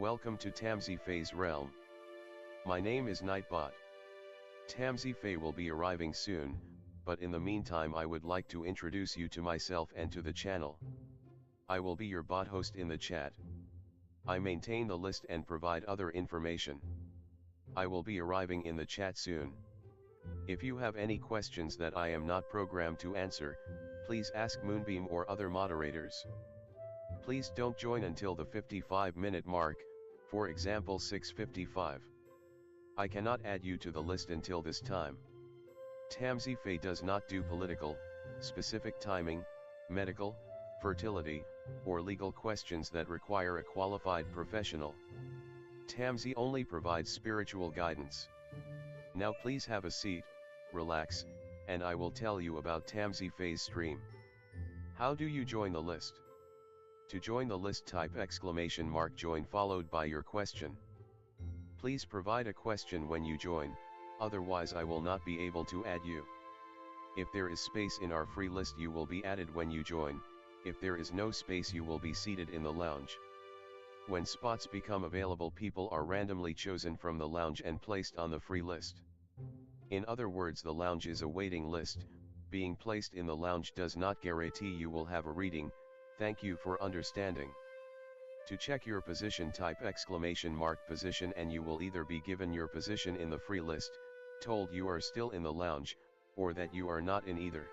Welcome to Tamsyfae's realm. My name is Nightbot. Tamsyfae will be arriving soon, but in the meantime I would like to introduce you to myself and to the channel. I will be your bot host in the chat. I maintain the list and provide other information. I will be arriving in the chat soon. If you have any questions that I am not programmed to answer, please ask Moonbeam or other moderators. Please don't join until the 55-minute mark, for example 6:55. I cannot add you to the list until this time. Tamsyfae does not do political, specific timing, medical, fertility, or legal questions that require a qualified professional. Tamsy only provides spiritual guidance. Now please have a seat, relax, and I will tell you about Tamsyfae's stream. How do you join the list? To join the list, type !join followed by your question. Please provide a question when you join, otherwise I will not be able to add you. If there is space in our free list you will be added when you join, if there is no space you will be seated in the lounge. When spots become available, people are randomly chosen from the lounge and placed on the free list. In other words, the lounge is a waiting list. Being placed in the lounge does not guarantee you will have a reading. Thank you for understanding. To check your position, type !position and you will either be given your position in the free list, told you are still in the lounge, or that you are not in either.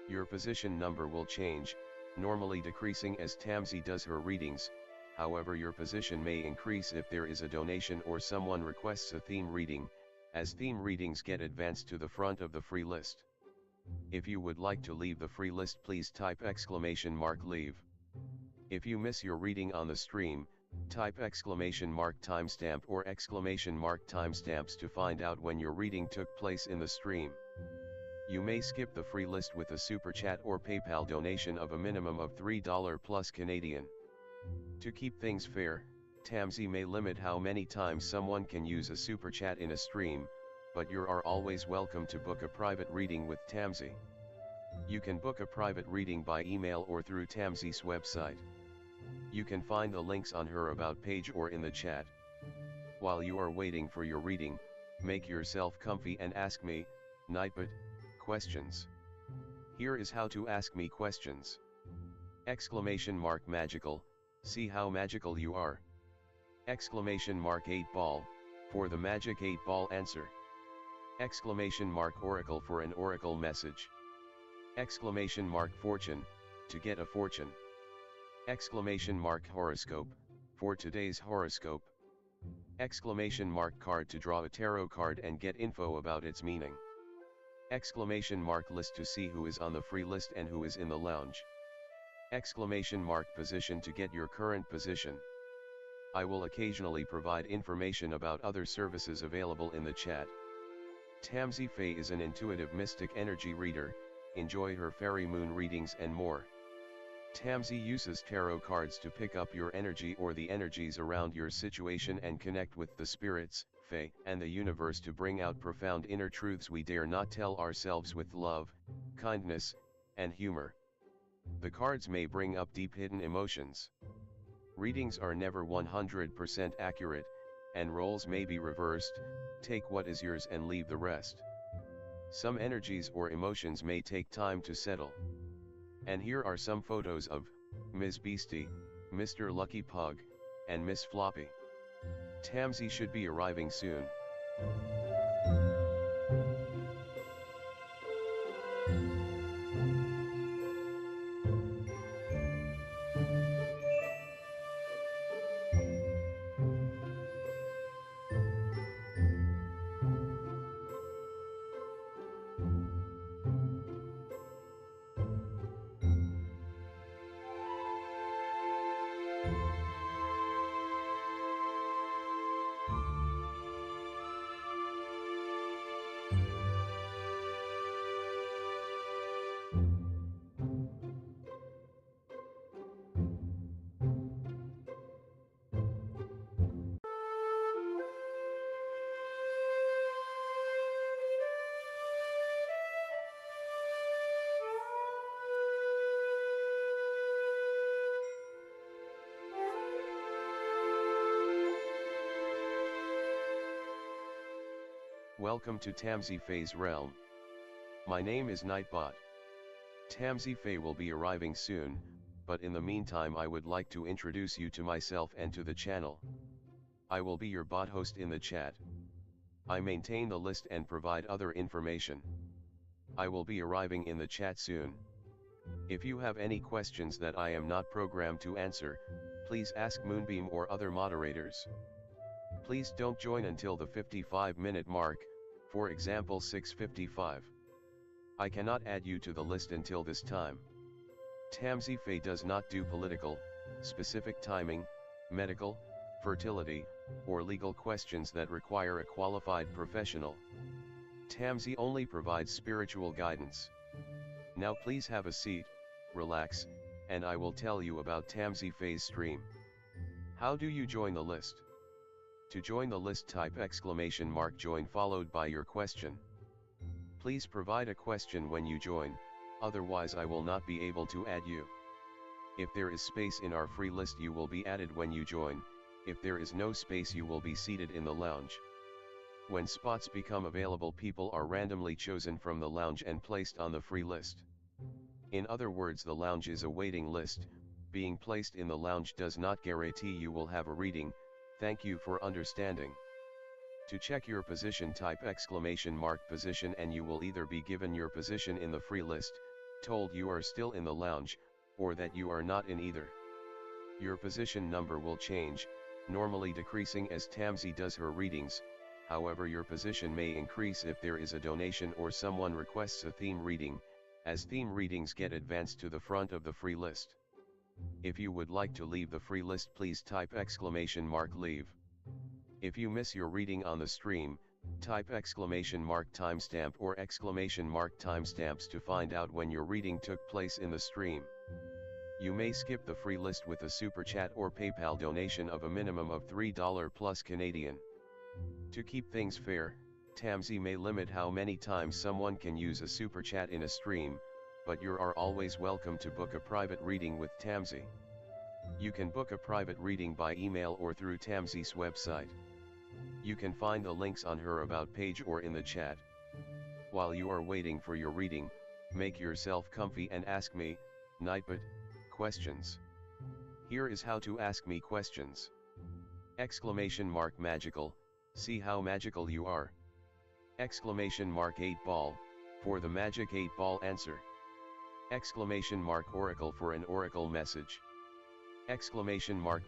Your position number will change, normally decreasing as Tamsy does her readings. However, your position may increase if there is a donation or someone requests a theme reading, as theme readings get advanced to the front of the free list. If you would like to leave the free list, please type !leave. If you miss your reading on the stream, type !timestamp or !timestamps to find out when your reading took place in the stream. You may skip the free list with a super chat or PayPal donation of a minimum of $3 plus Canadian. To keep things fair, Tamsy may limit how many times someone can use a super chat in a stream, but you are always welcome to book a private reading with Tamsy. You can book a private reading by email or through Tamsy's website. You can find the links on her about page or in the chat. While you are waiting for your reading, make yourself comfy and ask me, Nightbot, questions. Here is how to ask me questions. !magical, see how magical you are. !8 ball, for the magic 8 ball answer. !oracle for an oracle message. !fortune, to get a fortune. !horoscope, for today's horoscope. !card to draw a tarot card and get info about its meaning. !list to see who is on the free list and who is in the lounge. !position to get your current position. I will occasionally provide information about other services available in the chat. Tamsyfae is an intuitive mystic energy reader. Enjoy her fairy moon readings and more. Tamsy uses tarot cards to pick up your energy or the energies around your situation and connect with the spirits, fae, and the universe to bring out profound inner truths we dare not tell ourselves with love, kindness, and humor. The cards may bring up deep hidden emotions. Readings are never 100% accurate, and roles may be reversed. Take what is yours and leave the rest. Some energies or emotions may take time to settle. And here are some photos of Ms. Beastie, Mr. Lucky Pug, and Miss Floppy. Tamsy should be arriving soon. Welcome to Tamsyfae's realm. My name is Nightbot. Tamsyfae will be arriving soon, but in the meantime I would like to introduce you to myself and to the channel. I will be your bot host in the chat. I maintain the list and provide other information. I will be arriving in the chat soon. If you have any questions that I am not programmed to answer, please ask Moonbeam or other moderators. Please don't join until the 55-minute mark, for example 6:55. I cannot add you to the list until this time. Tamsyfae does not do political, specific timing, medical, fertility, or legal questions that require a qualified professional. Tamsy only provides spiritual guidance. Now please have a seat, relax, and I will tell you about Tamsyfae's stream. How do you join the list? To join the list, type !join followed by your question. Please provide a question when you join, otherwise I will not be able to add you. If there is space in our free list you will be added when you join, if there is no space you will be seated in the lounge. When spots become available, people are randomly chosen from the lounge and placed on the free list. In other words, the lounge is a waiting list. Being placed in the lounge does not guarantee you will have a reading. Thank you for understanding. To check your position, type !position and you will either be given your position in the free list, told you are still in the lounge, or that you are not in either. Your position number will change, normally decreasing as Tamsy does her readings. However, your position may increase if there is a donation or someone requests a theme reading, as theme readings get advanced to the front of the free list. If you would like to leave the free list, please type !leave. If you miss your reading on the stream, type !timestamp or !timestamps to find out when your reading took place in the stream. You may skip the free list with a super chat or PayPal donation of a minimum of $3 plus Canadian. To keep things fair, Tamsy may limit how many times someone can use a super chat in a stream, but you are always welcome to book a private reading with Tamsy. You can book a private reading by email or through Tamsy's website. You can find the links on her About page or in the chat. While you are waiting for your reading, make yourself comfy and ask me, Nightbot, questions. Here is how to ask me questions. !magical, see how magical you are. !8ball, for the magic 8-ball answer. !oracle for an oracle message.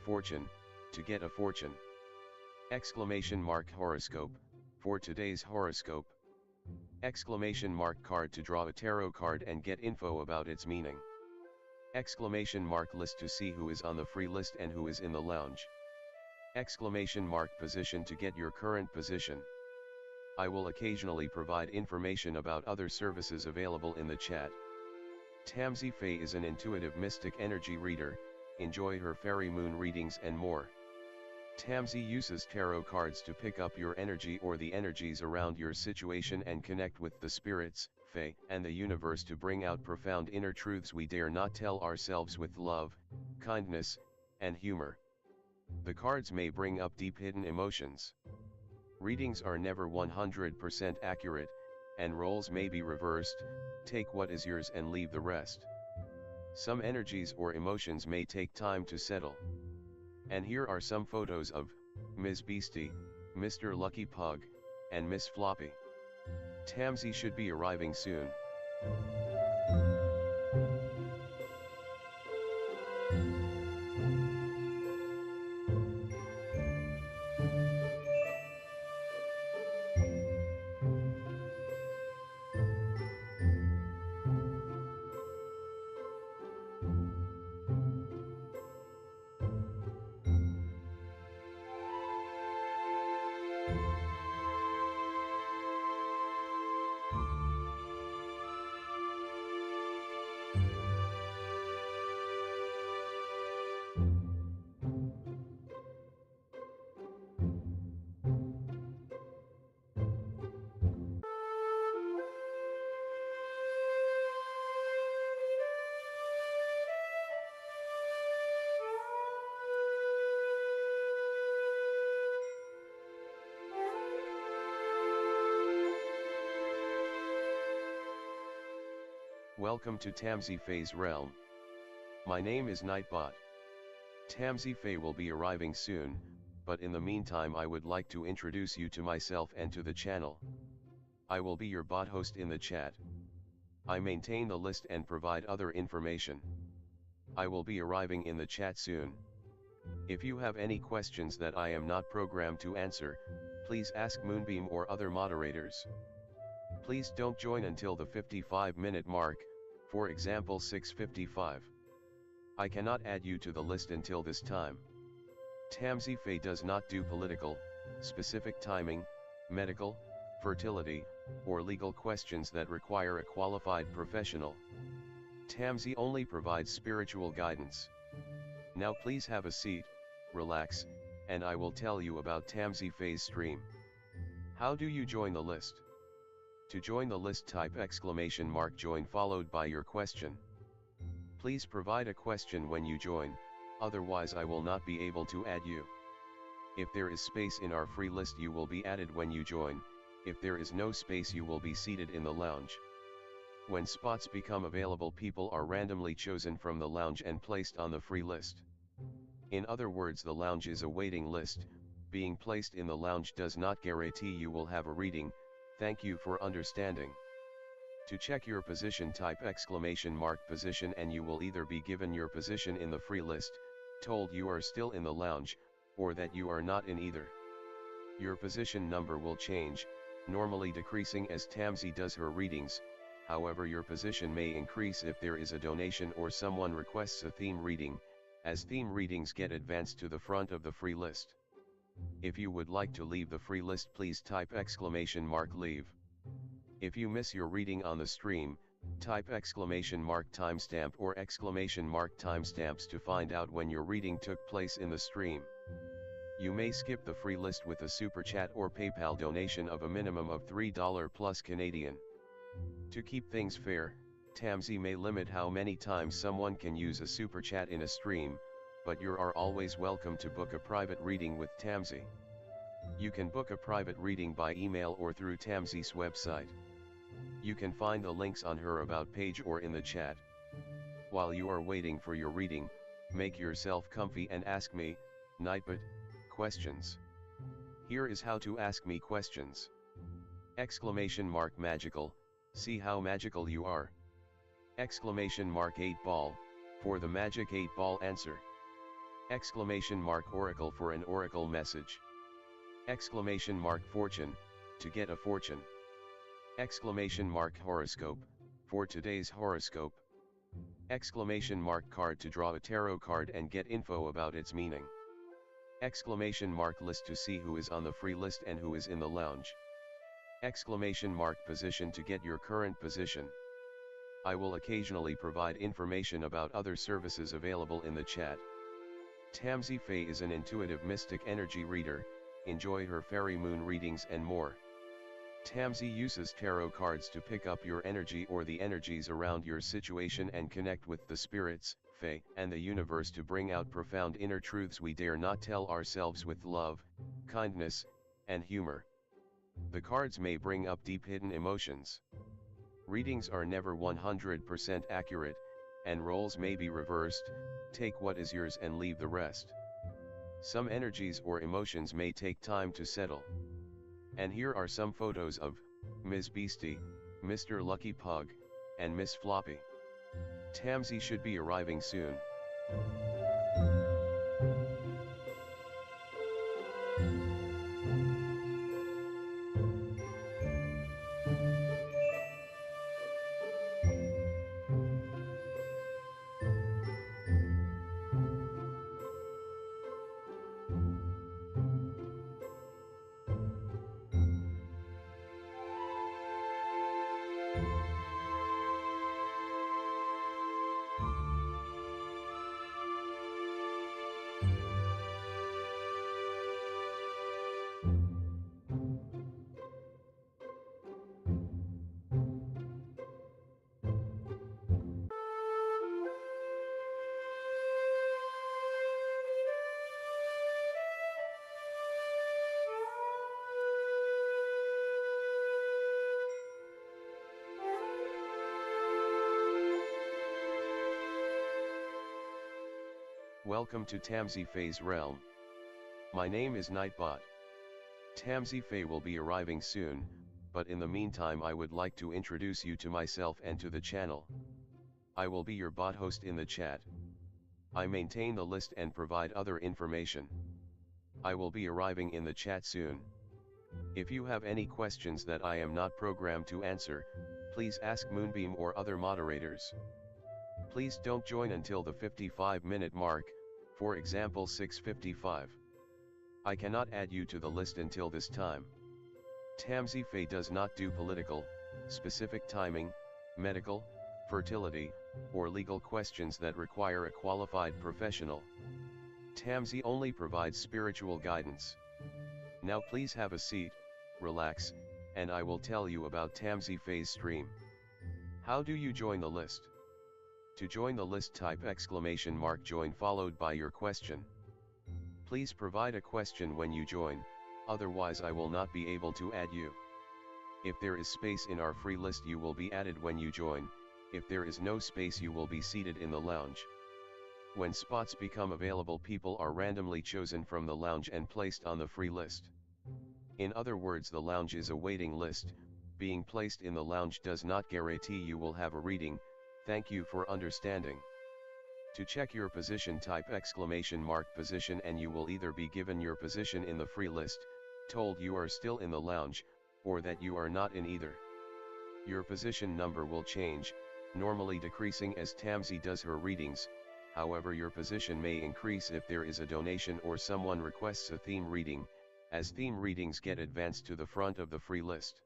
!fortune, to get a fortune. !horoscope, for today's horoscope. !card to draw a tarot card and get info about its meaning. !list to see who is on the free list and who is in the lounge. !position to get your current position. I will occasionally provide information about other services available in the chat. Tamsyfae is an intuitive mystic energy reader. Enjoy her fairy moon readings and more. Tamsy uses tarot cards to pick up your energy or the energies around your situation and connect with the spirits, fae, and the universe to bring out profound inner truths we dare not tell ourselves with love, kindness, and humor. The cards may bring up deep hidden emotions. Readings are never 100% accurate, and roles may be reversed. Take what is yours and leave the rest. Some energies or emotions may take time to settle. And here are some photos of Ms. Beastie, Mr. Lucky Pug, and Miss Floppy. Tamsy should be arriving soon. Welcome to Tamsyfae's realm. My name is Nightbot. Tamsyfae will be arriving soon, but in the meantime I would like to introduce you to myself and to the channel. I will be your bot host in the chat. I maintain the list and provide other information. I will be arriving in the chat soon. If you have any questions that I am not programmed to answer, please ask Moonbeam or other moderators. Please don't join until the 55-minute mark, for example 6:55. I cannot add you to the list until this time. Tamsyfae does not do political, specific timing, medical, fertility, or legal questions that require a qualified professional. Tamsy only provides spiritual guidance. Now please have a seat, relax, and I will tell you about Tamsyfae's stream. How do you join the list? To join the list, type !join followed by your question. Please provide a question when you join, otherwise I will not be able to add you. If there is space in our free list you will be added when you join. If there is no space you will be seated in the lounge. When spots become available, people are randomly chosen from the lounge and placed on the free list. In other words, the lounge is a waiting list. Being placed in the lounge does not guarantee you will have a reading. Thank you for understanding. To check your position, type !position and you will either be given your position in the free list, told you are still in the lounge, or that you are not in either. Your position number will change, normally decreasing as Tamsy does her readings. However, your position may increase if there is a donation or someone requests a theme reading, as theme readings get advanced to the front of the free list. If you would like to leave the free list, please type !leave. If you miss your reading on the stream, type !timestamp or !timestamps to find out when your reading took place in the stream. You may skip the free list with a super chat or PayPal donation of a minimum of $3 plus Canadian. To keep things fair, Tamsy may limit how many times someone can use a super chat in a stream, but you are always welcome to book a private reading with Tamsy. You can book a private reading by email or through Tamsy's website. You can find the links on her about page or in the chat. While you are waiting for your reading, make yourself comfy and ask me, Nightbot, questions. Here is how to ask me questions. !magical, see how magical you are. !8ball, for the magic 8-ball answer. !oracle for an oracle message. !fortune, to get a fortune. !horoscope, for today's horoscope. !card to draw a tarot card and get info about its meaning. !list to see who is on the free list and who is in the lounge. !position to get your current position. I will occasionally provide information about other services available in the chat. Tamsyfae is an intuitive mystic energy reader. Enjoy her fairy moon readings and more. Tamsy uses tarot cards to pick up your energy or the energies around your situation and connect with the spirits, fae, and the universe to bring out profound inner truths we dare not tell ourselves with love, kindness, and humor. The cards may bring up deep hidden emotions. Readings are never 100% accurate, and roles may be reversed. Take what is yours and leave the rest. Some energies or emotions may take time to settle. And here are some photos of Ms. Beastie, Mr. Lucky Pug, and Miss Floppy. Tamsy should be arriving soon. Welcome to tamsyfae's realm. My name is Nightbot. Tamsyfae will be arriving soon, but in the meantime I would like to introduce you to myself and to the channel. I will be your bot host in the chat. I maintain the list and provide other information. I will be arriving in the chat soon. If you have any questions that I am not programmed to answer, please ask Moonbeam or other moderators. Please don't join until the 55-minute mark, for example 6:55. I cannot add you to the list until this time. Tamsyfae does not do political, specific timing, medical, fertility, or legal questions that require a qualified professional. Tamsy only provides spiritual guidance. Now please have a seat, relax, and I will tell you about Tamsyfae's stream. How do you join the list? To join the list, type !join followed by your question. Please provide a question when you join, otherwise I will not be able to add you. If there is space in our free list, you will be added when you join. If there is no space, you will be seated in the lounge. When spots become available, people are randomly chosen from the lounge and placed on the free list. In other words, the lounge is a waiting list. Being placed in the lounge does not guarantee you will have a reading. Thank you for understanding. To check your position, type !position and you will either be given your position in the free list, told you are still in the lounge, or that you are not in either. Your position number will change, normally decreasing as Tamsy does her readings. However, your position may increase if there is a donation or someone requests a theme reading, as theme readings get advanced to the front of the free list.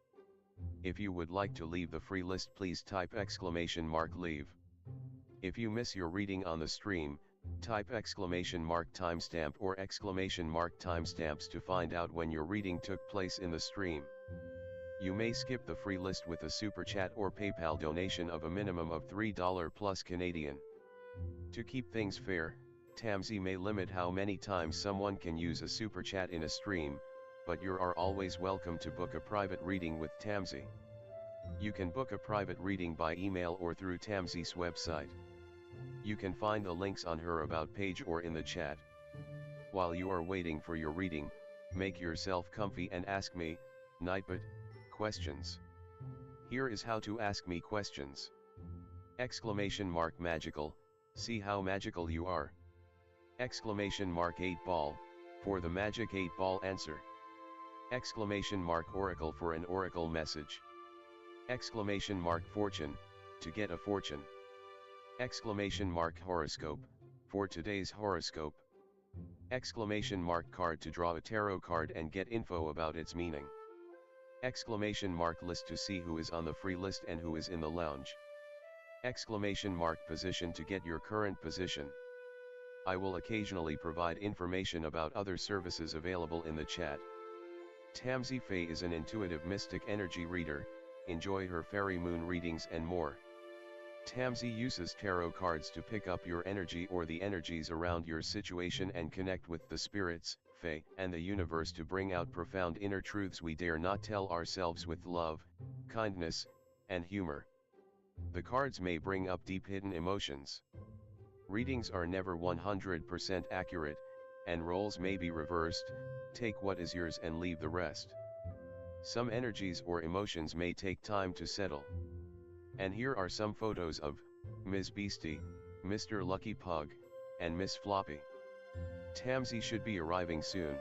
If you would like to leave the free list, please type !leave. If you miss your reading on the stream, type !timestamp or !timestamps to find out when your reading took place in the stream. You may skip the free list with a super chat or PayPal donation of a minimum of $3 plus Canadian. To keep things fair, Tamsy may limit how many times someone can use a super chat in a stream, but you are always welcome to book a private reading with Tamsy. You can book a private reading by email or through Tamsy's website. You can find the links on her about page or in the chat. While you are waiting for your reading, make yourself comfy and ask me, Nightbot, questions. Here is how to ask me questions. !magical, see how magical you are. !8 ball, for the magic 8-ball answer. !oracle for an oracle message. !fortune, to get a fortune. !horoscope, for today's horoscope. !card to draw a tarot card and get info about its meaning. !list to see who is on the free list and who is in the lounge. !position to get your current position. I will occasionally provide information about other services available in the chat. Tamsyfae is an intuitive mystic energy reader. Enjoy her fairy moon readings and more. Tamsy uses tarot cards to pick up your energy or the energies around your situation and connect with the spirits, fae, and the universe to bring out profound inner truths we dare not tell ourselves with love, kindness, and humor. The cards may bring up deep hidden emotions. Readings are never 100% accurate, and roles may be reversed. Take what is yours and leave the rest. Some energies or emotions may take time to settle. And here are some photos of Ms. Beastie, Mr. Lucky Pug, and Miss Floppy. Tamsy should be arriving soon.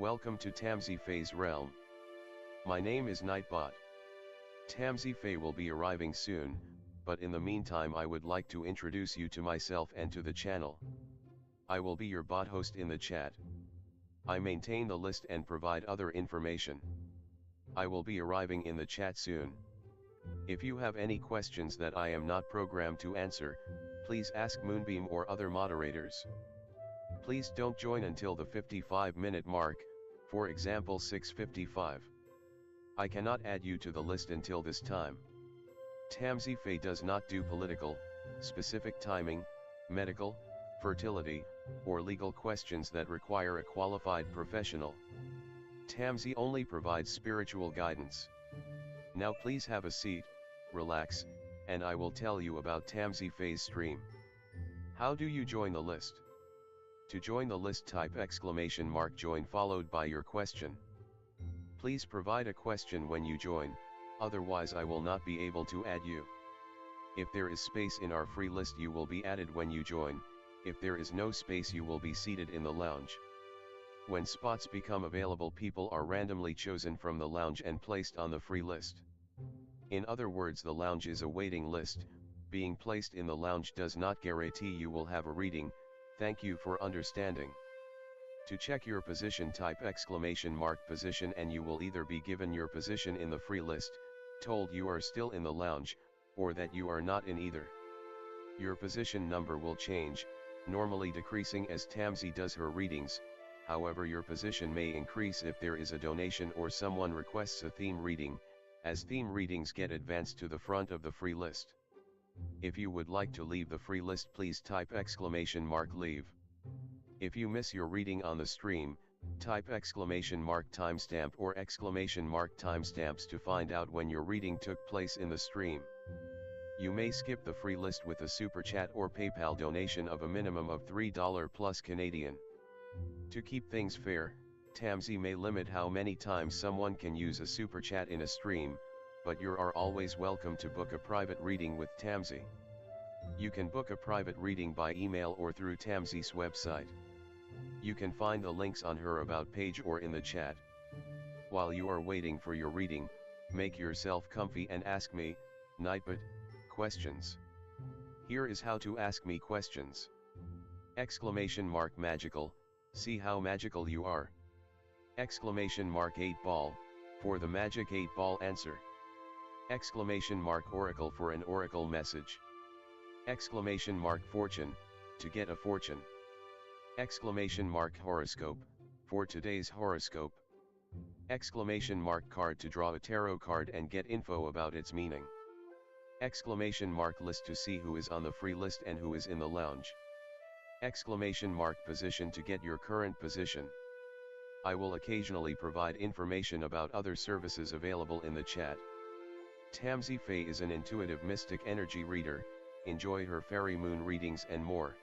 Welcome to Tamsyfae's realm. My name is Nightbot. Tamsyfae will be arriving soon, but in the meantime I would like to introduce you to myself and to the channel. I will be your bot host in the chat. I maintain the list and provide other information. I will be arriving in the chat soon. If you have any questions that I am not programmed to answer, please ask Moonbeam or other moderators. Please don't join until the 55-minute mark, for example 6:55. I cannot add you to the list until this time. Tamsyfae does not do political, specific timing, medical, fertility, or legal questions that require a qualified professional. Tamsy only provides spiritual guidance. Now please have a seat, relax, and I will tell you about Tamsyfae's stream. How do you join the list? To join the list, type !join followed by your question. Please provide a question when you join, otherwise I will not be able to add you. If there is space in our free list you will be added when you join, if there is no space you will be seated in the lounge. When spots become available, people are randomly chosen from the lounge and placed on the free list. In other words, the lounge is a waiting list. Being placed in the lounge does not guarantee you will have a reading. Thank you for understanding. To check your position, type !position and you will either be given your position in the free list, told you are still in the lounge, or that you are not in either. Your position number will change, normally decreasing as Tamsy does her readings. However, your position may increase if there is a donation or someone requests a theme reading, as theme readings get advanced to the front of the free list. If you would like to leave the free list, please type !leave. If you miss your reading on the stream, type !timestamp or !timestamps to find out when your reading took place in the stream. You may skip the free list with a super chat or PayPal donation of a minimum of $3 plus Canadian. To keep things fair, Tamsy may limit how many times someone can use a super chat in a stream, but you are always welcome to book a private reading with Tamsy. You can book a private reading by email or through Tamsy's website. You can find the links on her about page or in the chat. While you are waiting for your reading, make yourself comfy and ask me, Nightbot, questions. Here is how to ask me questions. !magical, see how magical you are. !8 ball, for the magic 8-ball answer. !oracle for an oracle message. !fortune, to get a fortune. !horoscope, for today's horoscope. !card to draw a tarot card and get info about its meaning. !list to see who is on the free list and who is in the lounge. !position to get your current position. I will occasionally provide information about other services available in the chat. Tamsyfae is an intuitive mystic energy reader. Enjoy her fairy moon readings and more.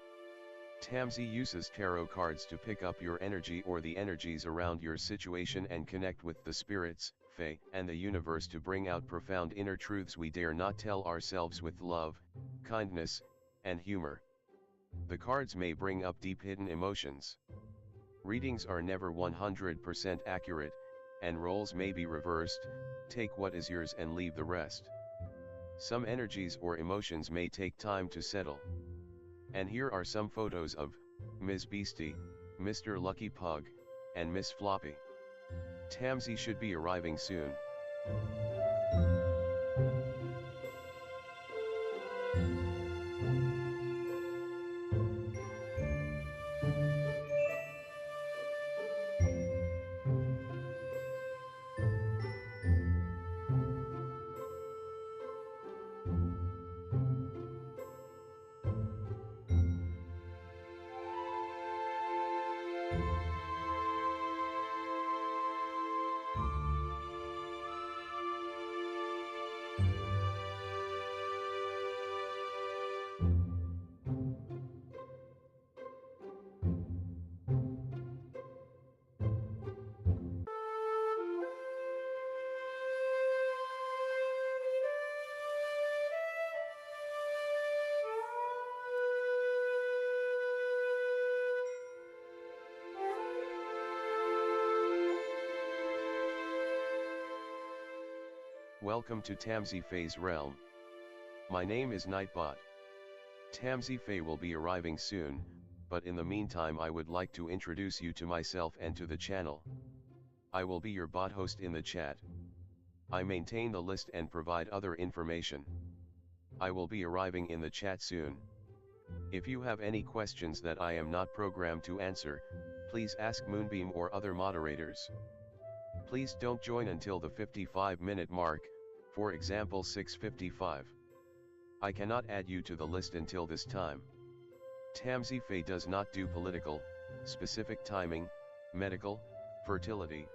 Tamsy uses tarot cards to pick up your energy or the energies around your situation and connect with the spirits, fae, and the universe to bring out profound inner truths we dare not tell ourselves with love, kindness, and humor. The cards may bring up deep hidden emotions. Readings are never 100% accurate, and roles may be reversed. Take what is yours and leave the rest. Some energies or emotions may take time to settle. And here are some photos of Ms. Beastie, Mr. Lucky Pug, and Miss Floppy. Tamsy should be arriving soon. Welcome to tamsyfae's realm. My name is Nightbot. Tamsyfae will be arriving soon, but in the meantime I would like to introduce you to myself and to the channel. I will be your bot host in the chat. I maintain the list and provide other information. I will be arriving in the chat soon. If you have any questions that I am not programmed to answer, please ask Moonbeam or other moderators. Please don't join until the 55-minute mark, for example 6:55. I cannot add you to the list until this time. Tamsyfae does not do political, specific timing, medical, fertility.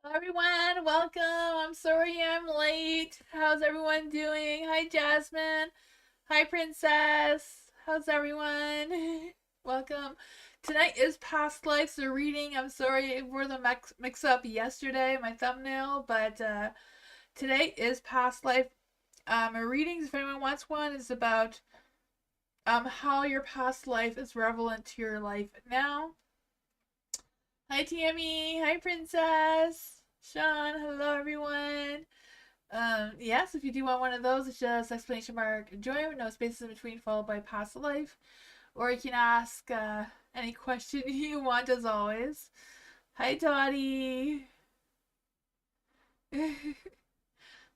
Hello everyone, welcome. I'm sorry I'm late. How's everyone doing? Hi Jasmine. Hi Princess. How's everyone? Welcome. Tonight is past lives reading. I'm sorry for the mix up yesterday, my thumbnail, but today is past life readings. If anyone wants one, is about how your past life is relevant to your life now. Hi Tammy. Hi Princess. Sean. Hello everyone. Yes, if you do want one of those, it's just exclamation mark join with no spaces in between followed by past life. Or you can ask any question you want as always. Hi Dottie.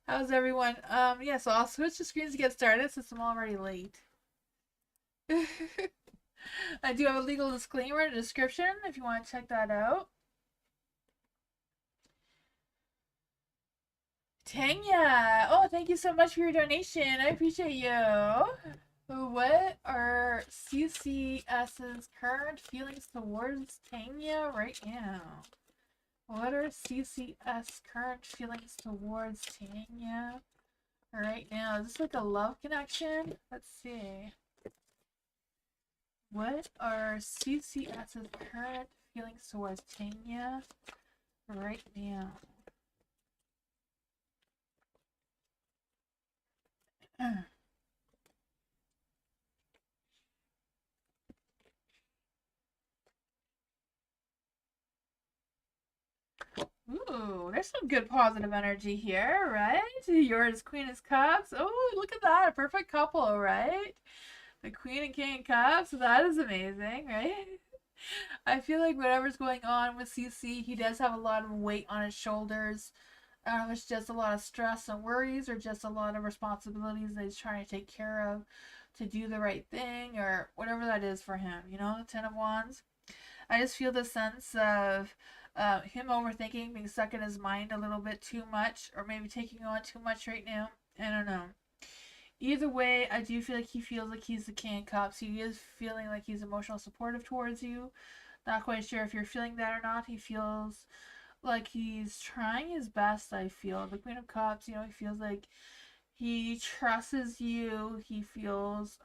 How's everyone? Yeah, so I'll switch the screens to get started since I'm already late. I do have a legal disclaimer in the description if you want to check that out. Tanya! Oh, thank you so much for your donation. I appreciate you. What are CCS's current feelings towards Tanya right now? What are CCS current feelings towards Tanya right now? Is this like a love connection? Let's see. What are CCS's current feelings towards Tanya right now? Ooh, there's some good positive energy here, right? Yours, Queen of Cups. Oh, look at that. A perfect couple, right? The Queen and King of Cups. That is amazing, right? I feel like whatever's going on with CC, he does have a lot of weight on his shoulders. I don't know if it's just a lot of stress and worries or just a lot of responsibilities that he's trying to take care of to do the right thing or whatever that is for him, you know, the Ten of Wands. I just feel the sense of him overthinking, being stuck in his mind a little bit too much, or maybe taking on too much right now. I don't know. Either way, I do feel like he feels like he's the King of Cups. He is feeling like he's emotional supportive towards you. Not quite sure if you're feeling that or not. He feels like he's trying his best, I feel. The Queen of Cups, you know, he feels like he trusts you. He feels,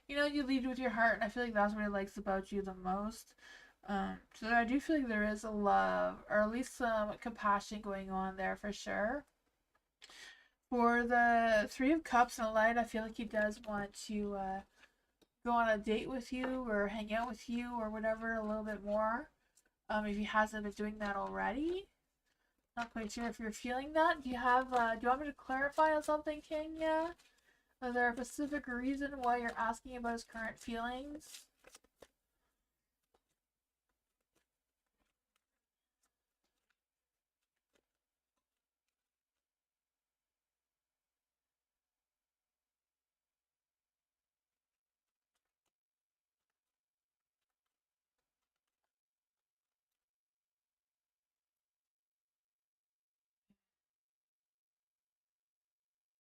you know, you lead with your heart, and I feel like that's what he likes about you the most. So I do feel like there is a love, or at least some compassion going on there for sure. For the Three of Cups and Light, I feel like he does want to go on a date with you or hang out with you or whatever a little bit more. If he hasn't been doing that already. Not quite sure if you're feeling that. Do you want me to clarify on something, Kenya? Is there a specific reason why you're asking about his current feelings?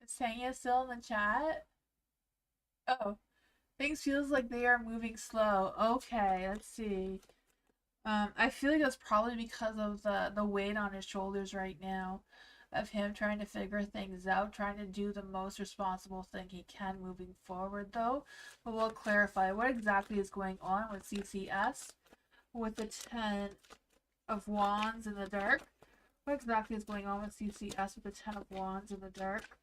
Is Tanya still in the chat? Oh, things feels like they are moving slow. Okay, let's see. I feel like that's probably because of the weight on his shoulders right now. of him trying to figure things out, trying to do the most responsible thing he can moving forward, though. But we'll clarify what exactly is going on with CCS with the 10 of Wands in the dark. What exactly is going on with CCS with the 10 of Wands in the dark?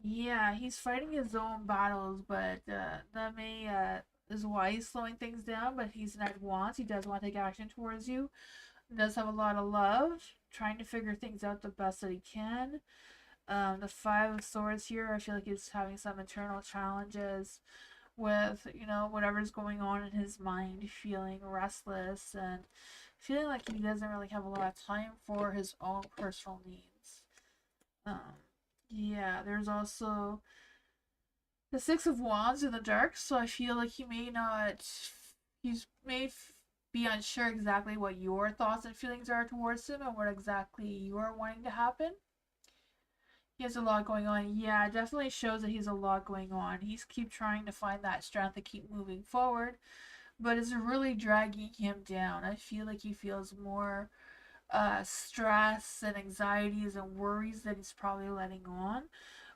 Yeah, he's fighting his own battles, but that may is why he's slowing things down. But he's not wants. He does want to take action towards you. He does have a lot of love, trying to figure things out the best that he can. The Five of Swords here, I feel like he's having some internal challenges with, whatever's going on in his mind, feeling restless and feeling like he doesn't really have a lot of time for his own personal needs. Yeah, there's also the Six of Wands in the dark, so I feel like he may not, he's may be unsure exactly what your thoughts and feelings are towards him and what exactly you are wanting to happen. He has a lot going on. Yeah, it definitely shows that he's a lot going on. He's keep trying to find that strength to keep moving forward, but it's really dragging him down. I feel like he feels more stress and anxieties and worries that he's probably letting on,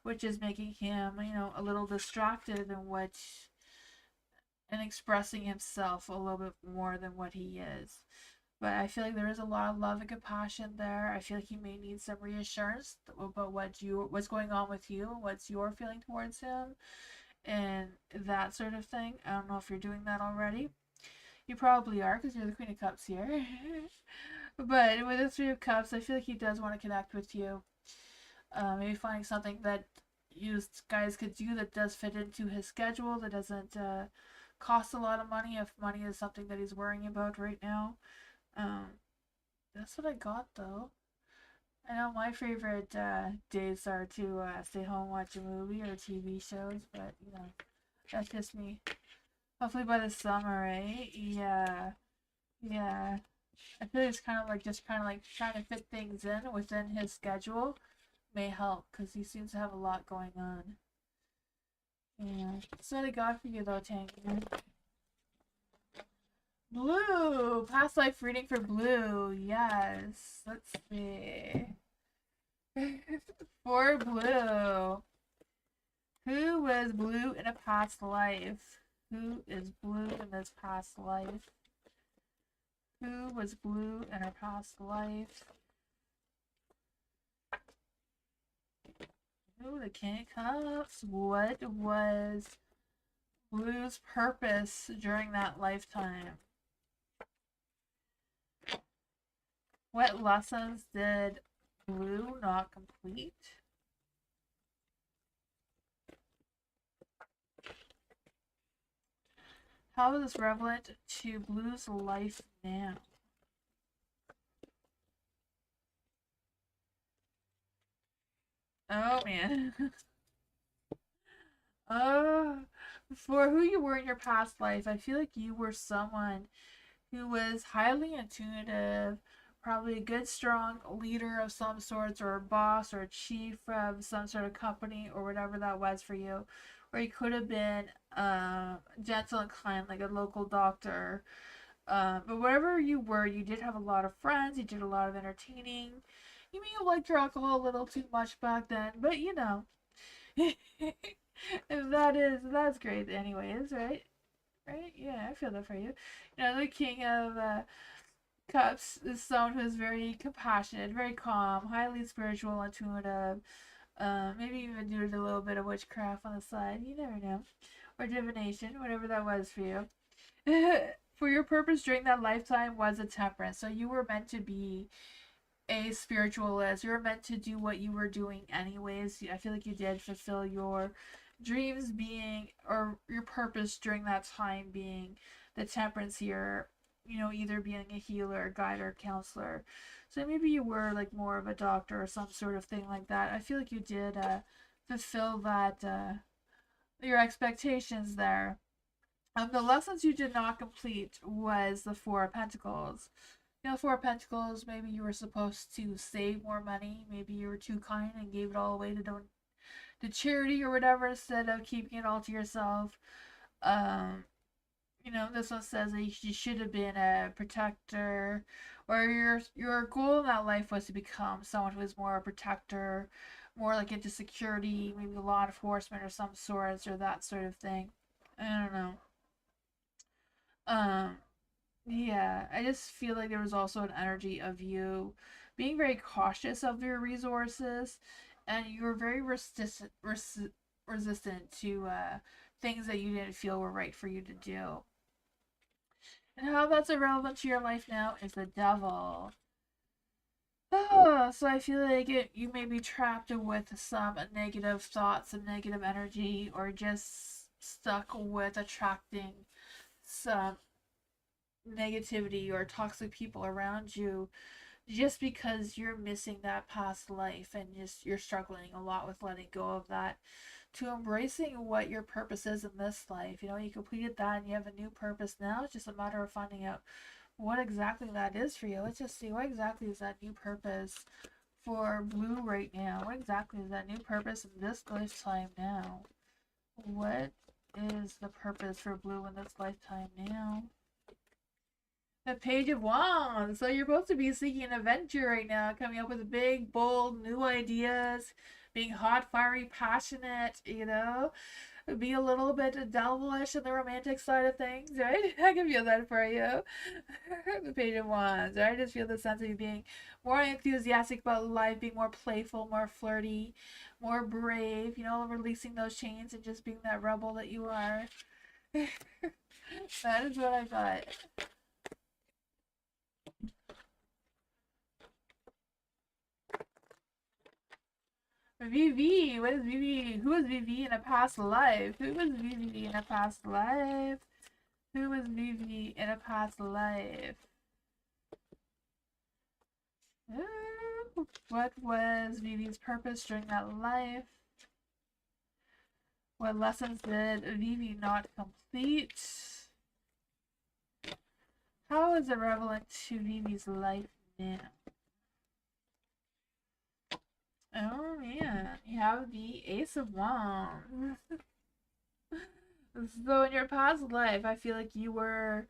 which is making him, a little distracted and expressing himself a little bit more than what he is. But I feel like there is a lot of love and compassion there. I feel like he may need some reassurance about what's going on with you, what's your feeling towards him, and that sort of thing. I don't know if you're doing that already. You probably are because you're the Queen of Cups here. But with the Three of Cups, I feel like he does want to connect with you. Maybe finding something that you guys could do that does fit into his schedule, that doesn't cost a lot of money if money is something that he's worrying about right now. Um, that's what I got though. I know my favorite days are to stay home, watch a movie or TV shows, but that's just me. Hopefully by the summer, right? Yeah, yeah. I feel it's kind of like trying to fit things in within his schedule may help because he seems to have a lot going on. Yeah. So what I got for you though, Tangy. Blue! Past life reading for blue. Yes. Let's see. For blue. Who was blue in a past life? Who is blue in this past life? Who was blue in a past life? Ooh, the King of Cups. What was Blue's purpose during that lifetime? What lessons did Blue not complete? How is this relevant to Blue's life now? Oh man. For who you were in your past life, I feel like you were someone who was highly intuitive, probably a good, strong leader of some sorts, or a boss or a chief of some sort of company, or whatever that was for you. Or you could have been gentle and kind, like a local doctor. But whatever you were, you did have a lot of friends, you did a lot of entertaining. You may have liked your alcohol a little too much back then, but that's great anyways, right? Right? Yeah, I feel that for you. The King of Cups is someone who is very compassionate, very calm, highly spiritual, intuitive. Maybe even do a little bit of witchcraft on the side. You never know. Or divination, whatever that was for you. For your purpose during that lifetime was a temperance. So you were meant to be a spiritualist. You were meant to do what you were doing anyways. I feel like you did fulfill your dreams being, or your purpose during that time being the temperance here, either being a healer, guide, or counselor. So maybe you were like more of a doctor or some sort of thing like that. I feel like you did fulfill that your expectations there. The lessons you did not complete was the Four of Pentacles. Four of Pentacles, maybe you were supposed to save more money. Maybe you were too kind and gave it all away to charity or whatever instead of keeping it all to yourself. This one says that you should have been a protector, or your goal in that life was to become someone who is more a protector, more like into security, maybe law enforcement or some sorts, or that sort of thing. I don't know. Um, yeah, I just feel like there was also an energy of you being very cautious of your resources, and you were very resistant to things that you didn't feel were right for you to do. And how that's irrelevant to your life now is the devil. So I feel like you may be trapped with some negative thoughts and negative energy, or just stuck with attracting some negativity or toxic people around you just because you're missing that past life and just you're struggling a lot with letting go of that to embracing what your purpose is in this life. You completed that and you have a new purpose now. It's just a matter of finding out what exactly that is for you. Let's just see, what exactly is that new purpose for Blue right now? What exactly is that new purpose in this lifetime now? What is the purpose for Blue in this lifetime now? The Page of Wands. So you're supposed to be seeking an adventure right now, coming up with big, bold, new ideas, being hot, fiery, passionate. Be a little bit devilish in the romantic side of things, right? I can feel that for you. The Page of Wands, right? I just feel the sense of you being more enthusiastic about life, being more playful, more flirty, more brave, releasing those chains and just being that rebel that you are. That is what I got. VV, what is VV? Who was VV in a past life? Who was VV in a past life? Who was VV in a past life? What was VV's purpose during that life? What lessons did VV not complete? How is it relevant to VV's life now? Oh man, you have the Ace of Wands. So in your past life, I feel like you were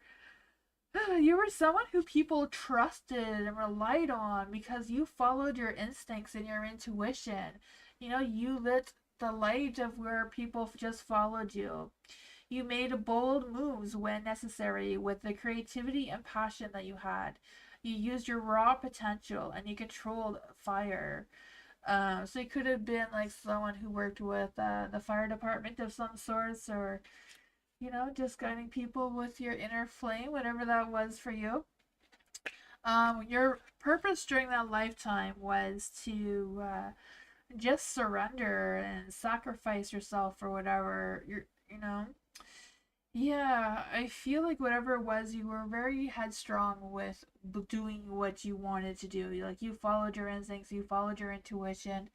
someone who people trusted and relied on because you followed your instincts and your intuition. You lit the light of where people just followed you. You made bold moves when necessary with the creativity and passion that you had. You used your raw potential and you controlled fire. So you could have been like someone who worked with the fire department of some sorts, or just guiding people with your inner flame, whatever that was for you. Your purpose during that lifetime was to just surrender and sacrifice yourself for whatever you're. Yeah, I feel like whatever it was, you were very headstrong with doing what you wanted to do. Like you followed your instincts, you followed your intuition.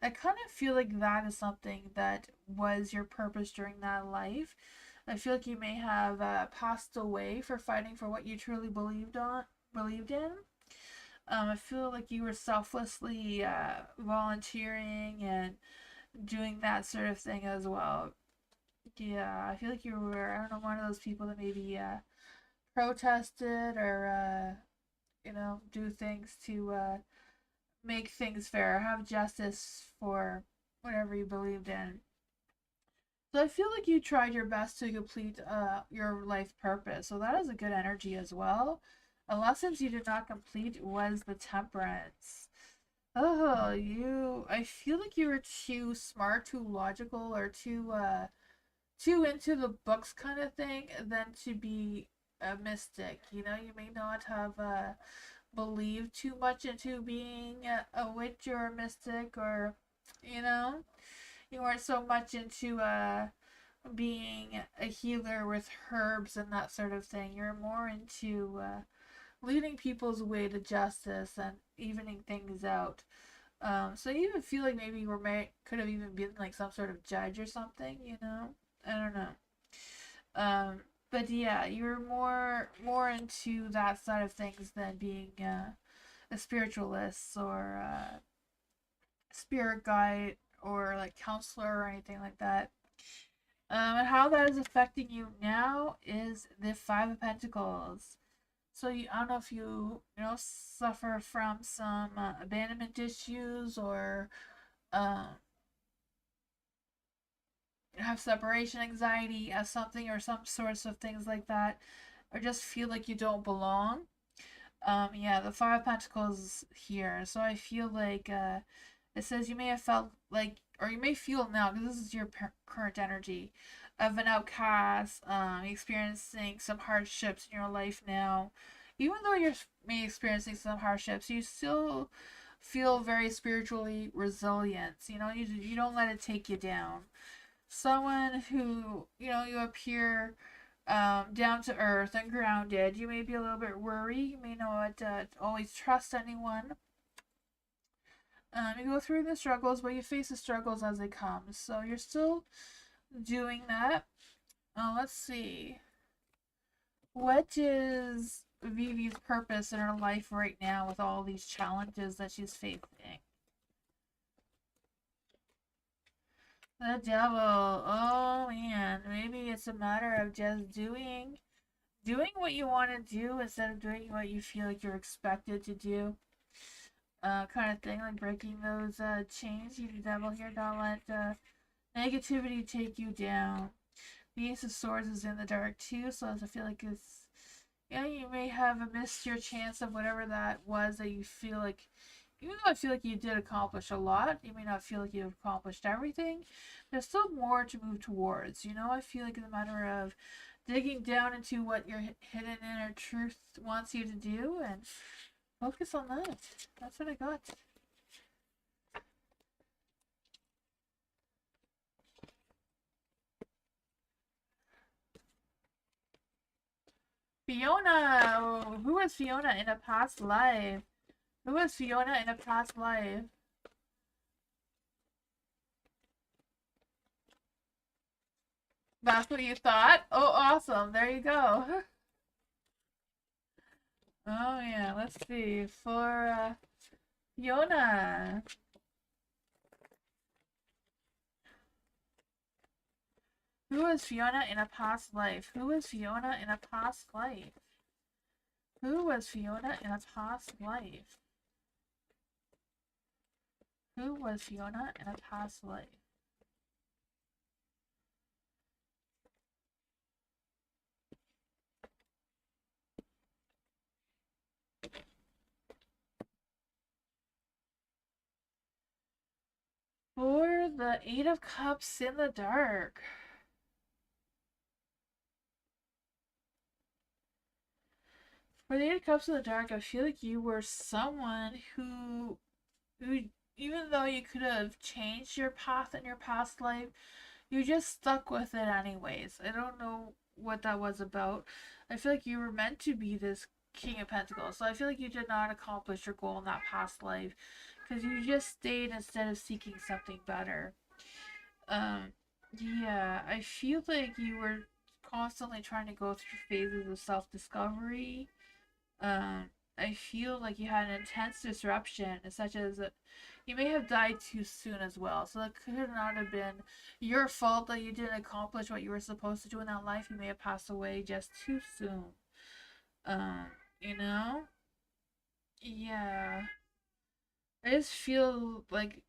I kind of feel like that is something that was your purpose during that life. I feel like you may have passed away for fighting for what you truly believed in. I feel like you were selflessly volunteering and doing that sort of thing as well. Yeah, I feel like you were, I don't know, one of those people that maybe protested or, do things to make things fair, have justice for whatever you believed in. So I feel like you tried your best to complete your life purpose. So that is a good energy as well. A lessons you did not complete was the temperance. Oh, I feel like you were too smart, too logical, or too into the books kind of thing than to be a mystic. You may not have believed too much into being a witch or a mystic, or you know, you weren't so much into being a healer with herbs and that sort of thing. You're more into leading people's way to justice and evening things out. So you even feel like maybe you could have even been like some sort of judge or something. I don't know. But yeah, you're more into that side of things than being a spiritualist or spirit guide or like counselor or anything like that. And how that is affecting you now is the Five of Pentacles. So I don't know if suffer from some abandonment issues, or um, have separation anxiety as something, or some sorts of things like that, or just feel like you don't belong. Yeah, the Five of Pentacles here. So I feel like it says you may have felt like, or you may feel now, because this is your current energy, of an outcast, experiencing some hardships in your life now. Even though you're may experiencing some hardships, you still feel very spiritually resilient. You don't let it take you down. Someone who, you appear down to earth and grounded. You may be a little bit worried. You may not always trust anyone. You go through the struggles, but you face the struggles as they come. So you're still doing that. Let's see. What is Vivi's purpose in her life right now with all these challenges that she's facing? The devil. Oh man, maybe it's a matter of just doing what you want to do instead of doing what you feel like you're expected to do. Kind of thing, like breaking those chains. You devil here, don't let negativity take you down. The Ace of Swords is in the dark too, so I feel like you may have missed your chance of whatever that was that you feel like. Even though I feel like you did accomplish a lot, you may not feel like you've accomplished everything. There's still more to move towards. I feel like it's a matter of digging down into what your hidden inner truth wants you to do and focus on that. That's what I got. Fiona! Who was Fiona in a past life? Who was Fiona in a past life? That's what you thought? Oh, awesome. There you go. Oh, yeah. Let's see. For Fiona. Who was Fiona in a past life? Who was Fiona in a past life? Who was Fiona in a past life? Who was Fiona in a past life? For the Eight of Cups in the dark. For the Eight of Cups in the dark, I feel like you were someone who, even though you could have changed your path in your past life, you just stuck with it anyways. I don't know what that was about. I feel like you were meant to be this King of Pentacles, so I feel like you did not accomplish your goal in that past life because you just stayed instead of seeking something better. Um, yeah, I feel like you were constantly trying to go through phases of self discovery. I feel like you had an intense disruption, such as you may have died too soon as well. So that could not have been your fault that you didn't accomplish what you were supposed to do in that life. You may have passed away just too soon. Um, you know? Yeah. I just feel like,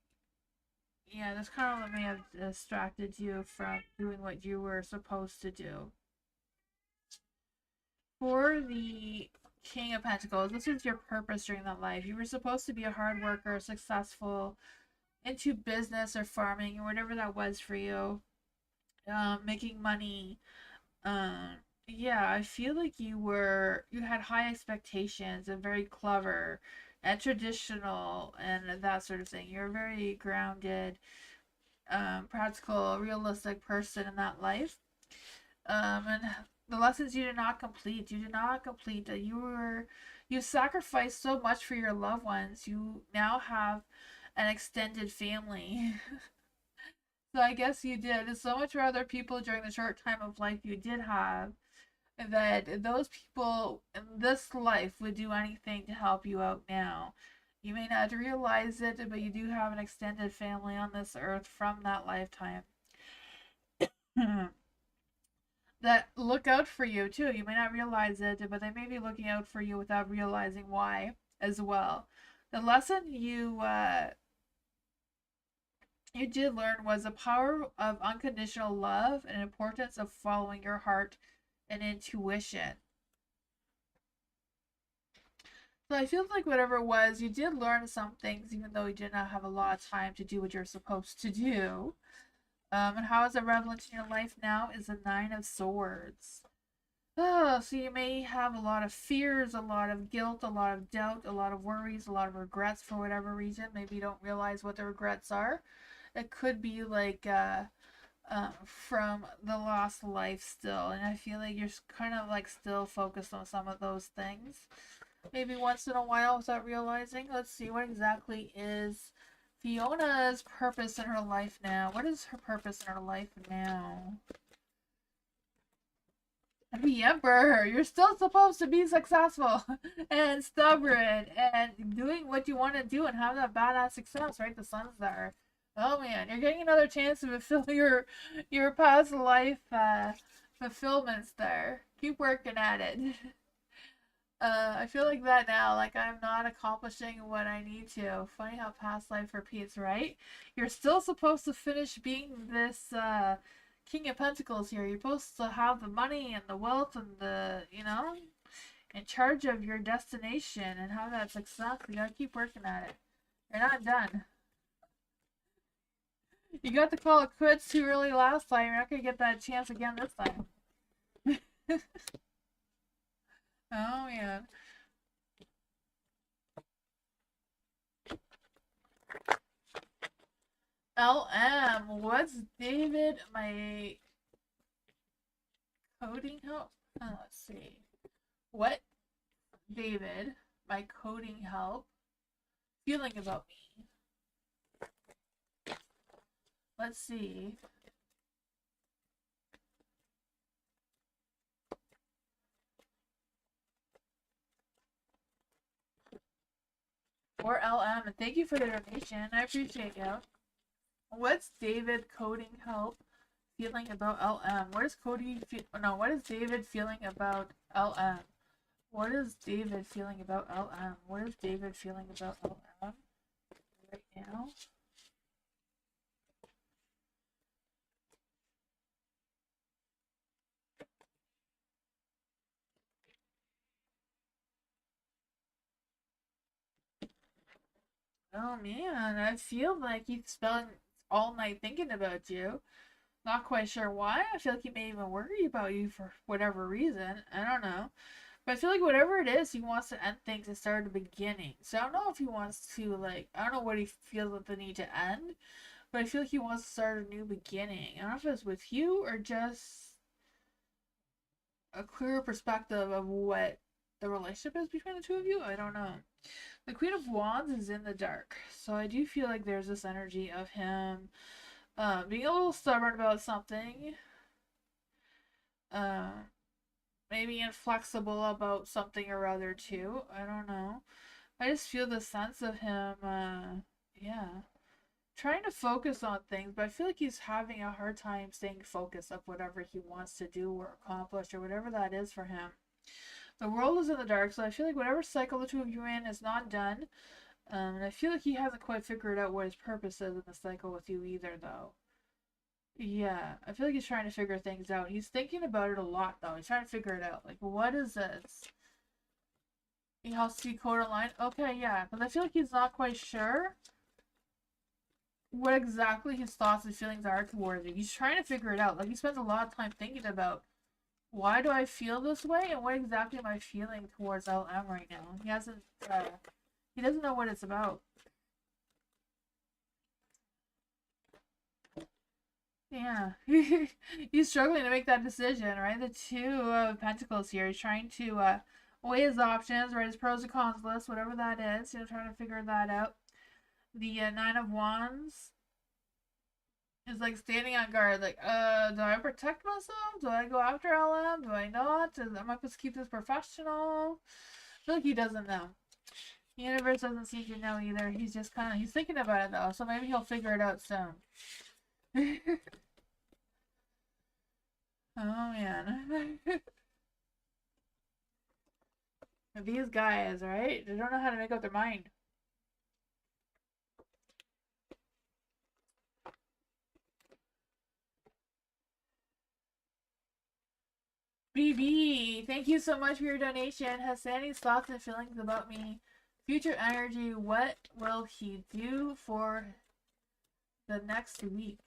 yeah, that's kind of what may have distracted you from doing what you were supposed to do. For the King of Pentacles, this was your purpose during that life. You were supposed to be a hard worker, successful, into business or farming or whatever that was for you, making money. Um, yeah, I feel like you had high expectations and very clever and traditional and that sort of thing. You're a very grounded, practical, realistic person in that life. And the lessons you did not complete that you sacrificed so much for your loved ones. You now have an extended family. So I guess you did so much for other people during the short time of life you did have, that those people in this life would do anything to help you out now. You may not realize it, but you do have an extended family on this earth from that lifetime. that look out for you too. You may not realize it, but they may be looking out for you without realizing why as well. The lesson you did learn was the power of unconditional love and importance of following your heart and intuition. So I feel like whatever it was, you did learn some things, even though you did not have a lot of time to do what you're supposed to do. And how is it relevant in your life now is the Nine of Swords. Oh, so you may have a lot of fears, a lot of guilt, a lot of doubt, a lot of worries, a lot of regrets for whatever reason. Maybe you don't realize what the regrets are. It could be like from the lost life still, and I feel like you're kind of like still focused on some of those things. Maybe once in a while without realizing. Let's see, what exactly is Fiona's purpose in her life now? What is her purpose in her life now? The Emperor, you're still supposed to be successful and stubborn and doing what you want to do and have that badass success, right? The sun's there. Oh man, you're getting another chance to fulfill your past life fulfillments there. Keep working at it. I feel like that now, like I'm not accomplishing what I need to. Funny how past life repeats, right? You're still supposed to finish being this King of Pentacles here. You're supposed to have the money and the wealth and the, in charge of your destination and have that success. You gotta keep working at it. You're not done. You got to call it quits too early last time. You're not gonna get that chance again this time. Oh man. LM, what's David, my coding help? Let's see. What David, my coding help, feeling about me? Let's see. Or LM, and thank you for the donation. I appreciate you. What's David coding help feeling about LM? What is Cody no, what is David feeling about LM? What is David feeling about LM? What is David feeling about LM right now? Oh man, I feel like he's spending all night thinking about you. Not quite sure why. I feel like he may even worry about you for whatever reason. I don't know. But I feel like whatever it is, he wants to end things and start a beginning. So I don't know if he wants to, like, I don't know what he feels with the need to end, but I feel like he wants to start a new beginning. I don't know if it's with you or just a clearer perspective of what the relationship is between the two of you. I don't know. The Queen of Wands is in the dark. So I do feel like there's this energy of him being a little stubborn about something. Uh, Maybe inflexible about something or other too. I don't know. I just feel the sense of him, yeah, trying to focus on things, but I feel like he's having a hard time staying focused of whatever he wants to do or accomplish or whatever that is for him. The world is in the dark, so I feel like whatever cycle the two of you are in is not done. And I feel like he hasn't quite figured out what his purpose is in the cycle with you either, though. Yeah, I feel like he's trying to figure things out. He's thinking about it a lot, though. He's trying to figure it out. Like, what is this? He has to code a line? Okay, yeah, because I feel like he's not quite sure what exactly his thoughts and feelings are towards you. He's trying to figure it out. Like, he spends a lot of time thinking about why do I feel this way and what exactly am I feeling towards LM right now. He doesn't know what it's about. Yeah, he's struggling to make that decision, right? The Two of Pentacles here. He's trying to weigh his options, right? His pros and cons list, whatever that is. Trying to figure that out. The Nine of Wands is like standing on guard. Like, do I protect myself? Do I go after LM? Do I not? Am I supposed to keep this professional? I feel like he doesn't know. The universe doesn't seem to know either. He's just he's thinking about it though, so maybe he'll figure it out soon. Oh man. These guys, right? They don't know how to make up their mind. BB, thank you so much for your donation. Has Sandy's thoughts and feelings about me? Future energy, what will he do for the next week?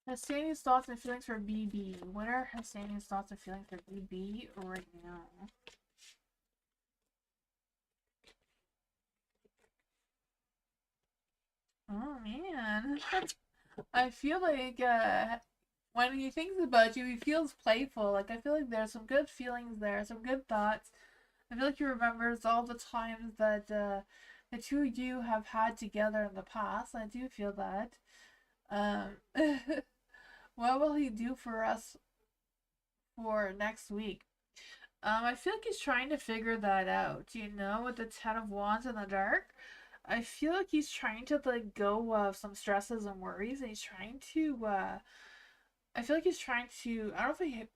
Hassani's thoughts and feelings for BB. What are Hassani's thoughts and feelings for BB right now? Oh man. I feel like when he thinks about you, he feels playful. Like, I feel like there's some good feelings there, some good thoughts. I feel like he remembers all the times that the two of you have had together in the past. I do feel that. Um, what will he do for us for next week? I feel like he's trying to figure that out, you know, with the Ten of Wands in the dark. I feel like he's trying to let go of some stresses and worries, and he's trying to I feel like he's trying to. I don't know if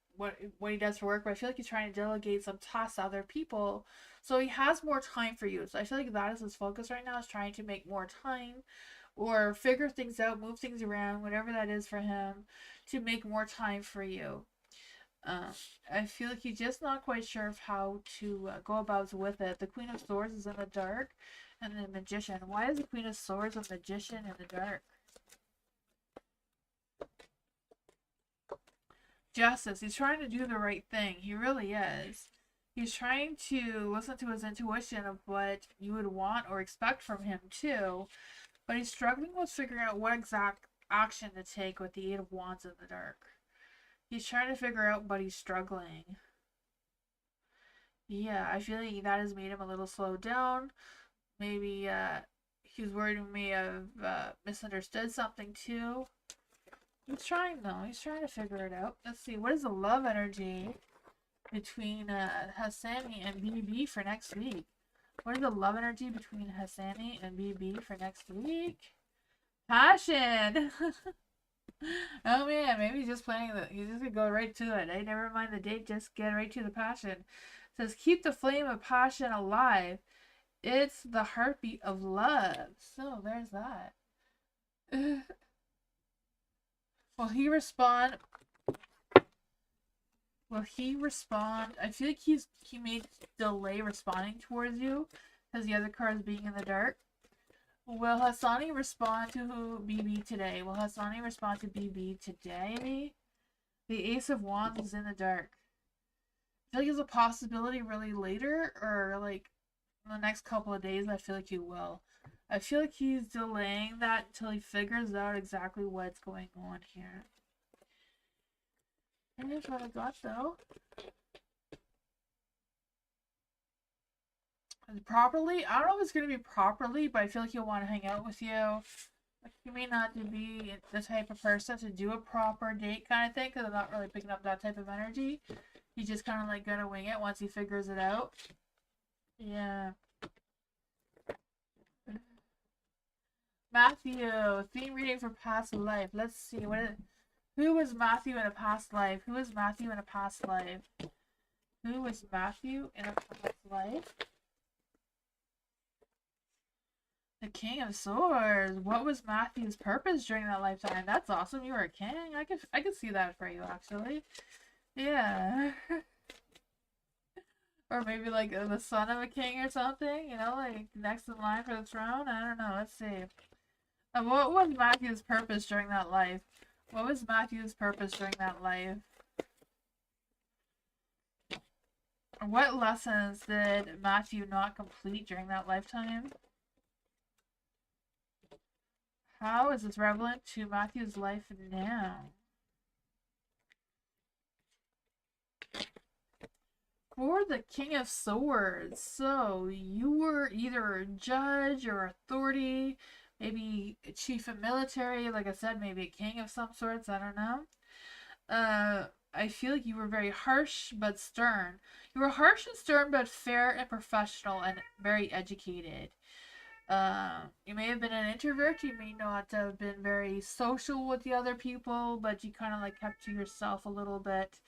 what he does for work, but I feel like he's trying to delegate some tasks to other people, so he has more time for you. So I feel like that is his focus right now, is trying to make more time, or figure things out, move things around, whatever that is for him, to make more time for you. Um, I feel like he's just not quite sure of how to go about with it. The Queen of Swords is in the dark, and the Magician. Why is the Queen of Swords a Magician in the dark? Justice. He's trying to do the right thing. He really is. He's trying to listen to his intuition of what you would want or expect from him too, but he's struggling with figuring out what exact action to take with the Eight of Wands in the dark. He's trying to figure out, but he's struggling. Yeah, I feel like that has made him a little slowed down. Maybe he's worried we may have misunderstood something too. He's trying though. He's trying to figure it out. Let's see. What is the love energy between Hassani and BB for next week? What is the love energy between Hassani and BB for next week? Passion. Oh man, maybe he's just playing the. He's just gonna go right to it. Eh? Never mind the date. Just get right to the passion. It says keep the flame of passion alive. It's the heartbeat of love. So there's that. Will he respond? Will he respond? I feel like he may delay responding towards you because the other card is being in the dark. Will Hassani respond to BB today? Will Hassani respond to BB today? The Ace of Wands is in the dark. I feel like it's a possibility really later, or like in the next couple of days. I feel like he will. I feel like he's delaying that until he figures out exactly what's going on here. And here's what I got though. Properly? I don't know if it's going to be properly, but I feel like he'll want to hang out with you. Like, he may not be the type of person to do a proper date kind of thing, because I'm not really picking up that type of energy. He's just kind of like going to wing it once he figures it out. Yeah. Matthew, theme reading for past life. Let's see. Who was Matthew in a past life? Who is Matthew in a past life? Who was Matthew in a past life? The King of Swords. What was Matthew's purpose during that lifetime? That's awesome. You were a king. I could see that for you actually. Yeah. Or maybe like the son of a king or something. You know, like next in line for the throne. I don't know. Let's see. What was Matthew's purpose during that life? What was Matthew's purpose during that life? What lessons did Matthew not complete during that lifetime? How is this relevant to Matthew's life now? for the King of Swords, so you were either a judge or authority, maybe a chief of military, like I said, maybe a king of some sorts, I don't know. I feel like you were very harsh but stern. You were harsh and stern but fair and professional and very educated. You may have been an introvert. You may not have been very social with the other people, but you kind of like kept to yourself a little bit.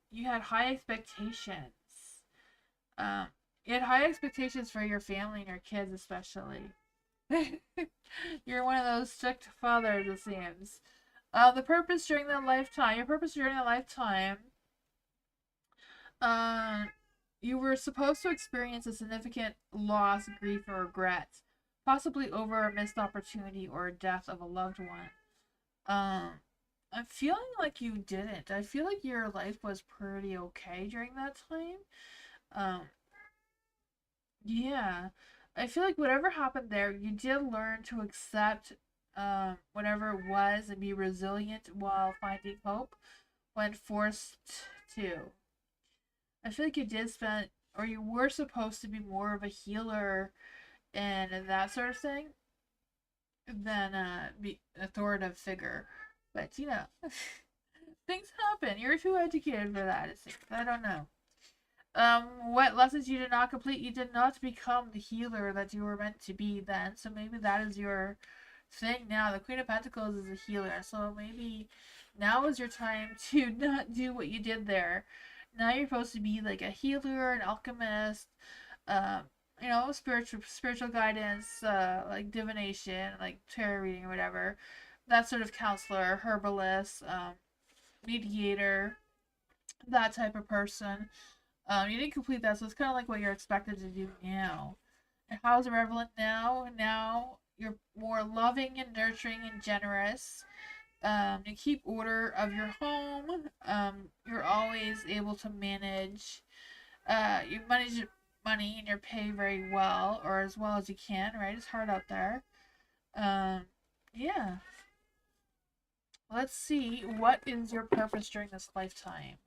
You had high expectations. Um, you had high expectations for your family and your kids, especially. You're one of those strict fathers, it seems. The purpose during that lifetime, your purpose during that lifetime, uh, you were supposed to experience a significant loss, grief, or regret, possibly over a missed opportunity or death of a loved one. Um, I'm feeling like you didn't. I feel like your life was pretty okay during that time. Um, yeah. I feel like whatever happened there, you did learn to accept whatever it was and be resilient while finding hope when forced to. I feel like you did spend, or you were supposed to be more of a healer and that sort of thing than be authoritative figure. But you know, things happen. You're too educated for that. It seems. I don't know. What lessons you did not complete? You did not become the healer that you were meant to be then. So maybe that is your thing now. The Queen of Pentacles is a healer. So maybe now is your time to not do what you did there. Now you're supposed to be like a healer, an alchemist, um, spiritual guidance, like divination, like tarot reading or whatever. That sort of counselor, herbalist, mediator, that type of person. You didn't complete that, so it's kind of like what you're expected to do now. And how's the Revelant now? Now you're more loving and nurturing and generous. You keep order of your home. You're always able to manage. You manage money and your pay very well, or as well as you can. Right? It's hard out there. Um, yeah. Let's see. What is your purpose during this lifetime?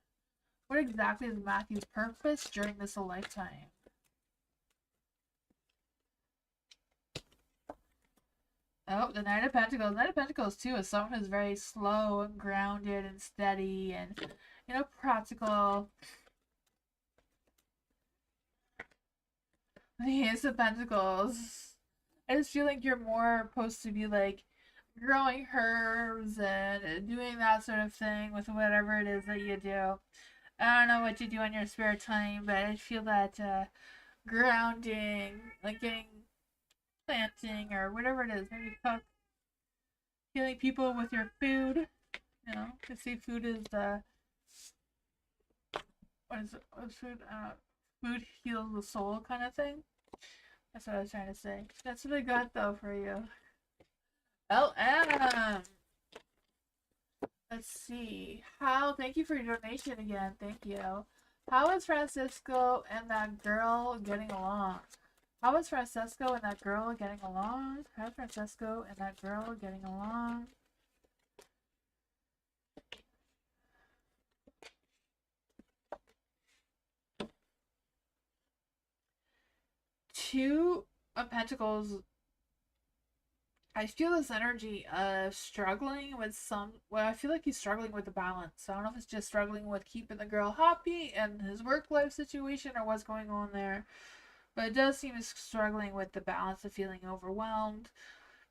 What exactly is Matthew's purpose during this lifetime? Oh, the Knight of Pentacles. Knight of Pentacles, too, is someone who's very slow and grounded and steady and, practical. The Ace of Pentacles. I just feel like you're more supposed to be, like, growing herbs and doing that sort of thing with whatever it is that you do. I don't know what you do in your spare time, but I feel that grounding, like getting planting or whatever it is, maybe cook, healing people with your food. To see food is what's food? Food heals the soul kind of thing. That's what I was trying to say. That's what I got though for you. LM. Let's see. Thank you for your donation again. Thank you. How is Francisco and that girl getting along? How is Francesco and that girl getting along? How's Francesco and that girl getting along? Two of Pentacles. I feel this energy of struggling with I feel like he's struggling with the balance. I don't know if it's just struggling with keeping the girl happy and his work life situation or what's going on there. But it does seem he's struggling with the balance of feeling overwhelmed,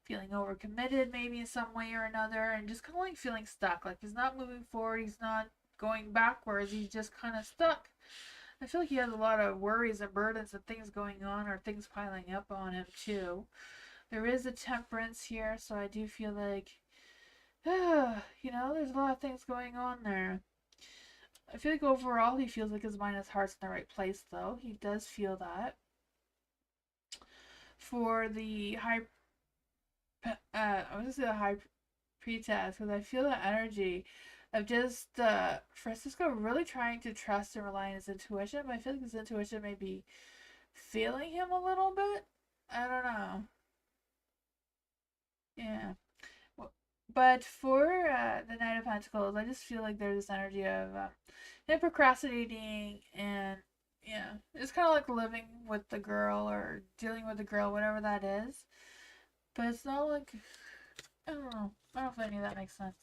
feeling overcommitted maybe in some way or another, and just kind of like feeling stuck. Like he's not moving forward, he's not going backwards, he's just kind of stuck. I feel like he has a lot of worries and burdens and things going on or things piling up on him too. There is a temperance here, so I do feel like, there's a lot of things going on there. I feel like overall he feels like his mind and his heart's in the right place, though. He does feel that. For the I was gonna say the high pretest, because I feel that energy of just Francisco really trying to trust and rely on his intuition, but I feel like his intuition may be failing him a little bit. I don't know. Yeah. But for the Knight of Pentacles, I just feel like there's this energy of him procrastinating and yeah, it's kind of like living with the girl or dealing with the girl, whatever that is. But it's not like, I don't know. I don't know if any of that makes sense.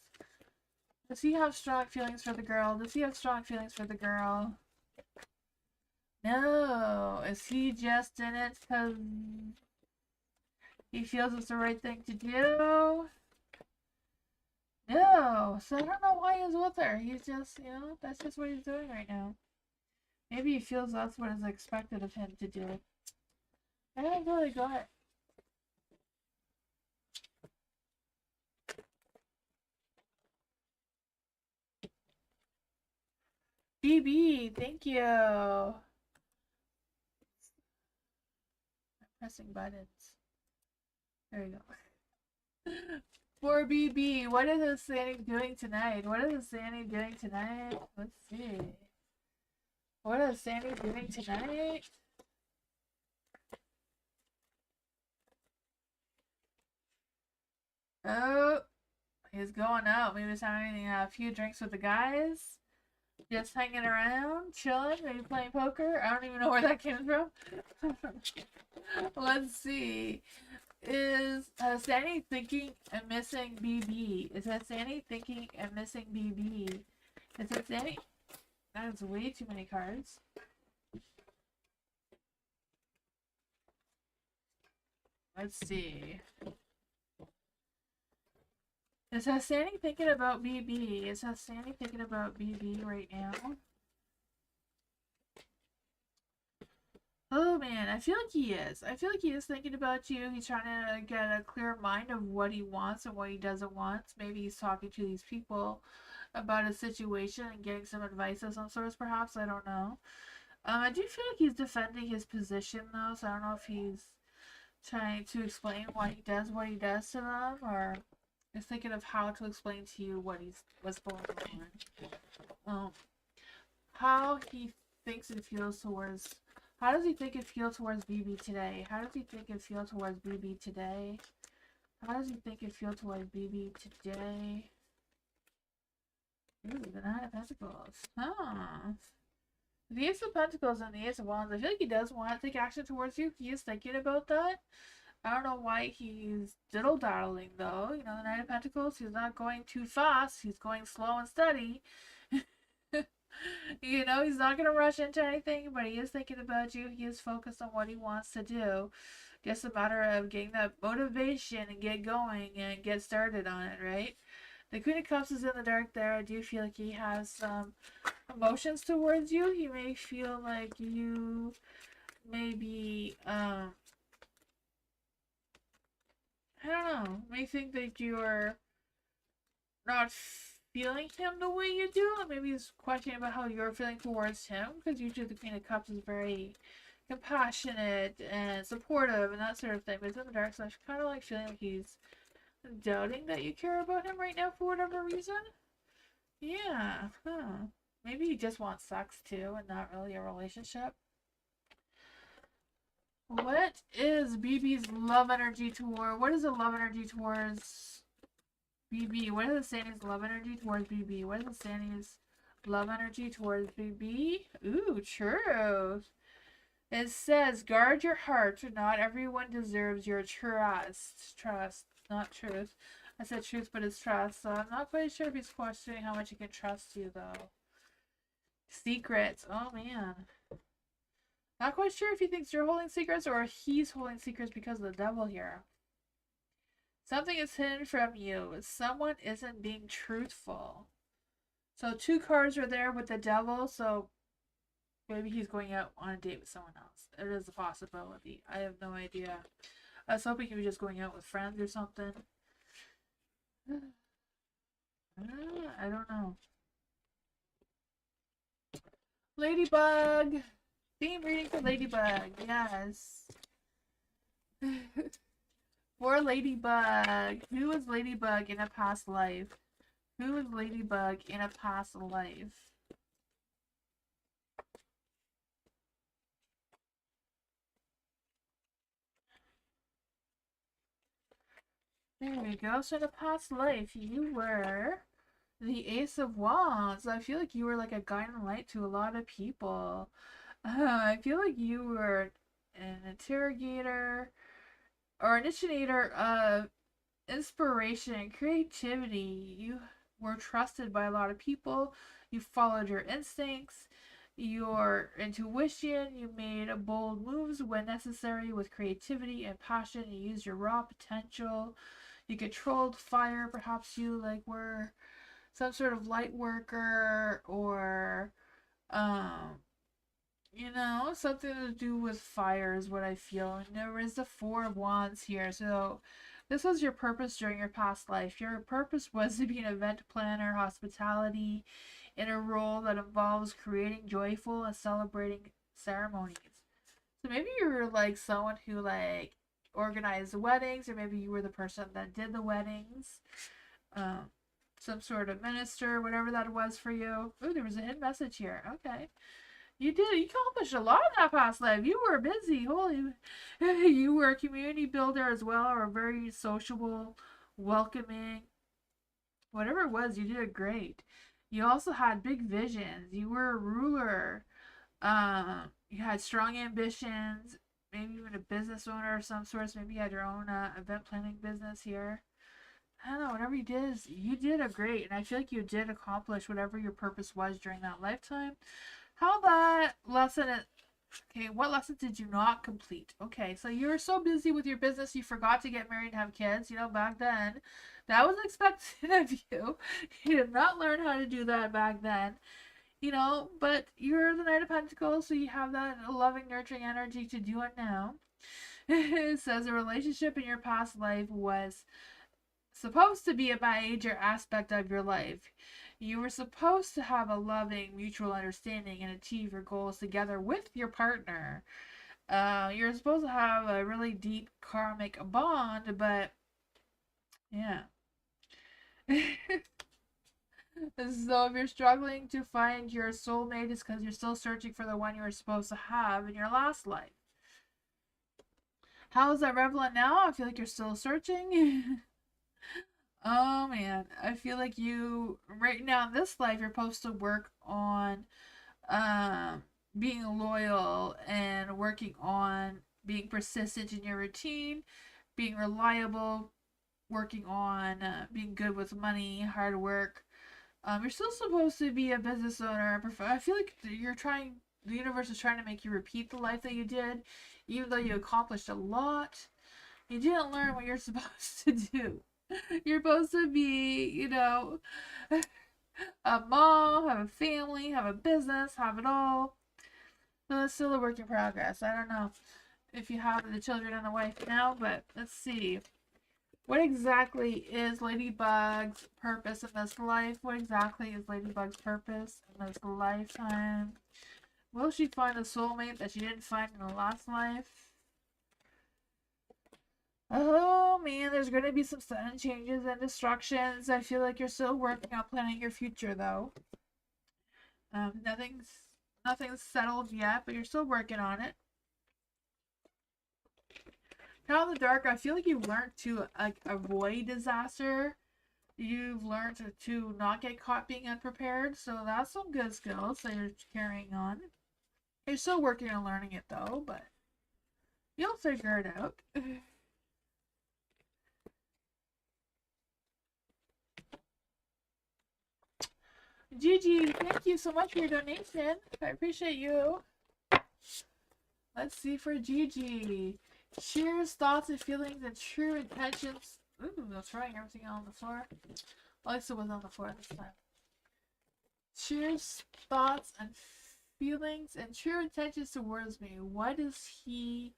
Does he have strong feelings for the girl? Does he have strong feelings for the girl? No. Is he just in it because he feels it's the right thing to do? No. So I don't know why he's with her. He's just, that's just what he's doing right now. Maybe he feels that's what is expected of him to do. I don't really got it. BB, thank you. I'm pressing buttons. There we go. For BB, what is the Sandy doing tonight? What is the Sandy doing tonight? Let's see. What is Sandy doing tonight? Oh, he's going out. Maybe he's having a few drinks with the guys. Just hanging around, chilling, maybe playing poker. I don't even know where that came from. Let's see. Is Sandy thinking and missing BB? Is that Sandy thinking and missing BB? Is that Sandy? That is way too many cards. Let's see. Is that Sandy thinking about BB? Is that Sandy thinking about BB right now? Oh man, I feel like he is. I feel like he is thinking about you. He's trying to get a clear mind of what he wants and what he doesn't want. Maybe he's talking to these people about a situation and getting some advice of some sort, perhaps. I don't know. I do feel like he's defending his position though, so I don't know if he's trying to explain why he does what he does to them, or is thinking of how to explain to you what's going on. How he thinks and feels towards. How does he think and feel towards BB today? How does he think and feel towards BB today? How does he think and feel towards BB today? Ooh, the Nine of Pentacles. Huh. The Ace of Pentacles and the Ace of Wands. I feel like he does want to take action towards you. He is thinking about that. I don't know why he's diddle-daddling, though. The Knight of Pentacles, he's not going too fast. He's going slow and steady. He's not going to rush into anything, but he is thinking about you. He is focused on what he wants to do. Just a matter of getting that motivation and get going and get started on it, right? The Queen of Cups is in the dark there. I do feel like he has some emotions towards you. He may feel like you maybe, I don't know, may think that you're not feeling him the way you do. Maybe he's questioning about how you're feeling towards him, because usually the Queen of Cups is very compassionate and supportive and that sort of thing. But it's in the dark, so I kind of like feeling like he's doubting that you care about him right now for whatever reason. Yeah, huh. Maybe he just wants sex too and not really a relationship. What is BB's love energy toward? What is the love energy towards BB? What is the Sandy's love energy towards BB? What is the Sandy's love energy towards BB? Ooh, truth. It says, guard your heart. Not everyone deserves your trust. Trust, not truth. I said truth, but it's trust. So I'm not quite sure if he's questioning how much he can trust you, though. Secrets. Oh, man. Not quite sure if he thinks you're holding secrets or he's holding secrets because of the devil here. Something is hidden from you. Someone isn't being truthful. So 2 cards are there with the devil, so maybe he's going out on a date with someone else. It is a possibility. I have no idea. I was hoping he was just going out with friends or something. I don't know. Ladybug! Theme reading for Ladybug, yes. For Ladybug. Who is Ladybug in a past life? Who is Ladybug in a past life? There we go. So in a past life, you were the Ace of Wands. I feel like you were like a guiding light to a lot of people. I feel like you were an interrogator or initiator of inspiration and creativity. You were trusted by a lot of people. You followed your instincts, your intuition. You made bold moves when necessary with creativity and passion. You used your raw potential. You controlled fire. Perhaps you like were some sort of light worker or um something to do with fire is what I feel. And there is the Four of Wands here. So this was your purpose during your past life. Your purpose was to be an event planner, hospitality, in a role that involves creating joyful and celebrating ceremonies. So maybe you were like someone who like organized weddings, or maybe you were the person that did the weddings. Um, some sort of minister, whatever that was for you. Oh, there was a hidden message here. Okay. You did. You accomplished a lot in that past life. You were busy. Holy, you were a community builder as well, or very sociable, welcoming. Whatever it was, you did great. You also had big visions. You were a ruler. You had strong ambitions. Maybe even a business owner of some sorts. Maybe you had your own event planning business here. I don't know. Whatever you did, you did a great, and I feel like you did accomplish whatever your purpose was during that lifetime. How that lesson is, okay, what lesson did you not complete? Okay, so you were so busy with your business you forgot to get married and have kids. Back then, that was expected of you. You did not learn how to do that back then. But you're the Knight of Pentacles, so you have that loving, nurturing energy to do it now. It says a relationship in your past life was supposed to be a major aspect of your life. You were supposed to have a loving mutual understanding and achieve your goals together with your partner. You're supposed to have a really deep karmic bond, but yeah. So if you're struggling to find your soulmate, it's because you're still searching for the one you were supposed to have in your last life. How is that relevant now? I feel like you're still searching. Oh man, I feel like you right now in this life you're supposed to work on um being loyal and working on being persistent in your routine, being reliable, working on being good with money, hard work. You're still supposed to be a business owner. I feel like the universe is trying to make you repeat the life that you did, even though you accomplished a lot. You didn't learn what you're supposed to do. You're supposed to be, a mom, have a family, have a business, have it all. So it's still a work in progress. I don't know if you have the children and the wife now, but let's see. What exactly is Ladybug's purpose in this life? What exactly is Ladybug's purpose in this lifetime? Will she find a soulmate that she didn't find in the last life? Oh man, there's going to be some sudden changes and destructions. I feel like you're still working on planning your future though. Nothing's settled yet, but you're still working on it. Now in the dark, I feel like you've learned to avoid disaster. You've learned to not get caught being unprepared, so that's some good skills that you're carrying on. You're still working on learning it though, but you'll figure it out. Gigi, thank you so much for your donation. I appreciate you. Let's see for Gigi. Cheers, thoughts and feelings and true intentions. Ooh, that's right, everything on the floor. Alexa was on the floor this time. Cheers, thoughts and feelings and true intentions towards me. What is he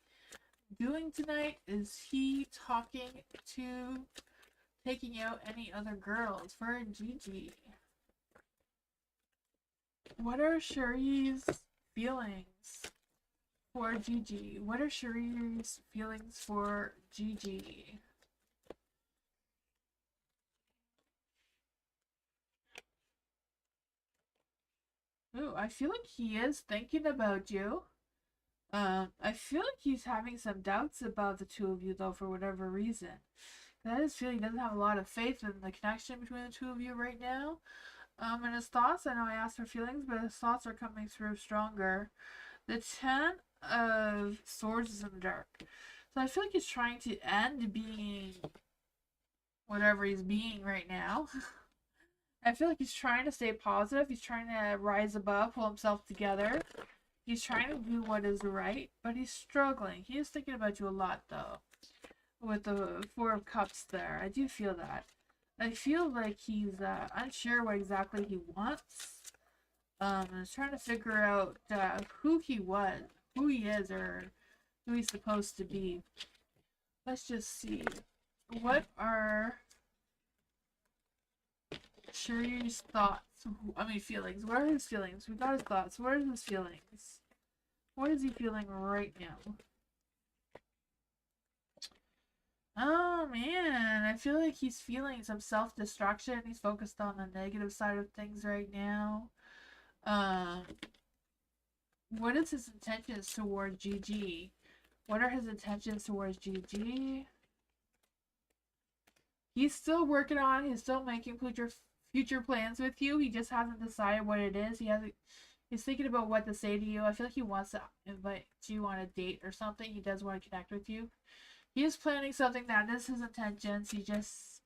doing tonight? Is he talking to taking out any other girls for Gigi? What are Cherie's feelings for Gigi? What are Cherie's feelings for Gigi? Ooh, I feel like he is thinking about you. I feel like he's having some doubts about the two of you though, for whatever reason. I just feel he doesn't have a lot of faith in the connection between the two of you right now. And his thoughts, I know I asked for feelings, but his thoughts are coming through stronger. The Ten of Swords is in the dark. So I feel like he's trying to end being whatever he's being right now. I feel like he's trying to stay positive. He's trying to rise above, pull himself together. He's trying to do what is right, but he's struggling. He is thinking about you a lot, though. With the Four of Cups there. I do feel that. I feel like he's unsure what exactly he wants. And is trying to figure out who he was, who he is, or who he's supposed to be. Let's just see. What are Shuri's thoughts? Feelings. What are his feelings? We got his thoughts. What are his feelings? What is he feeling right now? Oh man, I feel like he's feeling some self-destruction. He's focused on the negative side of things right now. What is his intentions towards Gigi? What are his intentions towards Gigi? He's still working on it. He's still making future plans with you. He just hasn't decided what it is. He's thinking about what to say to you. I feel like he wants to invite you on a date or something. He does want to connect with you. He is planning something that is his intentions. He just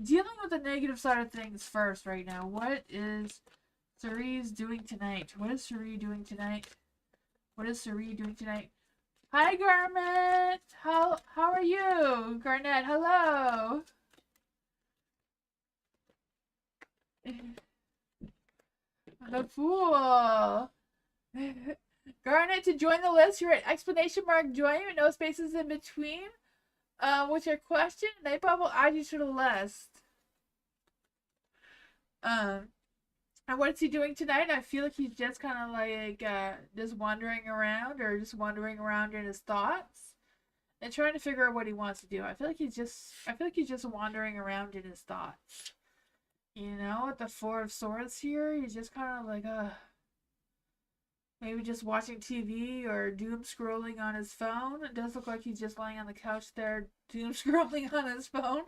dealing with the negative side of things first right now. What is Cerise doing tonight? What is Cerise doing tonight? What is Cerise doing tonight? Hi, Garment. How are you, Garnett? Hello. The Fool. Garnet, to join the list, you're at exclamation mark join with no spaces in between. What's your question? Nightbot will add you to the list. And what is he doing tonight? I feel like he's just kind of like just wandering around, or just wandering around in his thoughts and trying to figure out what he wants to do. I feel like he's just wandering around in his thoughts. You know, with the Four of Swords here, he's just kind of like maybe just watching TV or doom scrolling on his phone. It does look like he's just lying on the couch there, doom scrolling on his phone.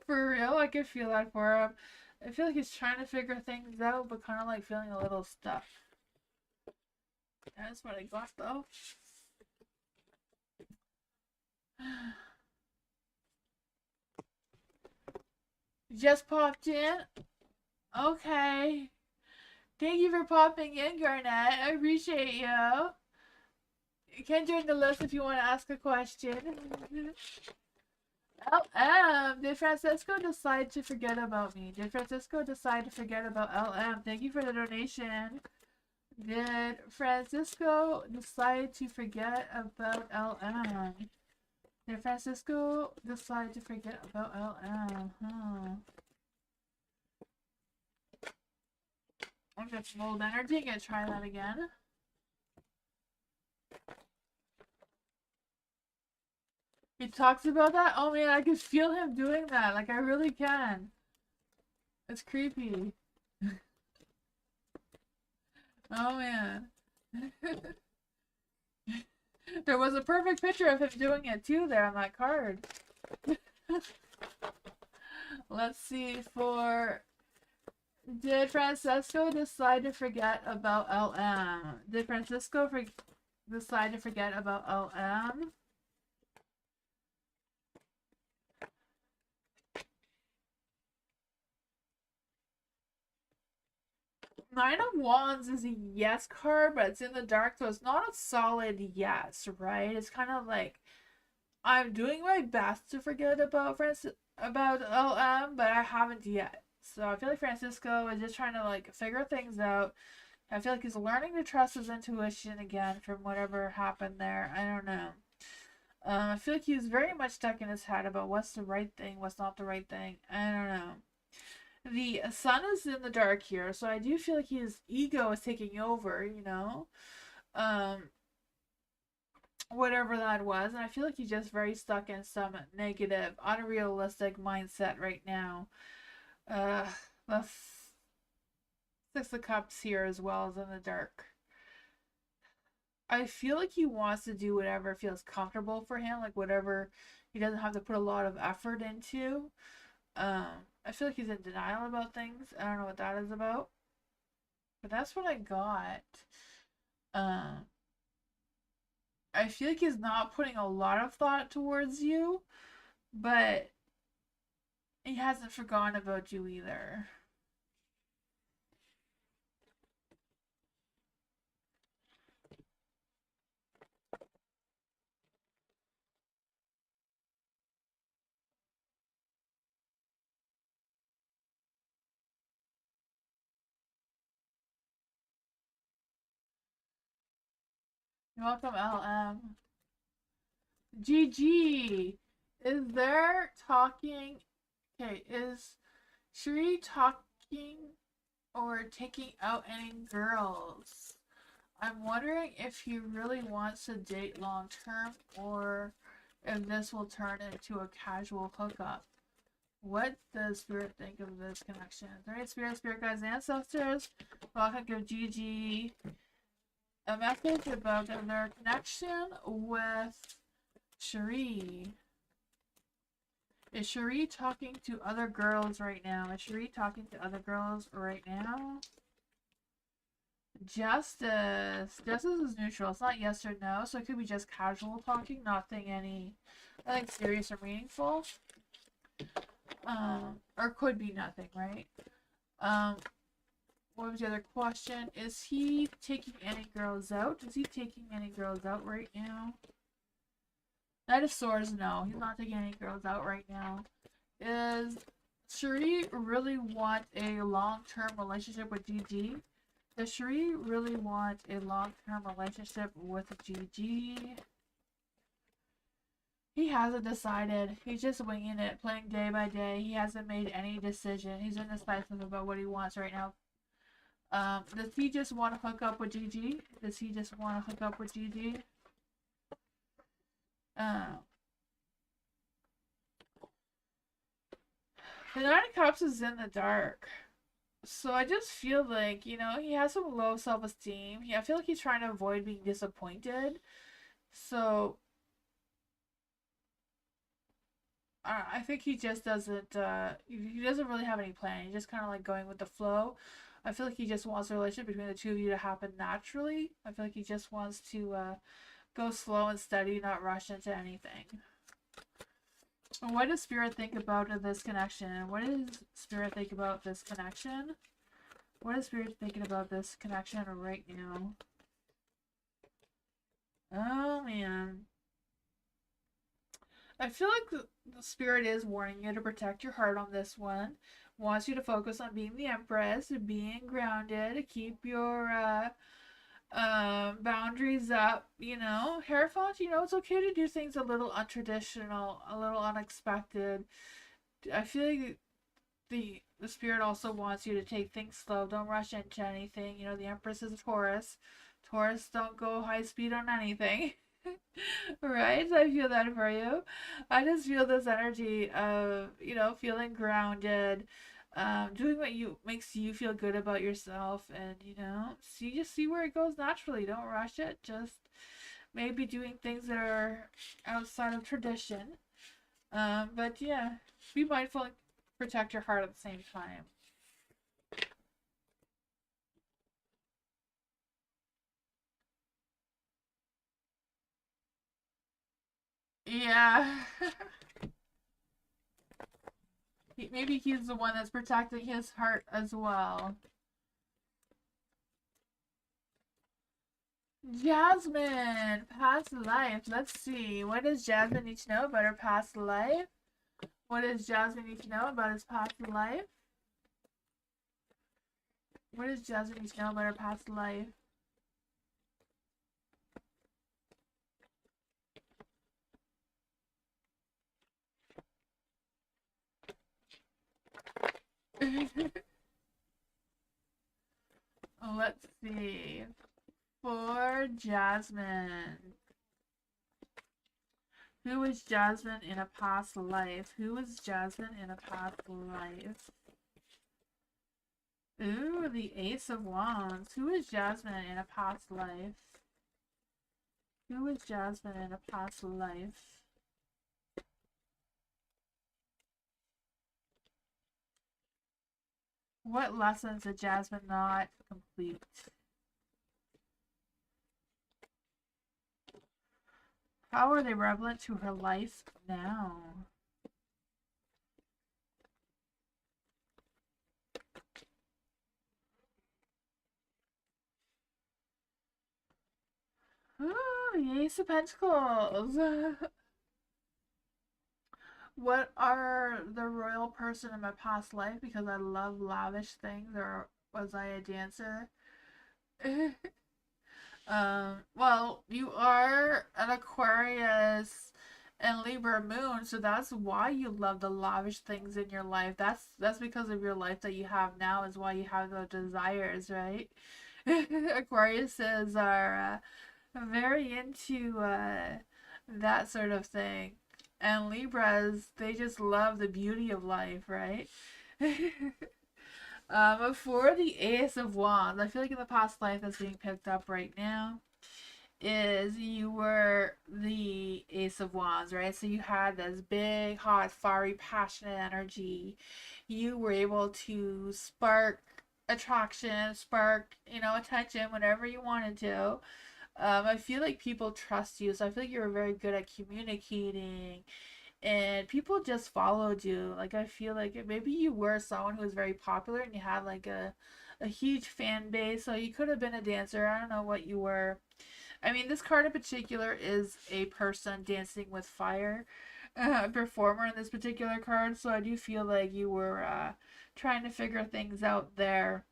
For real, I can feel that for him. I feel like he's trying to figure things out, but kind of like feeling a little stuck. That's what I got, though. Just popped in. Okay. Thank you for popping in, Garnet. I appreciate you. You can join the list if you want to ask a question. LM, did Francisco decide to forget about me? Did Francisco decide to forget about LM? Thank you for the donation. Did Francisco decide to forget about LM? Did Francisco decide to forget about LM? I'm gonna get some old energy. I'm gonna try that again. He talks about that? Oh man, I can feel him doing that. Like, I really can. It's creepy. Oh man. There was a perfect picture of him doing it too there on that card. Let's see for... Did Francesco decide to forget about LM? Did Francisco decide to forget about LM? Nine of Wands is a yes card, but it's in the dark, so it's not a solid yes, right? It's kind of like, I'm doing my best to forget about LM, but I haven't yet. So I feel like Francisco is just trying to like figure things out. I feel like he's learning to trust his intuition again from whatever happened there. I don't know. I feel like he's very much stuck in his head about what's the right thing, what's not the right thing. I don't know. The sun is in the dark here, so I do feel like his ego is taking over, you know? Whatever that was. And I feel like he's just very stuck in some negative, unrealistic mindset right now. The Six of Cups here as well as in the dark. I feel like he wants to do whatever feels comfortable for him, like whatever he doesn't have to put a lot of effort into. I feel like he's in denial about things. I don't know what that is about, but that's what I got. Um, I feel like he's not putting a lot of thought towards you, but he hasn't forgotten about you either. You're welcome, LM. GG. Is there talking? Okay, is Sheree talking or taking out any girls? I'm wondering if he really wants to date long term or if this will turn into a casual hookup. What does Spirit think of this connection? Alright, Spirit guides, and ancestors. Welcome to GG. A message about their connection with Cherie. Is Cherie talking to other girls right now? Is Cherie talking to other girls right now? Justice. Justice is neutral. It's not yes or no, so it could be just casual talking, nothing serious or meaningful. Or could be nothing, right? What was the other question? Is he taking any girls out? Is he taking any girls out right now? Knight of Swords, no. He's not taking any girls out right now. Is Cherie really want a long-term relationship with GG? Does Cherie really want a long-term relationship with GG? He hasn't decided. He's just winging it, playing day by day. He hasn't made any decision. He's indecisive about what he wants right now. Does he just want to hook up with GG? Does he just want to hook up with GG? The Nine of Cups is in the dark. So I just feel like, he has some low self-esteem. I feel like he's trying to avoid being disappointed. So I think he just doesn't, he doesn't really have any plan. He's just kind of like going with the flow. I feel like he just wants a relationship between the two of you to happen naturally. I feel like he just wants to go slow and steady, not rush into anything. What does Spirit think about this connection? What does Spirit think about this connection? What is Spirit thinking about this connection right now? Oh, man. I feel like the Spirit is warning you to protect your heart on this one. Wants you to focus on being the Empress, being grounded, keep your boundaries up, Hierophant, it's okay to do things a little untraditional, a little unexpected. I feel like the Spirit also wants you to take things slow. Don't rush into anything. The Empress is a Taurus. Taurus don't go high speed on anything. Right? I feel that for you. I just feel this energy of, feeling grounded, doing what makes you feel good about yourself, and just see where it goes naturally. Don't rush it. Just maybe doing things that are outside of tradition. But yeah, be mindful and protect your heart at the same time. Yeah. Maybe he's the one that's protecting his heart as well. Jasmine, past life. Let's see. What does Jasmine need to know about her past life? What does Jasmine need to know about his past life? What does Jasmine need to know about her past life? Let's see. For Jasmine. Who is Jasmine in a past life? Who is Jasmine in a past life? Ooh, the Ace of Wands. Who is Jasmine in a past life? Who is Jasmine in a past life? What lessons did Jasmine not complete? How are they relevant to her life now? Ooh, the Ace of Pentacles. What are the royal person in my past life? Because I love lavish things, or was I a dancer? Well, you are an Aquarius and Libra moon, so that's why you love the lavish things in your life. That's because of your life that you have now is why you have those desires, right? Aquariuses are very into that sort of thing. And Libras, they just love the beauty of life, right? For the Ace of Wands, I feel like in the past life that's being picked up right now is you were the Ace of Wands, right? So you had this big, hot, fiery, passionate energy. You were able to spark attraction, spark, attention whenever you wanted to. I feel like people trust you, so I feel like you were very good at communicating, and people just followed you. Like I feel like maybe you were someone who was very popular and you had like a huge fan base, so you could have been a dancer. I don't know what you were. I mean, this card in particular is a person dancing with fire, a performer in this particular card. So I do feel like you were trying to figure things out there.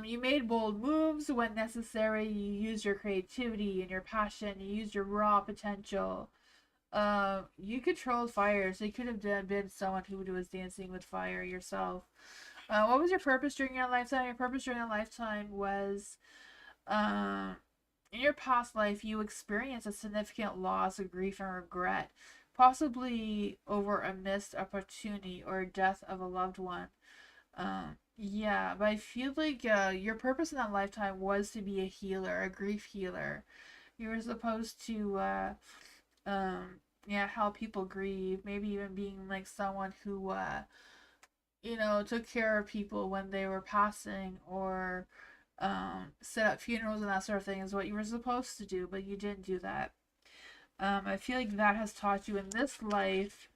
You made bold moves when necessary. You used your creativity and your passion. You used your raw potential. You controlled fire, so you could have been someone who was dancing with fire yourself. What was your purpose during your lifetime? Your purpose during your lifetime was, um, in your past life, you experienced a significant loss of grief and regret, possibly over a missed opportunity or death of a loved one. Yeah, but I feel like your purpose in that lifetime was to be a healer, a grief healer. You were supposed to, yeah, help people grieve. Maybe even being like someone who, took care of people when they were passing, or set up funerals and that sort of thing is what you were supposed to do, but you didn't do that. I feel like that has taught you in this life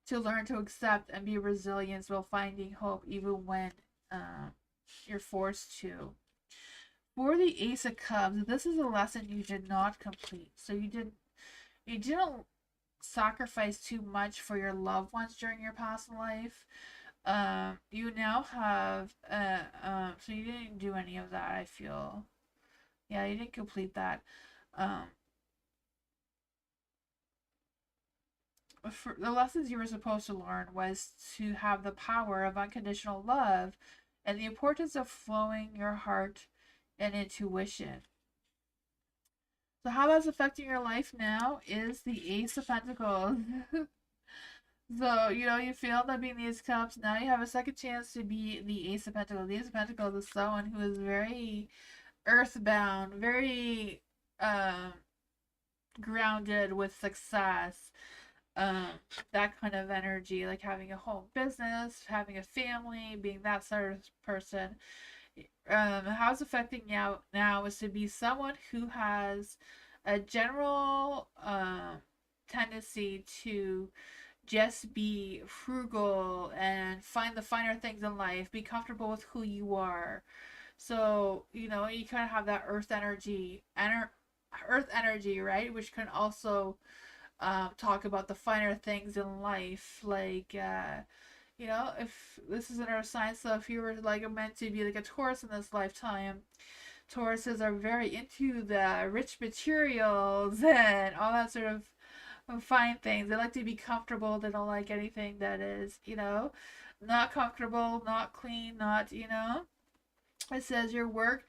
to learn to accept and be resilient while finding hope even when you're forced to. For the Ace of Cups, this is a lesson you did not complete. So you didn't sacrifice too much for your loved ones during your past life. You now have so you didn't do any of that, I feel. Yeah, you didn't complete that. Um, for the lessons you were supposed to learn was to have the power of unconditional love and the importance of flowing your heart and intuition. So how that's affecting your life now is the Ace of Pentacles. So, you failed at being the Ace of Cups. Now you have a second chance to be the Ace of Pentacles. The Ace of Pentacles is someone who is very earthbound, very grounded with success. Um, that kind of energy, like having a home business, having a family, being that sort of person. How it's affecting you now is to be someone who has a general tendency to just be frugal and find the finer things in life, be comfortable with who you are. So, you kind of have that earth energy, right? Which can also talk about the finer things in life. Like, if this is in our science, so if you were like meant to be like a Taurus in this lifetime, Tauruses are very into the rich materials and all that sort of fine things. They like to be comfortable. They don't like anything that is, not comfortable, not clean, not, It says your work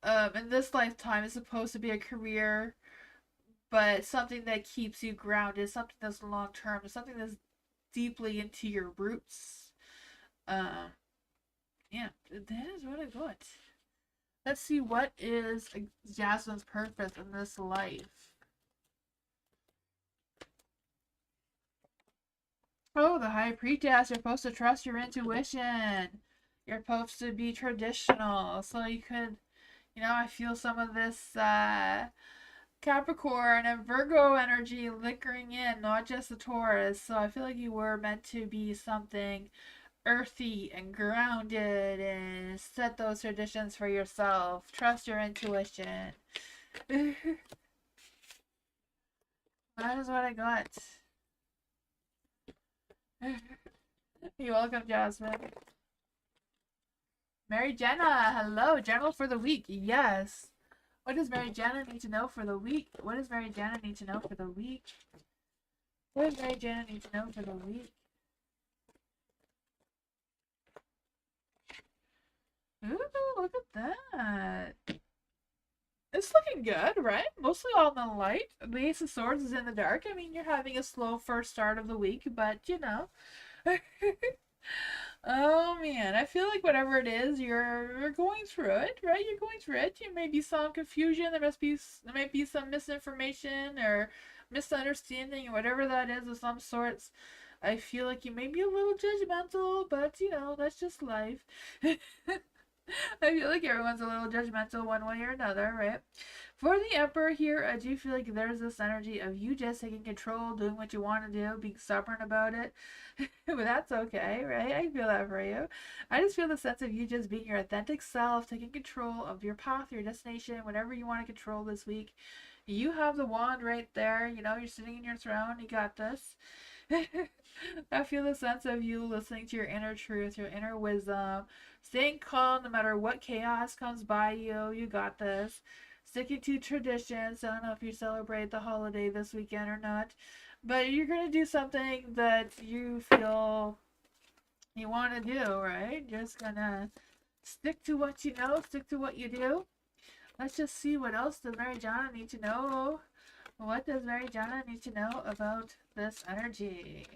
in this lifetime is supposed to be a career, but something that keeps you grounded, something that's long term, something that's deeply into your roots. Um, yeah, that is what I got. Let's see what is Jasmine's purpose in this life. Oh, the High Priestess. You're supposed to trust your intuition. You're supposed to be traditional. So you could, I feel some of this Capricorn and Virgo energy liquoring in, not just the Taurus. So I feel like you were meant to be something earthy and grounded and set those traditions for yourself. Trust your intuition. That is what I got. You're welcome, Jasmine. Mary Jenna, hello. Journal for the week. Yes. What does Mary Jenna need to know for the week? What does Mary Jenna need to know for the week? What does Mary Jenna need to know for the week? Ooh, look at that. It's looking good, right? Mostly all in the light. The Ace of Swords is in the dark. I mean, you're having a slow first start of the week, but Oh man, I feel like whatever it is, you're going through it, right? You're going through it. You may be some confusion. There might be some misinformation or misunderstanding or whatever that is of some sorts. I feel like you may be a little judgmental, but that's just life. I feel like everyone's a little judgmental one way or another, right? For the Emperor here, I do feel like there's this energy of you just taking control, doing what you want to do, being stubborn about it. But that's okay, right? I feel that for you. I just feel the sense of you just being your authentic self, taking control of your path, your destination, whatever you want to control this week. You have the wand right there. You're sitting in your throne. You got this. I feel the sense of you listening to your inner truth, your inner wisdom, staying calm no matter what chaos comes by you. You got this. Sticking to traditions. I don't know if you celebrate the holiday this weekend or not, but you're going to do something that you feel you want to do, right? Just going to stick to what you know, stick to what you do. Let's just see what else does Mary Jana need to know. What does Mary Jana need to know about this energy?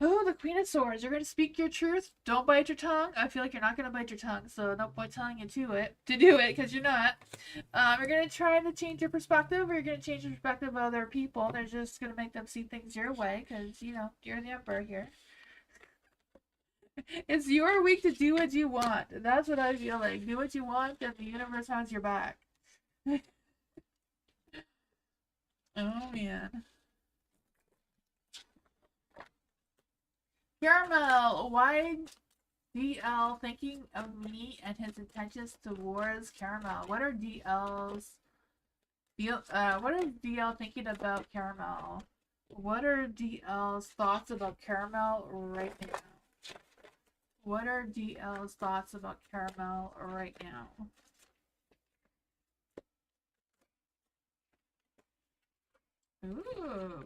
Oh, the Queen of Swords. You're going to speak your truth. Don't bite your tongue. I feel like you're not going to bite your tongue, so no point telling you to do it, because you're not. You're going to try to change your perspective, or you're going to change the perspective of other people. They're just going to make them see things your way, because, you're the Emperor here. It's your week to do what you want. That's what I feel like. Do what you want, and the universe has your back. Oh, man. Caramel, why DL thinking of me and his intentions towards Caramel? What are what is DL thinking about Caramel? What are DL's thoughts about Caramel right now? What are DL's thoughts about Caramel right now? Ooh.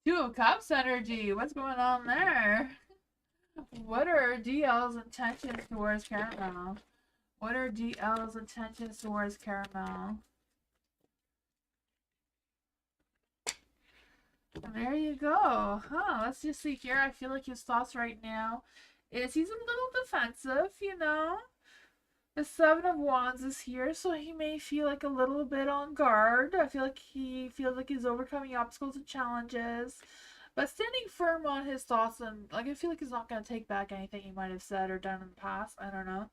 Two of Cups energy. What's going on there? What are DL's intentions towards Caramel? What are DL's intentions towards Caramel? There you go. Huh, let's just see here. I feel like his thoughts right now is he's a little defensive, The Seven of Wands is here, so he may feel like a little bit on guard. I feel like he feels like he's overcoming obstacles and challenges, but standing firm on his thoughts, and I feel like he's not going to take back anything he might have said or done in the past. I don't know.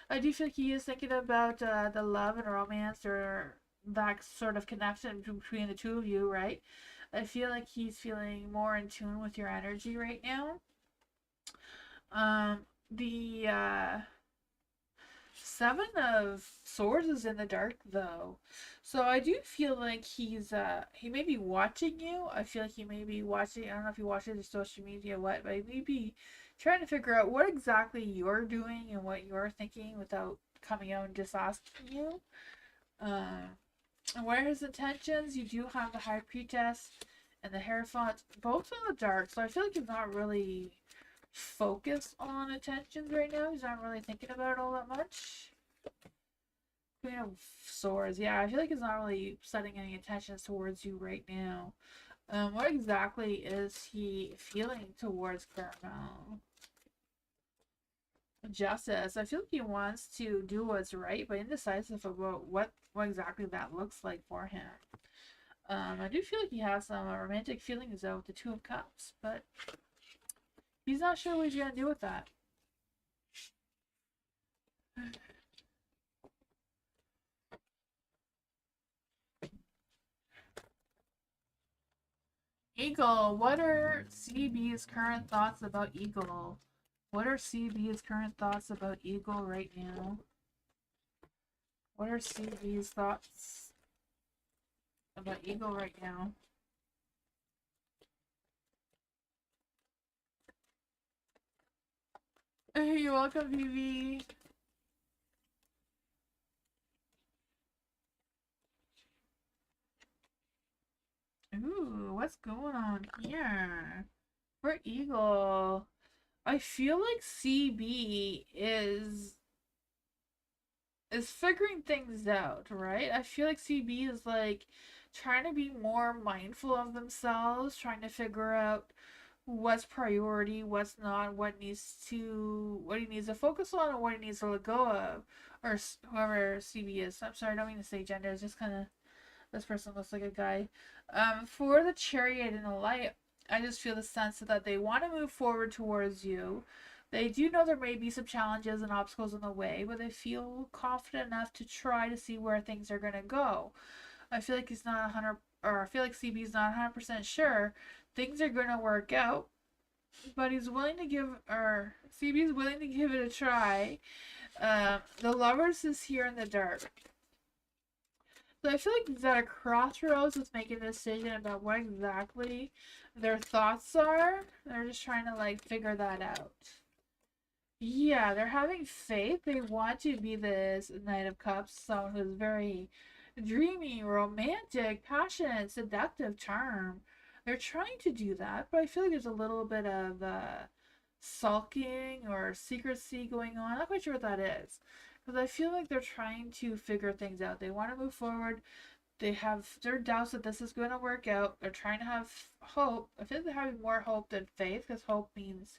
I do feel like he is thinking about the love and romance, or that sort of connection between the two of you, right? I feel like he's feeling more in tune with your energy right now. The Seven of Swords is in the dark though. So I do feel like he may be watching you. I feel like he may be watching, I don't know if he watches your social media or what, but he may be trying to figure out what exactly you're doing and what you're thinking without coming out and just asking you. And what are his intentions? You do have the High Priestess and the Hierophant, both in the dark, so I feel like he's not really focused on intentions right now. He's not really thinking about it all that much. Queen of Swords. Yeah, I feel like he's not really setting any intentions towards you right now. What exactly is he feeling towards Caramel? Justice. I feel like he wants to do what's right, but indecisive about what exactly that looks like for him. I do feel like he has some romantic feelings though with the Two of Cups, but he's not sure what he's gonna do with that. Eagle, what are CB's current thoughts about Eagle? What are CB's current thoughts about Eagle right now? What are CB's thoughts about Eagle right now? You're welcome, Vivi. Ooh, what's going on here? For Eagle, I feel like CB is figuring things out, right? I feel like CB is like trying to be more mindful of themselves, trying to figure out what's priority, what's not, what he needs to focus on, and what he needs to let go of, or whoever CB is. I'm sorry, I don't mean to say gender. It's just kind of this person looks like a guy. For the Chariot and the Light, I just feel the sense that they want to move forward towards you. They do know there may be some challenges and obstacles in the way, but they feel confident enough to try to see where things are going to go. I feel like he's not 100, or I feel like CB's not 100% sure things are going to work out, but he's willing to give, or CB's willing to give it a try. The Lovers is here in the dark. So I feel like he's at a crossroads with making a decision about what exactly their thoughts are. They're just trying to like figure that out. Yeah, they're having faith. They want to be this Knight of Cups, someone who's very dreamy, romantic, passionate, seductive, charm. They're trying to do that, but I feel like there's a little bit of sulking or secrecy going on. I'm not quite sure what that is. Because I feel like they're trying to figure things out. They want to move forward. They have their doubts that this is going to work out. They're trying to have hope. I feel like they're having more hope than faith, because hope means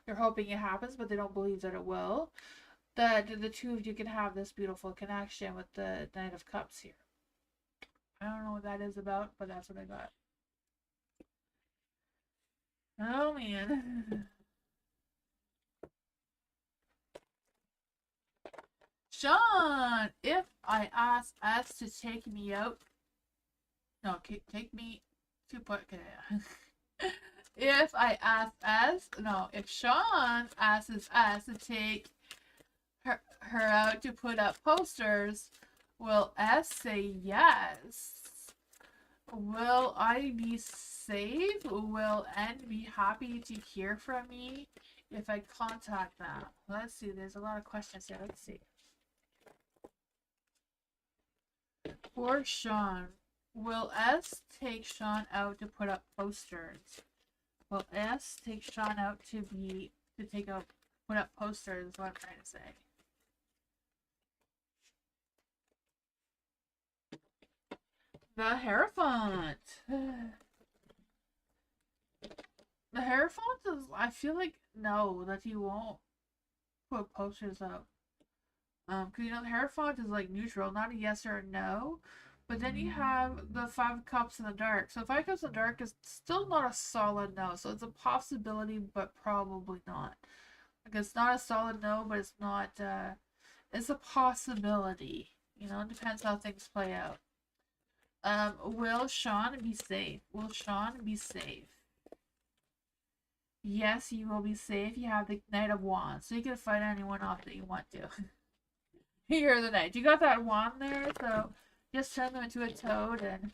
they're hoping it happens, but they don't believe that it will. That the two of you can have this beautiful connection with the Knight of Cups here. I don't know what that is about, but that's what I got. Oh man. Sean, if I ask us to take me out, no, take me to put. If I ask us, no, if Sean asks us to take her out to put up posters, will S say yes? Will I be safe? Will N be happy to hear from me if I contact them? Let's see, there's a lot of questions here. Let's see. For Sean, will S take Sean out to put up posters? Will S take Sean out to put up posters? Is what I'm trying to say. The Hierophant. The Hierophant is, I feel like, no, that he won't put posters up. Because you know, the Hierophant is like neutral, not a yes or a no. But then you have the Five Cups in the dark. So Five Cups in the dark is still not a solid no. So it's a possibility, but probably not. Like it's not a solid no, but it's not. It's a possibility. You know, it depends how things play out. Will Sean be safe? Will Sean be safe? Yes, you will be safe. You have the Knight of Wands, so you can fight anyone off that you want to. You're the Knight. You got that wand there, so just turn them into a toad and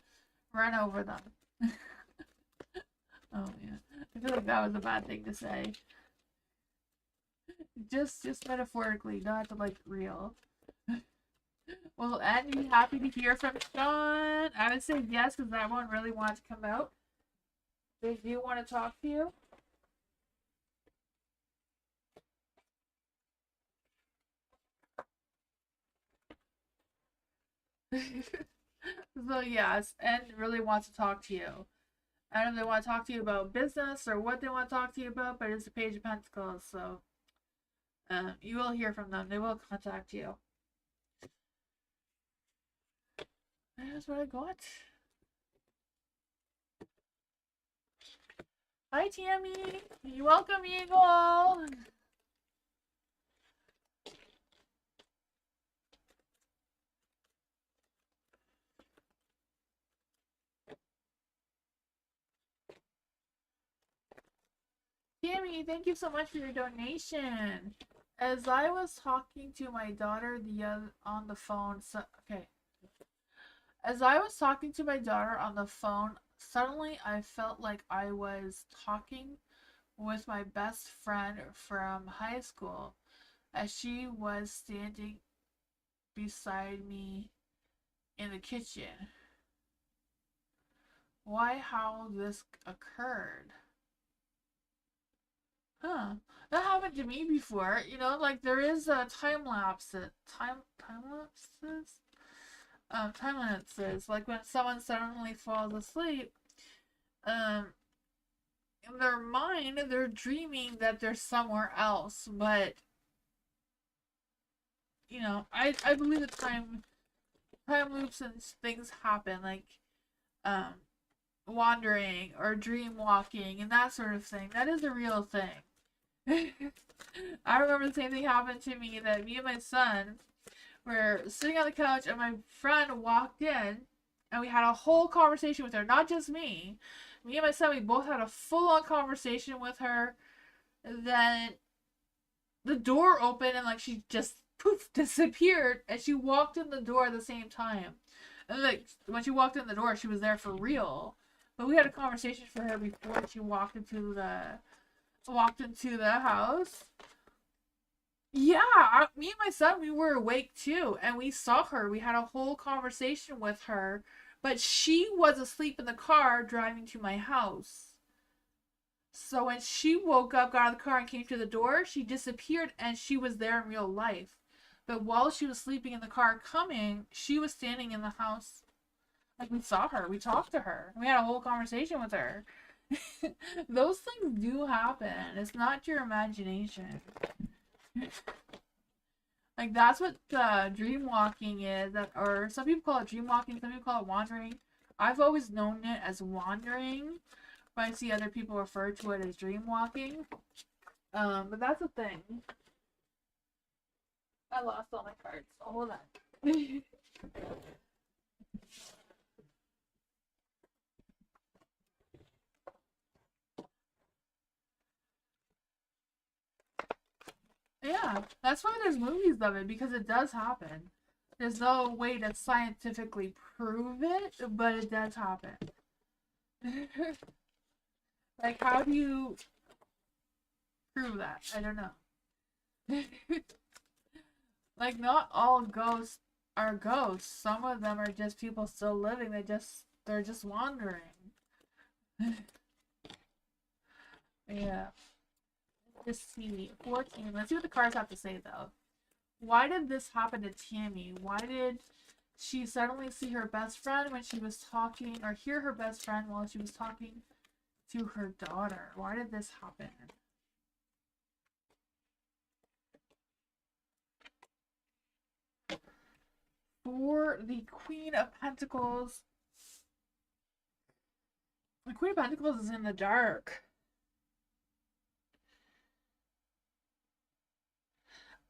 run over them. Oh man, I feel like that was a bad thing to say. Just metaphorically, not like real. Well, and be happy to hear from Sean. I would say yes, because that one really wants to come out. They do want to talk to you. So yes, and really wants to talk to you. I don't know if they want to talk to you about business or what they want to talk to you about, but it's the Page of Pentacles, so you will hear from them. They will contact you. That's what I got. Hi, Tammy. You welcome, Eagle. Tammy, thank you so much for your donation. As I was talking to my daughter on the phone, okay. As I was talking to my daughter on the phone, suddenly I felt like I was talking with my best friend from high school as she was standing beside me in the kitchen. Why, how this occurred? Huh. That happened to me before. You know, like there is a time lapses? Time lapses. Like when someone suddenly falls asleep, um, in their mind, they're dreaming that they're somewhere else. But you know, I believe that time loops and things happen, like um, wandering or dream walking and that sort of thing. That is a real thing. I remember the same thing happened to me, that me and my son were sitting on the couch and my friend walked in and we had a whole conversation with her, not just me. Me and my son, we both had a full on conversation with her. Then the door opened and like she just poof disappeared and she walked in the door at the same time. And like when she walked in the door, she was there for real. But we had a conversation for her before she walked into the house. Yeah, me and my son, we were awake too, and we saw her. We had a whole conversation with her, but she was asleep in the car driving to my house. So when she woke up, got out of the car, and came to the door, she disappeared, and she was there in real life. But while she was sleeping in the car coming, she was standing in the house. Like we saw her, we talked to her, we had a whole conversation with her. Those things do happen. It's not your imagination. Like that's what dream walking is. That, or some people call it dream walking, some people call it wandering. I've always known it as wandering, but I see other people refer to it as dream walking. But that's a thing. I lost all my cards. Oh, hold on. Yeah, that's why there's movies of it, because it does happen. There's no way to scientifically prove it, but it does happen. Like, how do you prove that? I don't know. Like, not all ghosts are ghosts. Some of them are just people still living. They're just wandering. Yeah. Just see 14. Let's see what the cards have to say though. Why did this happen to Tammy? Why did she suddenly see her best friend when she was talking, or hear her best friend while she was talking to her daughter? Why did this happen? For the Queen of Pentacles, the Queen of Pentacles is in the dark.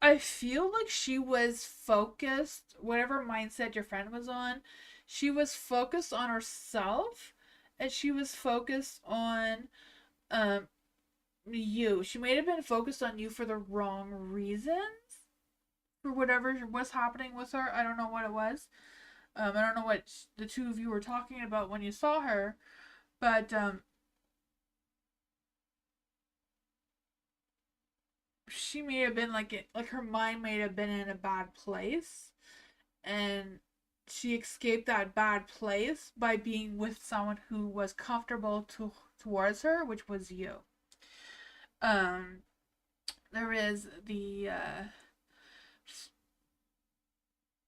I feel like she was focused, whatever mindset your friend was on, she was focused on herself and she was focused on um you. She may have been focused on you for the wrong reasons. For whatever was happening with her. I don't know what it was. I don't know what the two of you were talking about when you saw her, but she may have been like her mind may have been in a bad place, and she escaped that bad place by being with someone who was comfortable towards her, which was you. Um, there is the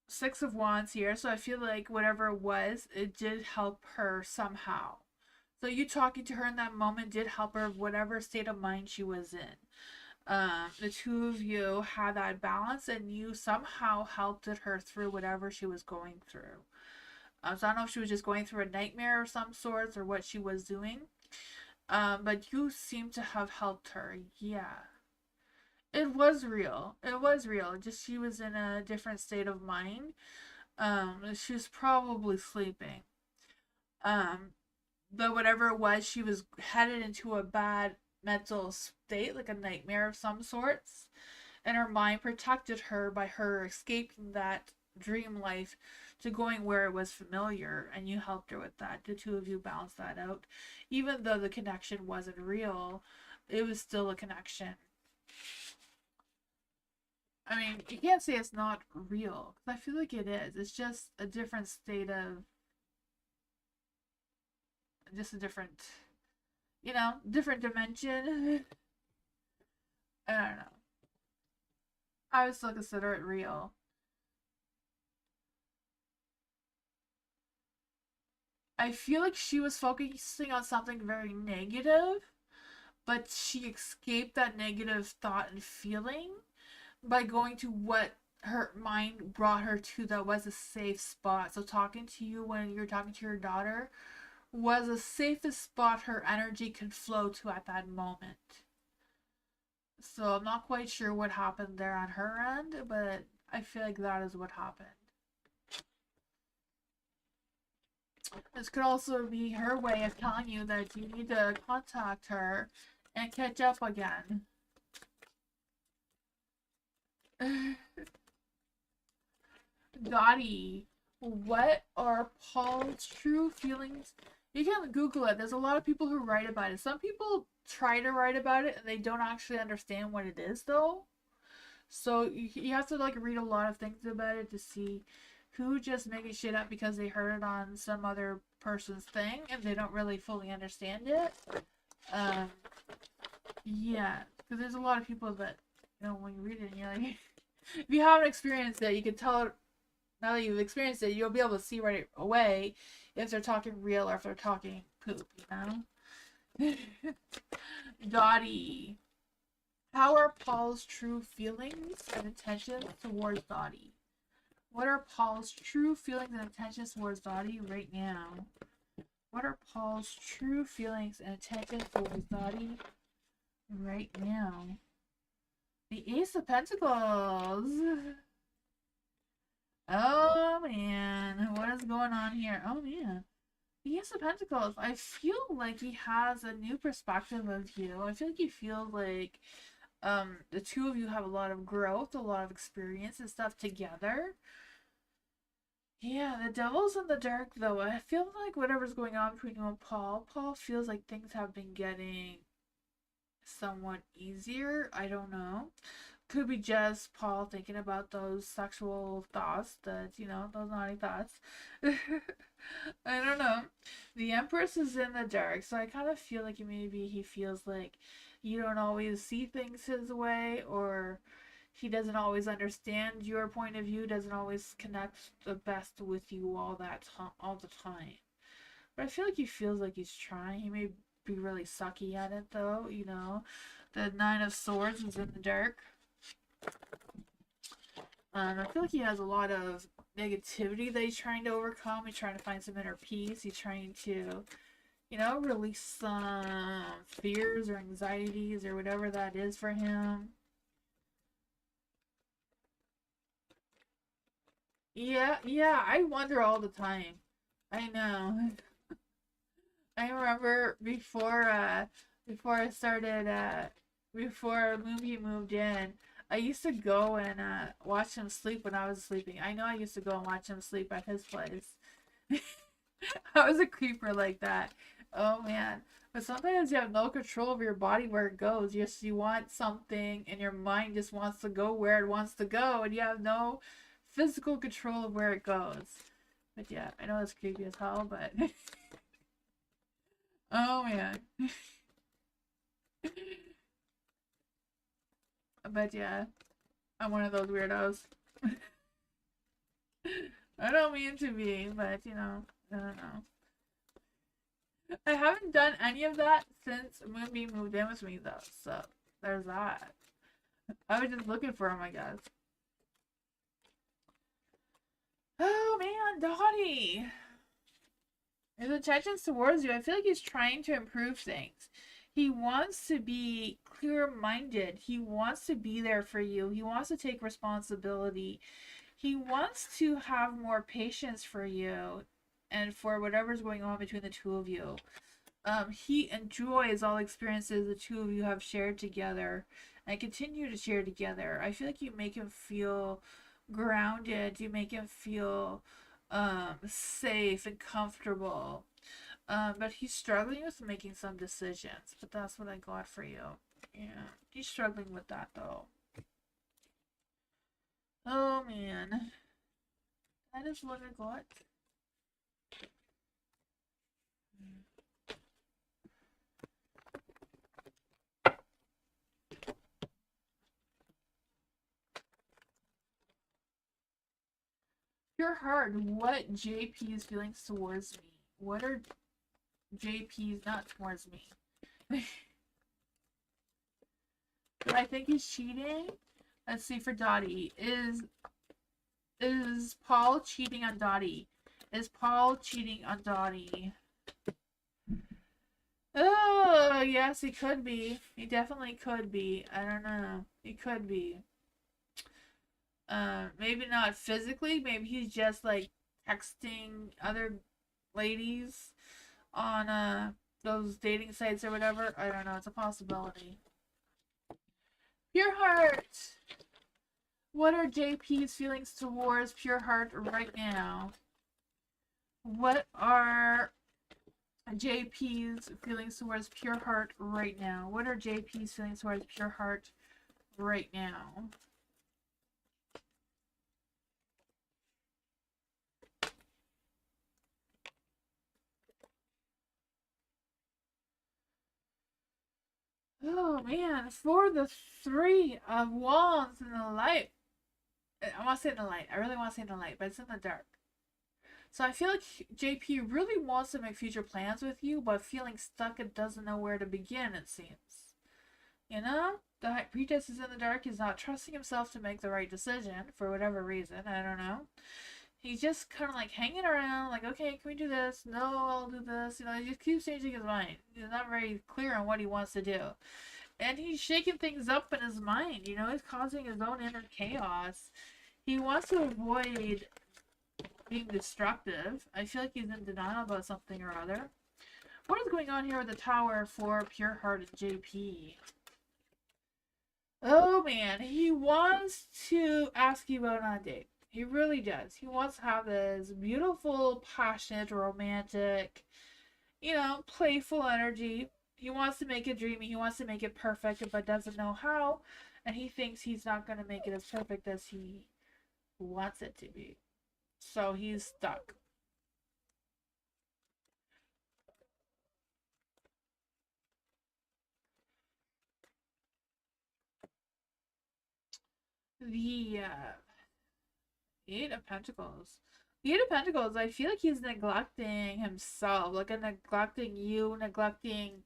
Six of Wands here, so I feel like whatever it was, it did help her somehow. So you talking to her in that moment did help her, whatever state of mind she was in. The two of you had that balance, and you somehow helped her through whatever she was going through. So I don't know if she was just going through a nightmare of some sorts or what she was doing. But you seem to have helped her. Yeah. It was real. It was real. Just she was in a different state of mind. She was probably sleeping. Um, but whatever it was, she was headed into a bad mental state, like a nightmare of some sorts. And her mind protected her by her escaping that dream life to going where it was familiar, and you helped her with that. The two of you balanced that out. Even though the connection wasn't real, it was still a connection. I mean, you can't say it's not real, because I feel like it is. It's just a different state of, just a different, different dimension. I don't know. I would still consider it real. I feel like she was focusing on something very negative, but she escaped that negative thought and feeling by going to what her mind brought her to, that was a safe spot. So talking to you when you're talking to your daughter was the safest spot her energy could flow to at that moment. So I'm not quite sure what happened there on her end, but I feel like that is what happened. This could also be her way of telling you that you need to contact her and catch up again. Dottie, what are Paul's true feelings? You can Google it. There's a lot of people who write about it. Some people try to write about it and they don't actually understand what it is, though. So you have to like read a lot of things about it to see who just making shit up because they heard it on some other person's thing and they don't really fully understand it. Um, yeah, because there's a lot of people that, when you read it and you're like, if you haven't experienced it, you can tell. Now that you've experienced it, you'll be able to see right away if they're talking real or if they're talking poop, Dottie. How are Paul's true feelings and intentions towards Dottie? What are Paul's true feelings and intentions towards Dottie right now? What are Paul's true feelings and intentions towards Dottie right now? The Ace of Pentacles. Oh man, what is going on here? Oh man. The Ace of Pentacles. I feel like he has a new perspective of you. I feel like you feel like the two of you have a lot of growth, a lot of experience and stuff together. Yeah, the devil's in the dark though. I feel like whatever's going on between you and Paul feels like things have been getting somewhat easier. I don't know. Could be just Paul thinking about those sexual thoughts that, those naughty thoughts. I don't know. The Empress is in the dark, so I kind of feel like maybe he feels like you don't always see things his way, or he doesn't always understand your point of view, doesn't always connect the best with you all the time. But I feel like he feels like he's trying. He may be really sucky at it though, The Nine of Swords is in the dark. I feel like he has a lot of negativity that he's trying to overcome. He's trying to find some inner peace. He's trying to, release some fears or anxieties or whatever that is for him. Yeah, I wonder all the time. I know. I remember before I started before Moonby moved in, I used to go and watch him sleep when I was sleeping. I know I used to go and watch him sleep at his place. I was a creeper like that. Oh man. But sometimes you have no control over your body where it goes. Yes, you want something and your mind just wants to go where it wants to go and you have no physical control of where it goes. But yeah, I know it's creepy as hell, but oh man. But yeah, I'm one of those weirdos. I don't mean to be, but I don't know. I haven't done any of that since Moonbeam moved in with me though, so there's that. I was just looking for him, I guess. Oh man, Dottie! His intentions towards you, I feel like he's trying to improve things. He wants to be clear-minded. He wants to be there for you. He wants to take responsibility. He wants to have more patience for you and for whatever's going on between the two of you. He enjoys all experiences the two of you have shared together and continue to share together. I feel like you make him feel grounded. You make him feel safe and comfortable. But he's struggling with making some decisions. But that's what I got for you. Yeah, he's struggling with that though. Oh man, that is what I got. Your heart, what JP's feelings towards me? What are JP's not towards me? Do I think he's cheating? Let's see for Dottie. Is Paul cheating on Dottie? Is Paul cheating on Dottie? Oh, yes, he could be. He definitely could be. I don't know. He could be. Maybe not physically. Maybe he's just like texting other ladies on those dating sites or whatever. I don't know. It's a possibility. Pure Heart. What are JP's feelings towards Pure Heart right now? What are JP's feelings towards Pure Heart right now? What are JP's feelings towards Pure Heart right now? Oh man, for the Three of Wands in the light. I want to say in the light. I really want to say in the light, but it's in the dark. So I feel like JP really wants to make future plans with you, but feeling stuck and doesn't know where to begin, it seems. You know? The High Priestess is in the dark. He's not trusting himself to make the right decision for whatever reason. I don't know. He's just kind of like hanging around, like, okay, can we do this? No, I'll do this. You know, he just keeps changing his mind. He's not very clear on what he wants to do. And he's shaking things up in his mind. You know, he's causing his own inner chaos. He wants to avoid being destructive. I feel like he's in denial about something or other. What is going on here with the Tower for Pure Heart and JP? Oh man, he wants to ask you out on a date. He really does. He wants to have this beautiful, passionate, romantic, you know, playful energy. He wants to make it dreamy. He wants to make it perfect, but doesn't know how. And he thinks he's not going to make it as perfect as he wants it to be. So he's stuck. The Eight of Pentacles. The Eight of Pentacles, I feel like he's neglecting himself, like neglecting you, neglecting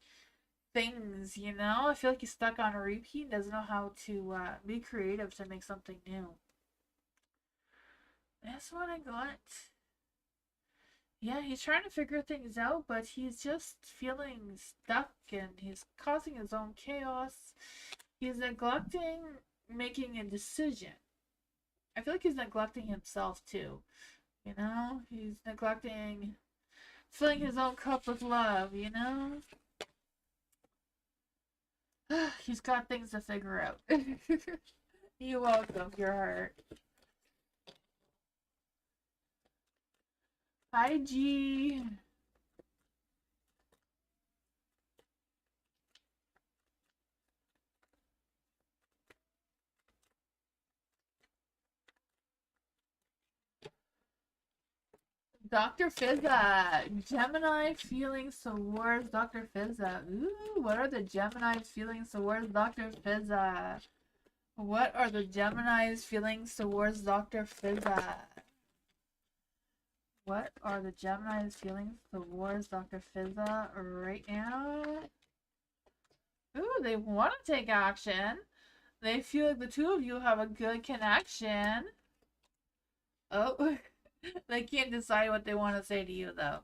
things, you know? I feel like he's stuck on a repeat, doesn't know how to be creative to make something new. That's what I got. Yeah, he's trying to figure things out, but he's just feeling stuck and he's causing his own chaos. He's neglecting making a decision. I feel like he's neglecting himself too. You know? He's neglecting filling his own cup with love, you know? He's got things to figure out. You're welcome, Your Heart. Hi, G. Dr. Fizza. Gemini feelings towards Dr. Fizza. Ooh, what are the Gemini's feelings towards Dr. Fizza? What are the Gemini's feelings towards Dr. Fizza? What are the Gemini's feelings towards Dr. Fizza right now? Ooh, they want to take action. They feel like the two of you have a good connection. Oh, they can't decide what they want to say to you, though.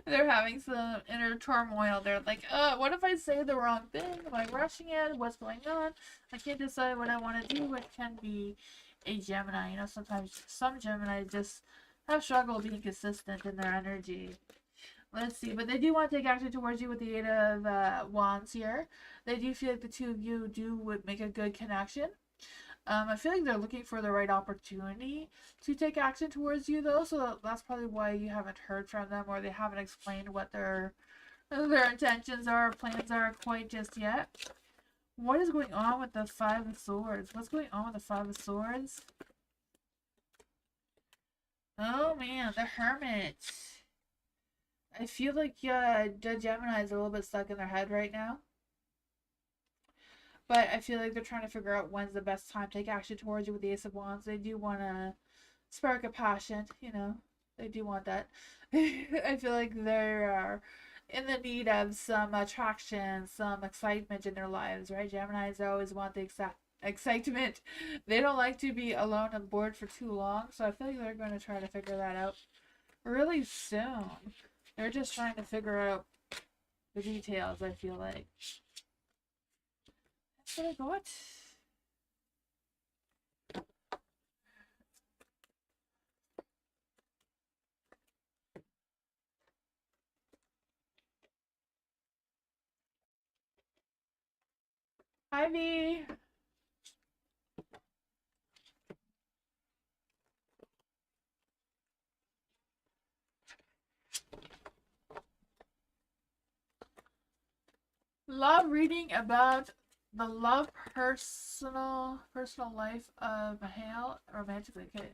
They're having some inner turmoil. They're like, what if I say the wrong thing? Am I rushing it? What's going on? I can't decide what I want to do. It can be a Gemini. You know, sometimes some Geminis just have struggle being consistent in their energy. Let's see, but they do want to take action towards you with the Eight of Wands here. They do feel like the two of you would make a good connection. I feel like they're looking for the right opportunity to take action towards you, though. So that's probably why you haven't heard from them, or they haven't explained what their intentions are, plans are quite just yet. What is going on with the Five of Swords? What's going on with the Five of Swords? Oh man, the Hermit. I feel like the Gemini is a little bit stuck in their head right now. But I feel like they're trying to figure out when's the best time to take action towards you with the Ace of Wands. They do want to spark a passion, you know. They do want that. I feel like they're in the need of some attraction, some excitement in their lives, right? Geminis always want the excitement. They don't like to be alone and bored for too long. So I feel like they're going to try to figure that out really soon. They're just trying to figure out the details, I feel like. That's what I got. Ivy. Love reading about the love personal life of Hale romantically. Okay.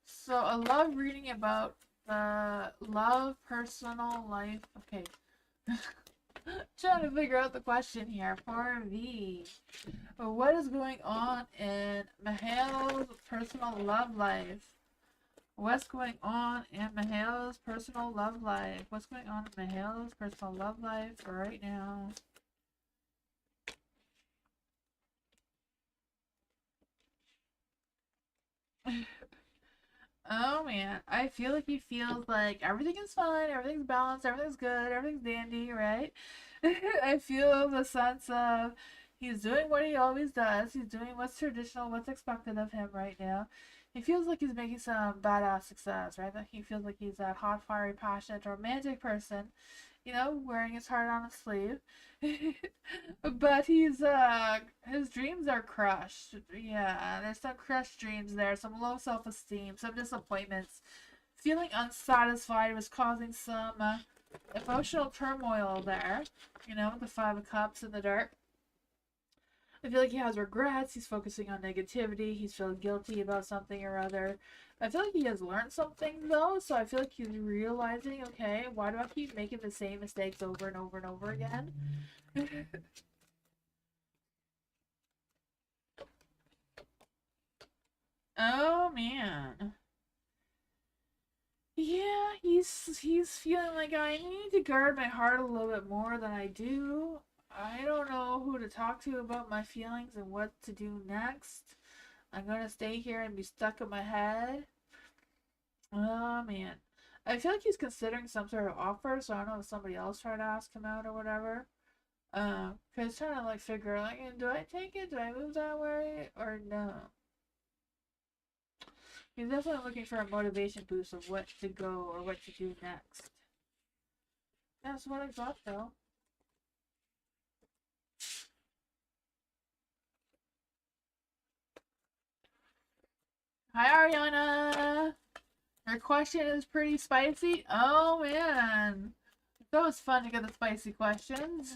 So I love reading about the love personal life. Okay. Trying to figure out the question here for V. What is going on in Mihail's personal love life? What's going on in Mihail's personal love life? What's going on in Mihail's personal love life right now? Oh man, I feel like he feels like everything is fine, everything's balanced, everything's good, everything's dandy, right? I feel the sense of he's doing what he always does. He's doing what's traditional, what's expected of him right now. He feels like he's making some badass success, right? That he feels like he's that hot, fiery, passionate, romantic person, you know, wearing his heart on his sleeve. But his dreams are crushed. Yeah, there's some crushed dreams there, some low self-esteem, some disappointments. Feeling unsatisfied was causing some emotional turmoil there, you know, with the Five of Cups in the dark. I feel like he has regrets. He's focusing on negativity. He's feeling guilty about something or other. I feel like he has learned something though, so I feel like he's realizing, okay, why do I keep making the same mistakes over and over and over again? Oh man. Yeah, he's feeling like I need to guard my heart a little bit more than I do. I don't know who to talk to about my feelings and what to do next. I'm gonna stay here and be stuck in my head. Oh man. I feel like he's considering some sort of offer, so I don't know if somebody else tried to ask him out or whatever. Cause trying to like figure like, do I take it? Do I move that way or no? He's definitely looking for a motivation boost of what to go or what to do next. That's what I got though. Hi Ariana! Her question is pretty spicy. Oh man. It's always fun to get the spicy questions.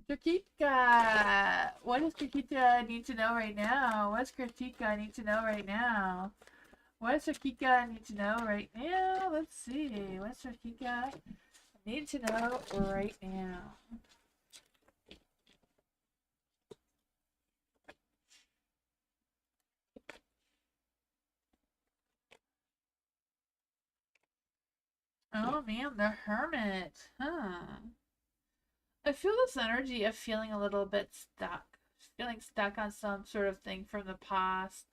Kritika! What does Kritika need to know right now? What's Kritika need to know right now? What does Kritika need to know right now? Let's see. What's Kritika need to know right now? Oh man, the Hermit. Huh. I feel this energy of feeling a little bit stuck. Feeling stuck on some sort of thing from the past.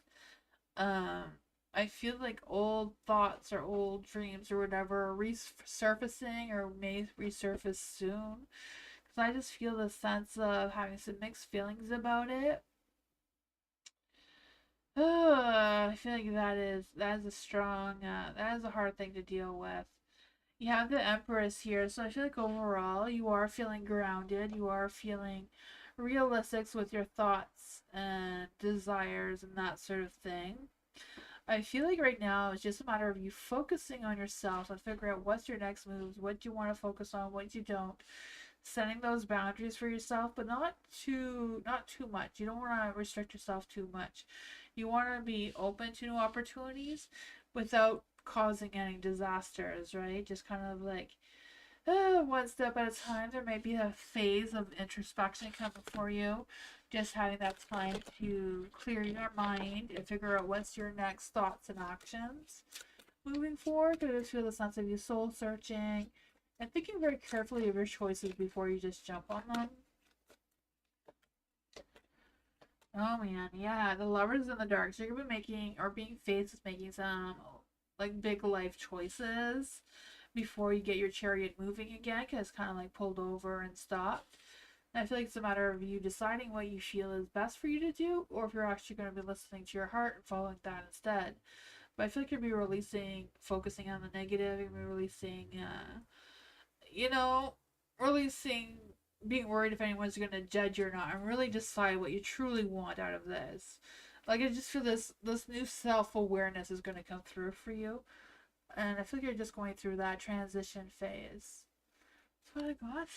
Um, I feel like old thoughts or old dreams or whatever are resurfacing or may resurface soon. Because I just feel the sense of having some mixed feelings about it. I feel like that is a strong that is a hard thing to deal with. You have the Empress here, so I feel like overall you are feeling grounded. You are feeling realistic with your thoughts and desires and that sort of thing. I feel like right now it's just a matter of you focusing on yourself and figure out what's your next moves, what you want to focus on, what you don't. Setting those boundaries for yourself, but not too much. You don't want to restrict yourself too much. You want to be open to new opportunities without causing any disasters, right? Just kind of like one step at a time. There may be a phase of introspection coming for you. Just having that time to clear your mind and figure out what's your next thoughts and actions moving forward. I just feel the sense of you soul searching and thinking very carefully of your choices before you just jump on them. Oh man, yeah, the Lovers in the dark. So you're gonna be making or being faced with making some like big life choices before you get your chariot moving again, because it's kind of like pulled over and stopped. And I feel like it's a matter of you deciding what you feel is best for you to do, or if you're actually going to be listening to your heart and following that instead. But I feel like you'll be releasing, focusing on the negative. You'll be releasing, you know, releasing being worried if anyone's going to judge you or not, and really decide what you truly want out of this. Like I just feel this new self awareness is going to come through for you, and I feel like you're just going through that transition phase. That's what I got.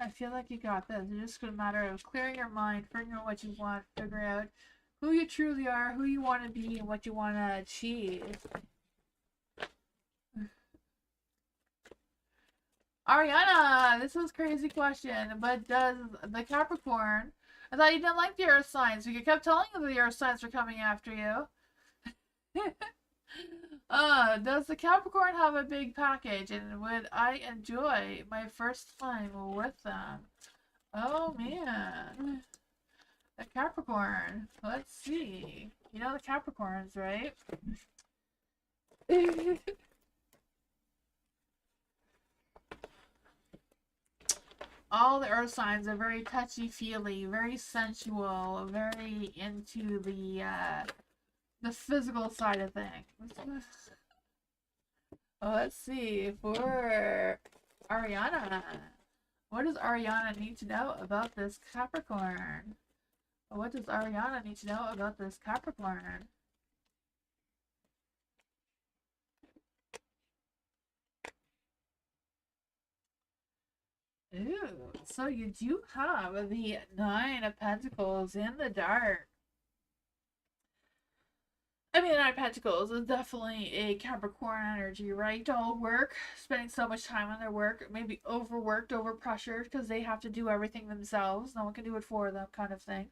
I feel like you got this. It's just a matter of clearing your mind, figuring out what you want, figuring out who you truly are, who you want to be, and what you want to achieve. Ariana, this is a crazy question, but does the Capricorn... I thought you didn't like the Earth signs. You kept telling you the Earth signs were coming after you. Does the Capricorn have a big package, and would I enjoy my first time with them? Oh man. The Capricorn. Let's see. You know the Capricorns, right? All the earth signs are very touchy-feely, very sensual, very into the physical side of things. Let's see, for Ariana. What does Ariana need to know about this Capricorn? What does Ariana need to know about this Capricorn? Ooh, so you do have the Nine of Pentacles in the dark. I mean, Nine of Pentacles is definitely a Capricorn energy, right? All work, spending so much time on their work, maybe overworked, overpressured, because they have to do everything themselves. No one can do it for them, kind of thing.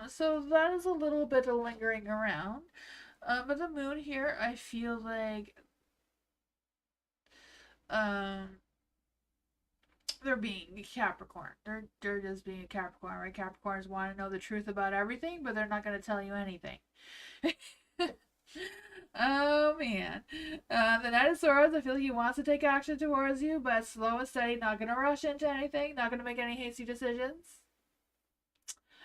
So that is a little bit of lingering around. But the moon here, I feel like, they're being Capricorn. They're just being a Capricorn, right? Capricorns want to know the truth about everything, but they're not going to tell you anything. Oh man. The Knight of Swords, I feel like he wants to take action towards you, but slow and steady, not going to rush into anything, not going to make any hasty decisions.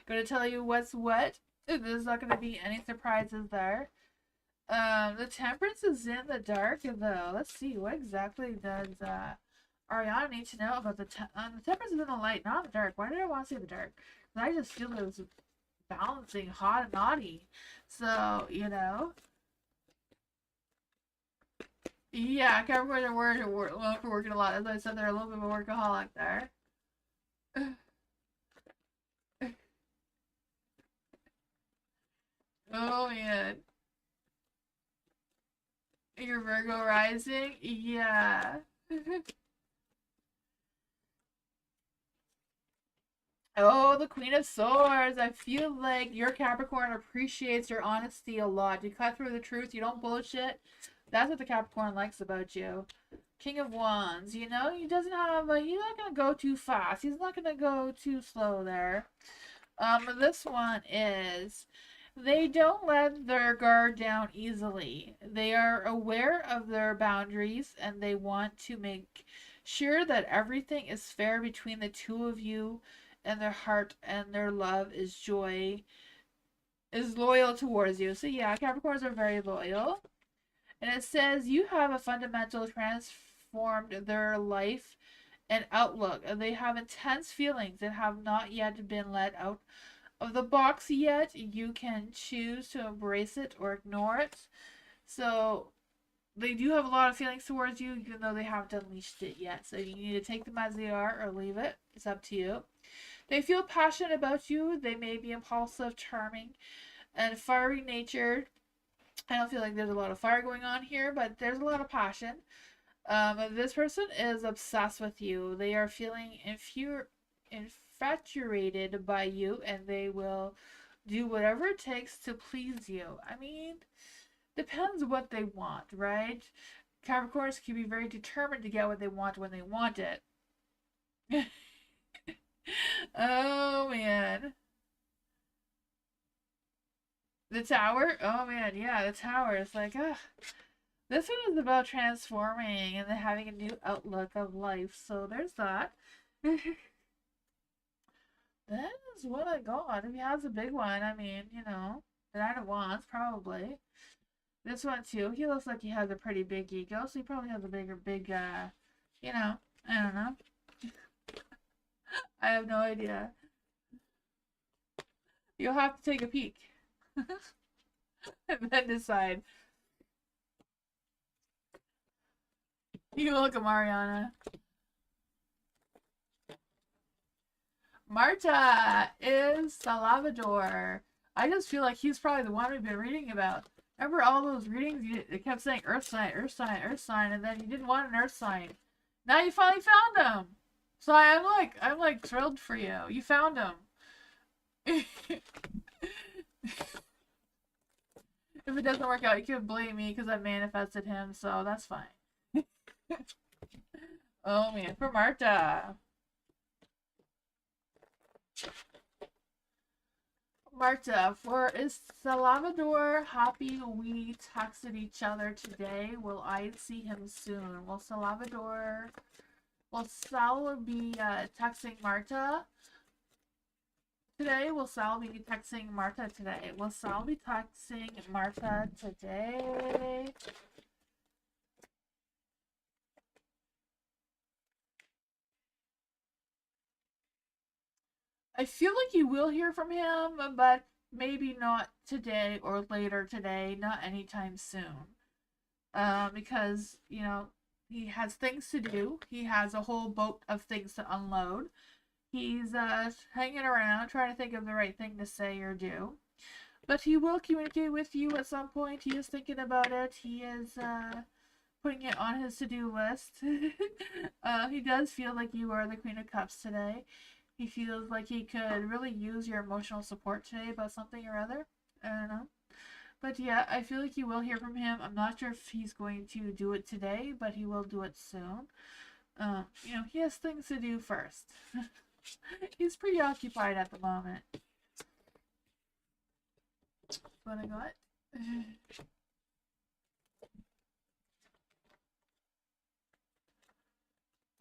Going to tell you what's what. There's not going to be any surprises there. The Temperance is in the dark, though. Let's see, what exactly does Ariana need to know about the Temperance is in the light, not in the dark. Why did I want to say the dark? Because I just feel it was balancing hot and naughty. So, you know. Yeah, Capricorn are working a lot. As I said, they're a little bit of a workaholic there. Oh man. Your Virgo rising? Yeah. Oh, the Queen of Swords. I feel like your Capricorn appreciates your honesty a lot. You cut through the truth. You don't bullshit. That's what the Capricorn likes about you. King of Wands, you know, he doesn't have a, he's not gonna go too fast. He's not gonna go too slow there. This one is, they don't let their guard down easily. They are aware of their boundaries and they want to make sure that everything is fair between the two of you, and their heart and their love is joy, is loyal towards you. So yeah, Capricorns are very loyal. And it says you have a fundamental transformed their life and outlook. They have intense feelings that have not yet been let out of the box yet. You can choose to embrace it or ignore it. So they do have a lot of feelings towards you, even though they haven't unleashed it yet. So you need to take them as they are or leave it. It's up to you. They feel passionate about you. They may be impulsive, charming, and fiery natured. I don't feel like there's a lot of fire going on here, but there's a lot of passion. This person is obsessed with you. They are feeling infatuated by you, and they will do whatever it takes to please you. I mean, depends what they want, right? Capricorns can be very determined to get what they want when they want it. Oh man. The Tower? Oh man, yeah, the Tower. It's like, this one is about transforming and then having a new outlook of life. So there's that. That is what I got. If he has a big one, I mean, you know, the Knight of Wands, probably. This one too. He looks like he has a pretty big ego, so he probably has a big, you know, I don't know. I have no idea. You'll have to take a peek. And then decide. You're welcome, Mariana. Marta is Salvador. I just feel like he's probably the one we've been reading about. Remember all those readings? It kept saying Earth sign, Earth sign, Earth sign, and then you didn't want an Earth sign. Now you finally found him. So I'm like thrilled for you. You found him. If it doesn't work out, you can blame me because I manifested him, so that's fine. Oh man, for Marta. Marta, for is Salvador happy we texted each other today? Will I see him soon? Will Sal be texting Marta today? Will Sal be texting Marta today? Will Sal be texting Marta today? I feel like you will hear from him, but maybe not today or later today, not anytime soon. Because, you know, he has things to do. He has a whole boat of things to unload. He's hanging around trying to think of the right thing to say or do. But he will communicate with you at some point. He is thinking about it. He is putting it on his to-do list. He does feel like you are the Queen of Cups today. He feels like he could really use your emotional support today about something or other. I don't know. But yeah, I feel like you will hear from him. I'm not sure if he's going to do it today, but he will do it soon. You know, he has things to do first. He's preoccupied at the moment. That's what I got.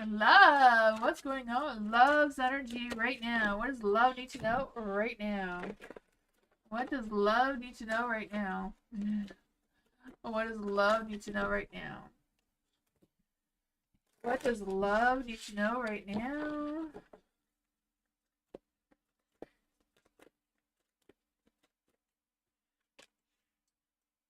Love, what's going on? Love's energy right now. What does love need to know right now? What does love need to know right now? What does love need to know right now? What does love need to know right now?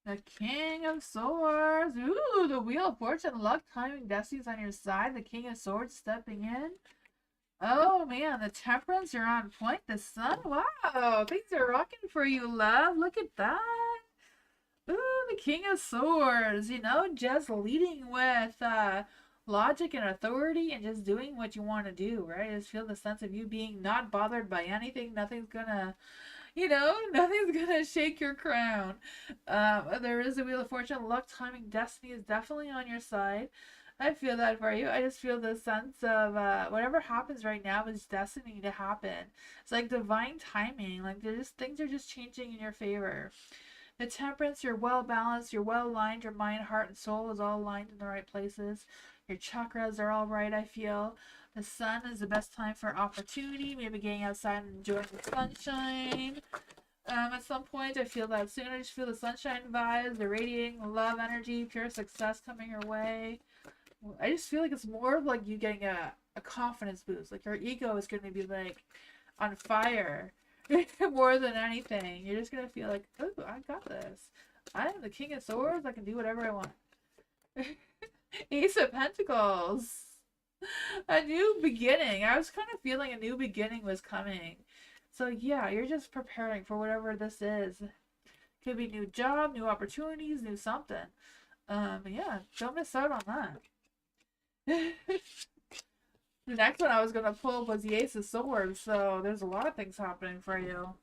The King of Swords. Ooh, the Wheel of Fortune, luck, timing, destiny's on your side. The King of Swords stepping in. Oh man, the Temperance, you're on point. The Sun, wow, things are rocking for you, love. Look at that. Ooh, the King of Swords, you know, just leading with logic and authority and just doing what you want to do, right? I just feel the sense of you being not bothered by anything. Nothing's gonna, you know, nothing's gonna shake your crown. There is a Wheel of Fortune. Luck, timing, destiny is definitely on your side. I feel that for you. I just feel the sense of whatever happens right now is destiny to happen. It's like divine timing. Like they're just things are just changing in your favor. The temperance, you're well balanced, you're well aligned, your mind, heart, and soul is all aligned in the right places. Your chakras are all right, I feel. The sun is the best time for opportunity, maybe getting outside and enjoying the sunshine. At some point, I feel that soon. I just feel the sunshine vibes, the radiating love energy, pure success coming your way. I just feel like it's more of like you getting a confidence boost. Like your ego is going to be like on fire more than anything. You're just going to feel like, oh, I got this. I am the King of Swords. I can do whatever I want. Ace of Pentacles. A new beginning. I was kind of feeling a new beginning was coming. So yeah, you're just preparing for whatever this is. Could be new job, new opportunities, new something. Yeah, don't miss out on that. The next one I was gonna pull was the Ace of Swords, so there's a lot of things happening for you.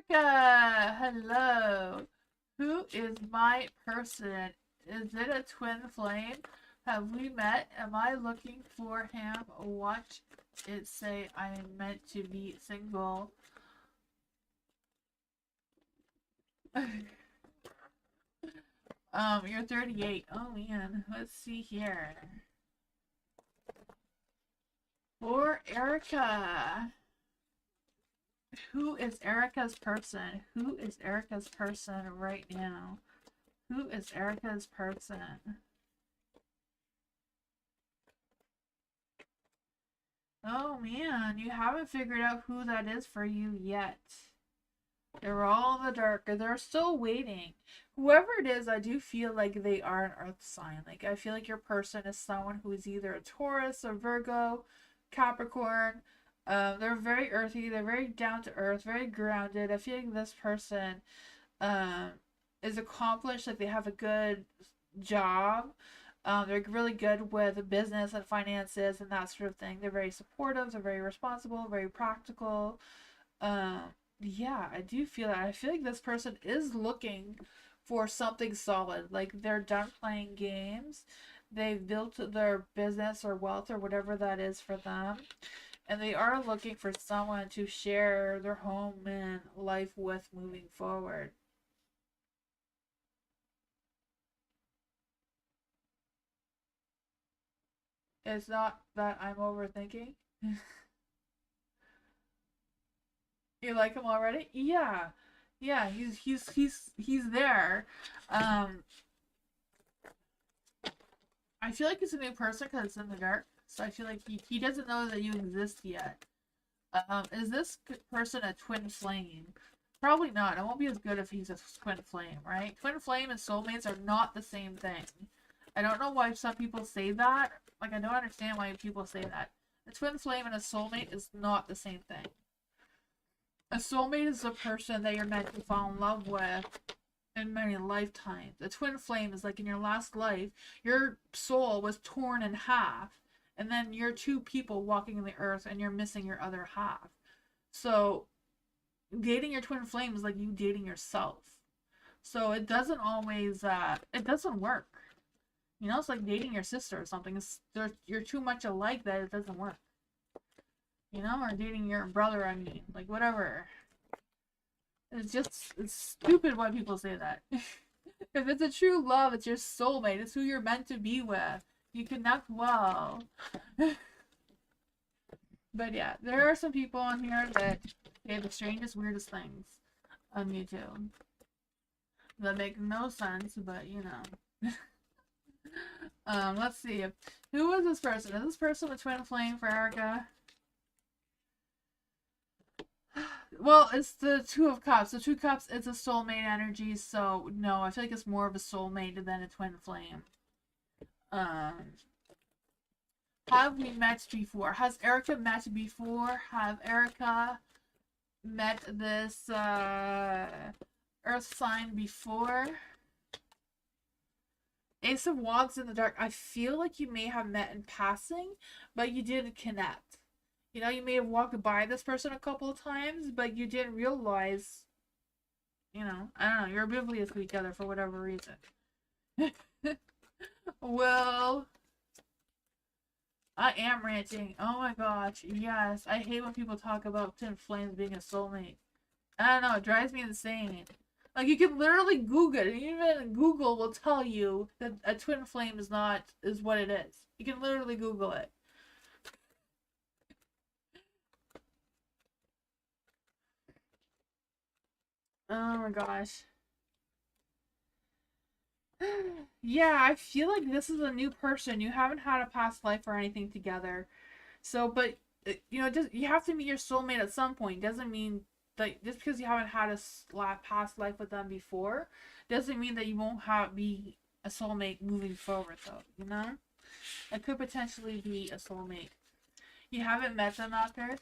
Erica, hello. Who is my person? Is it a twin flame? Have we met? Am I looking for him? Watch it say I'm meant to be single. You're 38. Oh man, let's see here. For Erica. Who is Erica's person? Who is Erica's person right now? Who is Erica's person? Oh man, you haven't figured out who that is for you yet. They're all in the dark. They're still waiting. Whoever it is, I do feel like they are an earth sign. Like, I feel like your person is someone who is either a Taurus, a Virgo, Capricorn. They're very earthy. They're very down to earth, very grounded. I feel like this person is accomplished. Like, they have a good job. They're really good with business and finances and that sort of thing. They're very supportive. They're very responsible, very practical. Yeah, I do feel that. I feel like this person is looking for something solid. Like they're done playing games. They've built their business or wealth or whatever that is for them. And they are looking for someone to share their home and life with moving forward. It's not that I'm overthinking. You like him already? Yeah. Yeah, he's there. Um I feel like he's a new person because it's in the dark. So I feel like he doesn't know that you exist yet. Is this person a twin flame? Probably not. It won't be as good if he's a twin flame, right? Twin flame and soulmates are not the same thing. I don't know why some people say that. Like, I don't understand why people say that. A twin flame and a soulmate is not the same thing. A soulmate is a person that you're meant to fall in love with in many lifetimes. A twin flame is like in your last life, your soul was torn in half, and then you're two people walking in the earth and you're missing your other half. So, dating your twin flame is like you dating yourself. So, it doesn't always, it doesn't work. You know, it's like dating your sister or something. You're too much alike that it doesn't work. You know, or dating your brother, I mean. Like, whatever. It's stupid why people say that. If it's a true love, it's your soulmate. It's who you're meant to be with. You connect well. But yeah, there are some people on here that say the strangest, weirdest things on YouTube. That make no sense, but you know. Let's see. Who is this person? Is this person a twin flame for Erica? Well, it's the Two of Cups. The Two of Cups is a soulmate energy, so no, I feel like it's more of a soulmate than a twin flame. Have we met before? Has Erica met before? Have Erica met this earth sign before? Ace of Wands in the dark. I feel like you may have met in passing, but you didn't connect. You know, you may have walked by this person a couple of times, but you didn't realize, you know, I don't know, you're oblivious to each other for whatever reason. Well, I am ranting. Oh my gosh, yes. I hate when people talk about twin flames being a soulmate. I don't know, it drives me insane. Like, you can literally Google it, and even Google will tell you that a twin flame is what it is. You can literally Google it. Oh my gosh. Yeah, I feel like this is a new person. You haven't had a past life or anything together. So, but you know, just you have to meet your soulmate at some point. Doesn't mean that just because you haven't had a past life with them before, doesn't mean that you won't be a soulmate moving forward. Though, you know, it could potentially be a soulmate. You haven't met them out there.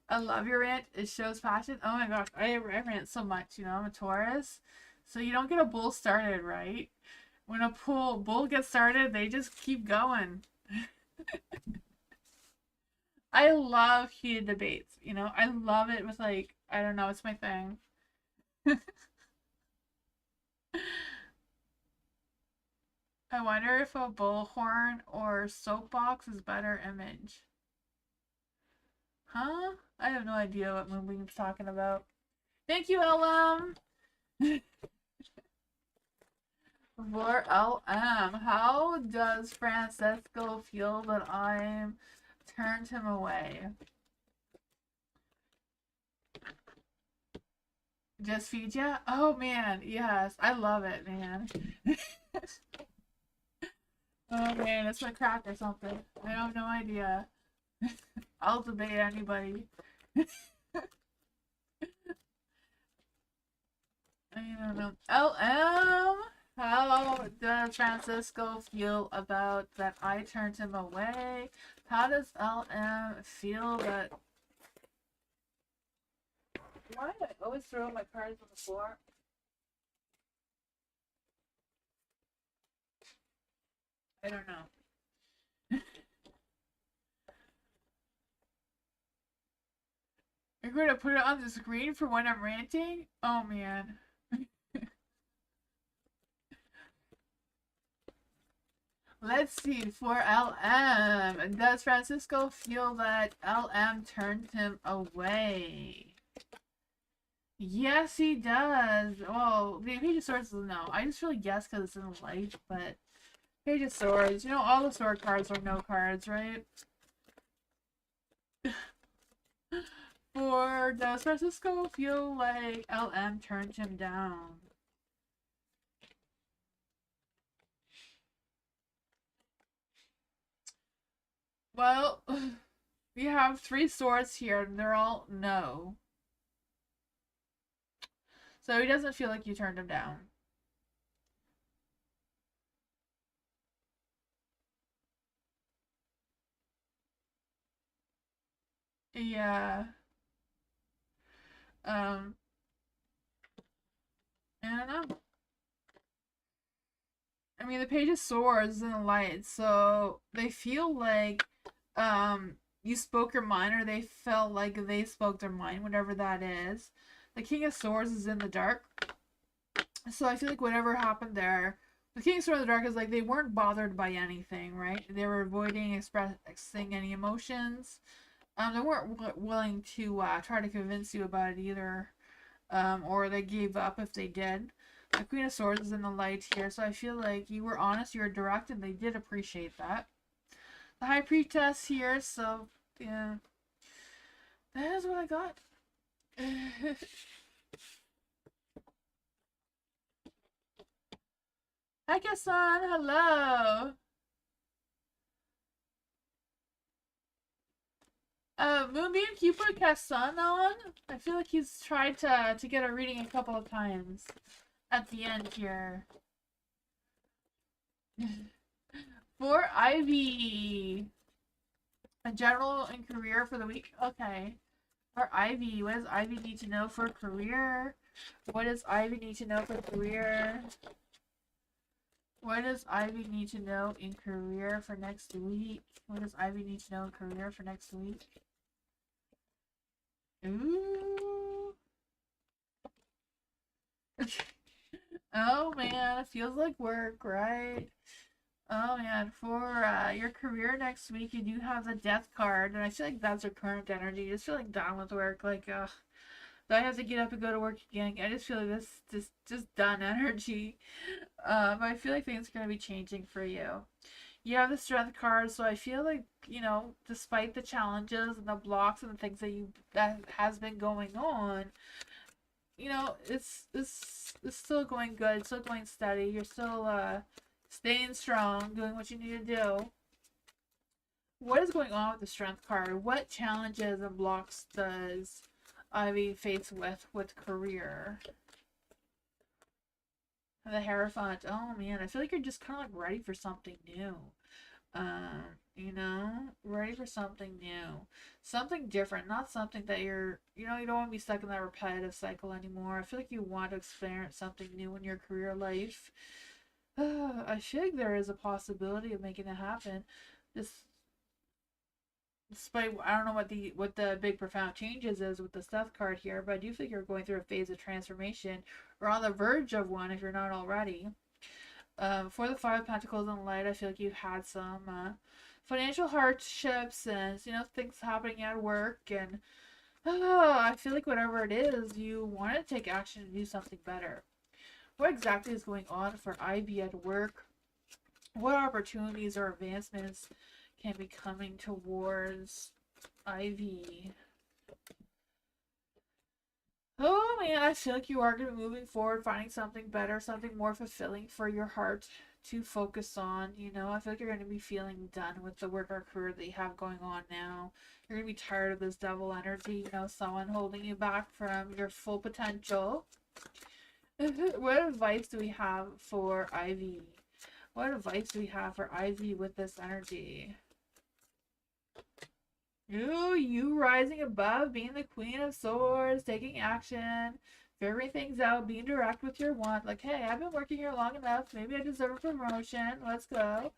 I love your rant. It shows passion. Oh my gosh, I rant so much. You know, I'm a Taurus, so you don't get a bull started, right? When a bull gets started, they just keep going. I love heated debates. You know, I love it with like I don't know, it's my thing. I wonder if a bullhorn or soapbox is better image. Huh? I have no idea what Moonbeam's talking about. Thank you, LM. For LM, how does Francesco feel that I'm turned him away? Just feed ya? Oh man, yes. I love it, man. Oh man, it's my crack or something. I have no idea. I'll debate anybody. I don't know. LM! How does Francisco feel about that I turned him away? How does LM feel that... Why do I always throw my cards on the floor? I don't know. You're going to put it on the screen for when I'm ranting? Oh man. Let's see, for LM. Does Francisco feel that LM turned him away? Yes, he does. Well, the Page of Swords is no. I just really guess because it's in the light, but Page of Swords. You know, all the sword cards are no cards, right? Or does Francisco feel like LM turned him down? Well, we have 3 swords here, and they're all no. So he doesn't feel like you turned him down. Yeah. Um, I don't know. I mean, the Page of Swords is in the light, so they feel like you spoke your mind, or they felt like they spoke their mind, whatever that is. The King of Swords is in the dark, so I feel like whatever happened there, the King of Swords in the dark is like they weren't bothered by anything, right? They were avoiding expressing any emotions. They weren't willing to try to convince you about it either, or they gave up if they did. The Queen of Swords is in the light here, so I feel like you were honest, you were direct, and they did appreciate that. The High Priestess here, so yeah, that is what I got. Hi, Kasan, hello. Moonbeam, can you put Kasan on? I feel like he's tried to get a reading a couple of times at the end here. For Ivy. A general and career for the week? Okay. For Ivy, what does Ivy need to know for career? What does Ivy need to know for career? What does Ivy need to know in career for next week? What does Ivy need to know in career for next week? Ooh. Oh man, it feels like work, right? Oh man, for your career next week, you do have the death card, and I feel like that's your current energy. You just feel like done with work, like, ugh. Do I have to get up and go to work again? I just feel like this just done energy. I feel like things are gonna be changing for you. You have the strength card, so I feel like, despite the challenges and the blocks and the things that has been going on, it's still going good, still going steady. You're still staying strong, doing what you need to do. What is going on with the strength card? What challenges and blocks does Ivy face with career? The Hierophant. Oh man, I feel like you're just kind of like ready for something new. Ready for something new, something different, not something that you don't want to be stuck in that repetitive cycle anymore. I feel like you want to experience something new in your career life. I feel like there is a possibility of making it happen. This, despite I don't know what the big profound changes is with the Death card here, but I do think you're going through a phase of transformation, or on the verge of one if you're not already. For the Five of Pentacles and Light, I feel like you've had some financial hardships and things happening at work, and I feel like whatever it is, you want to take action and do something better. What exactly is going on for Ivy at work? What opportunities or advancements can be coming towards Ivy? Oh man, I feel like you are going to be moving forward, finding something better, something more fulfilling for your heart to focus on. I feel like you're going to be feeling done with the work or career that you have going on now. You're going to be tired of this devil energy, someone holding you back from your full potential. What advice do we have for Ivy? What advice do we have for Ivy with this energy? You rising above, being the Queen of Swords, taking action, figuring things out, being direct with your want. Like, hey, I've been working here long enough. Maybe I deserve a promotion. Let's go.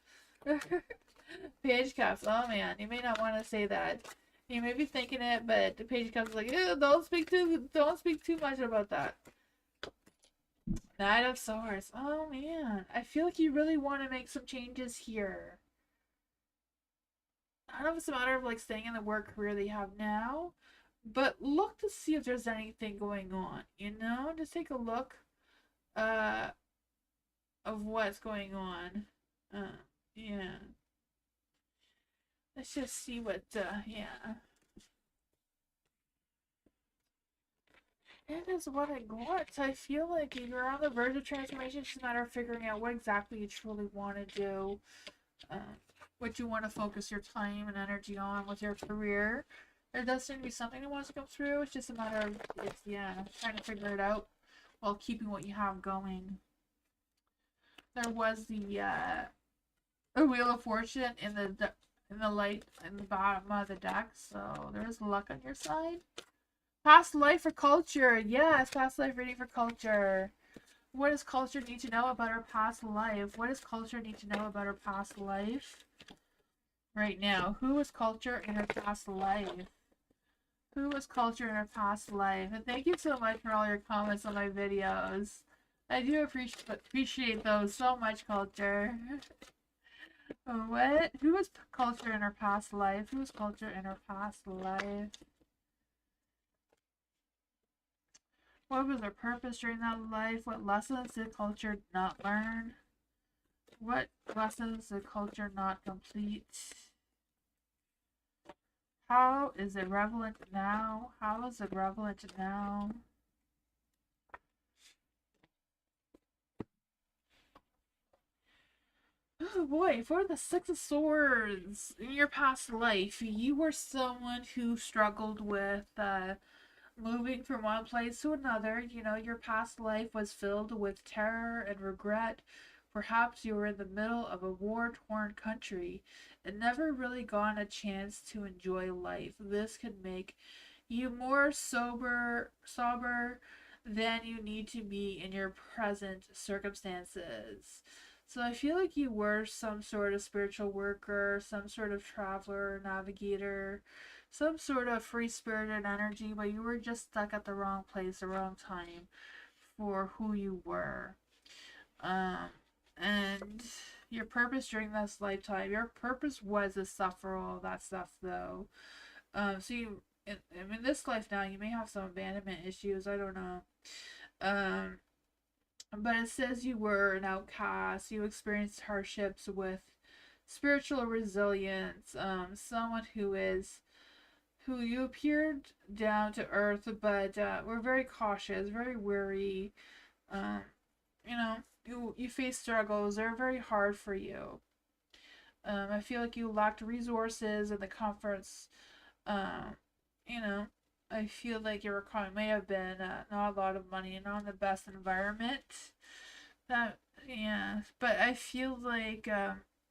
Page Cups. Oh man, you may not want to say that. You may be thinking it, but the Page Cups is like, don't speak too much about that. Knight of Swords. Oh man, I feel like you really want to make some changes here. I don't know if it's a matter of like staying in the work career that you have now, but look to see if there's anything going on. Just take a look uh of what's going on. Yeah. Let's just see what yeah. It is what I got. I feel like you're on the verge of transformation. It's just a matter of figuring out what exactly you truly want to do. What you want to focus your time and energy on with your career. There does seem to be something that wants to come through. It's just a matter of trying to figure it out while keeping what you have going. There was the Wheel of Fortune in the light in the bottom of the deck, so there's luck on your side. Past life for culture. Yes, past life reading for culture. What does culture need to know about her past life? What does culture need to know about her past life? Right now, who was culture in her past life? Who was culture in her past life? And thank you so much for all your comments on my videos. I do appreciate those so much, culture. What? Who was culture in her past life? Who was culture in her past life? What was her purpose during that life? What lessons did culture not learn? What lessons did culture not complete? How is it relevant now? How is it relevant now? Oh boy, for the Six of Swords, in your past life, you were someone who struggled with moving from one place to another. Your past life was filled with terror and regret. Perhaps you were in the middle of a war-torn country and never really got a chance to enjoy life. This could make you more sober than you need to be in your present circumstances. So I feel like you were some sort of spiritual worker, some sort of traveler, navigator, some sort of free spirited energy, but you were just stuck at the wrong place, the wrong time for who you were. Um, and your purpose during this lifetime, your purpose was to suffer all that stuff, though. So in this life now, you may have some abandonment issues. I don't know. Um, but it says you were an outcast. You experienced hardships with spiritual resilience. Someone who you appeared down to earth, but were very cautious, very wary. Um, you know, you face struggles. They're very hard for you. I feel like you lacked resources and the comforts. Um, you know, I feel like your economy may have been not a lot of money and not in the best environment. That yeah, but I feel like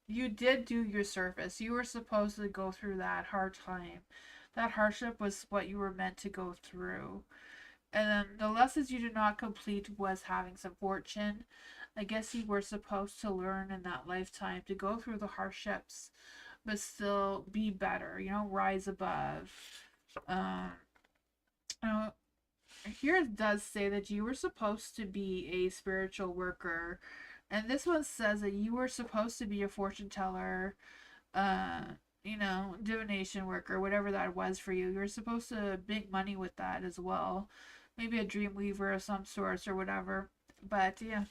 you did do your service. You were supposed to go through that hard time. That hardship was what you were meant to go through. And then the lessons you did not complete was having some fortune. I guess you were supposed to learn in that lifetime to go through the hardships, but still be better. You know, rise above. Um, you know, here it does say that you were supposed to be a spiritual worker, and this one says that you were supposed to be a fortune teller, uh, divination worker, whatever that was for you. You were supposed to make money with that as well, maybe a dream weaver of some sorts or whatever. But yeah,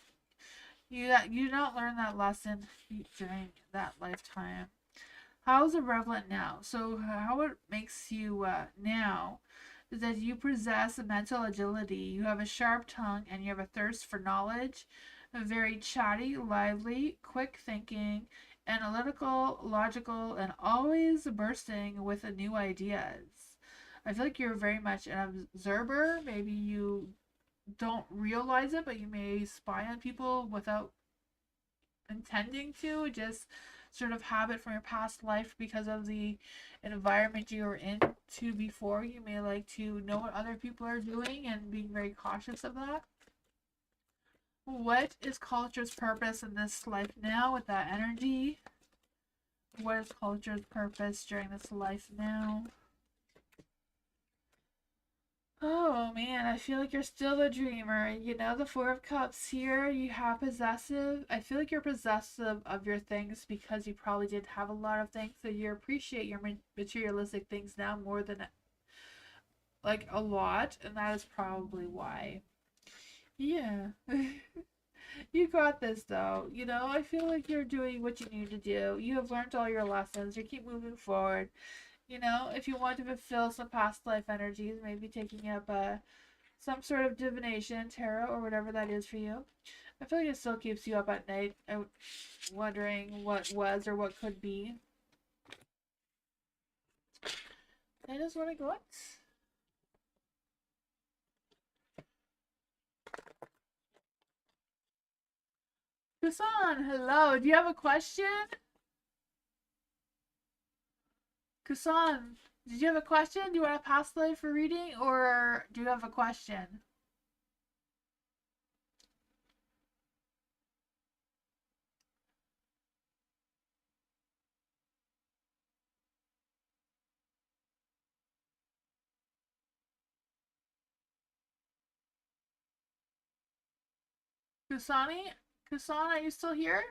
you did not learn that lesson during that lifetime. How's it relevant now? So how it makes you now is that you possess a mental agility, you have a sharp tongue, and you have a thirst for knowledge, a very chatty, lively, quick thinking, analytical, logical, and always bursting with new ideas. I feel like you're very much an observer. Maybe you don't realize it, but you may spy on people without intending to, just sort of habit from your past life because of the environment you were into before. You may like to know what other people are doing and being very cautious of that. What is culture's purpose in this life now with that energy? What is culture's purpose during this life now? Oh man, I feel like you're still the dreamer. You know, the Four of Cups here, you have possessive. I feel like you're possessive of your things because you probably did have a lot of things. So you appreciate your materialistic things now more than like a lot. And that is probably why. Yeah. You got this though. You know, I feel like you're doing what you need to do. You have learned all your lessons. You keep moving forward. You know, if you want to fulfill some past life energies, maybe taking up some sort of divination, tarot, or whatever that is for you. I feel like it still keeps you up at night, wondering what was or what could be. I just want to go. Kusan, hello. Do you have a question? Kusan, did you have a question? Do you want a past life for reading, or do you have a question? Kusani? Kusan, are you still here?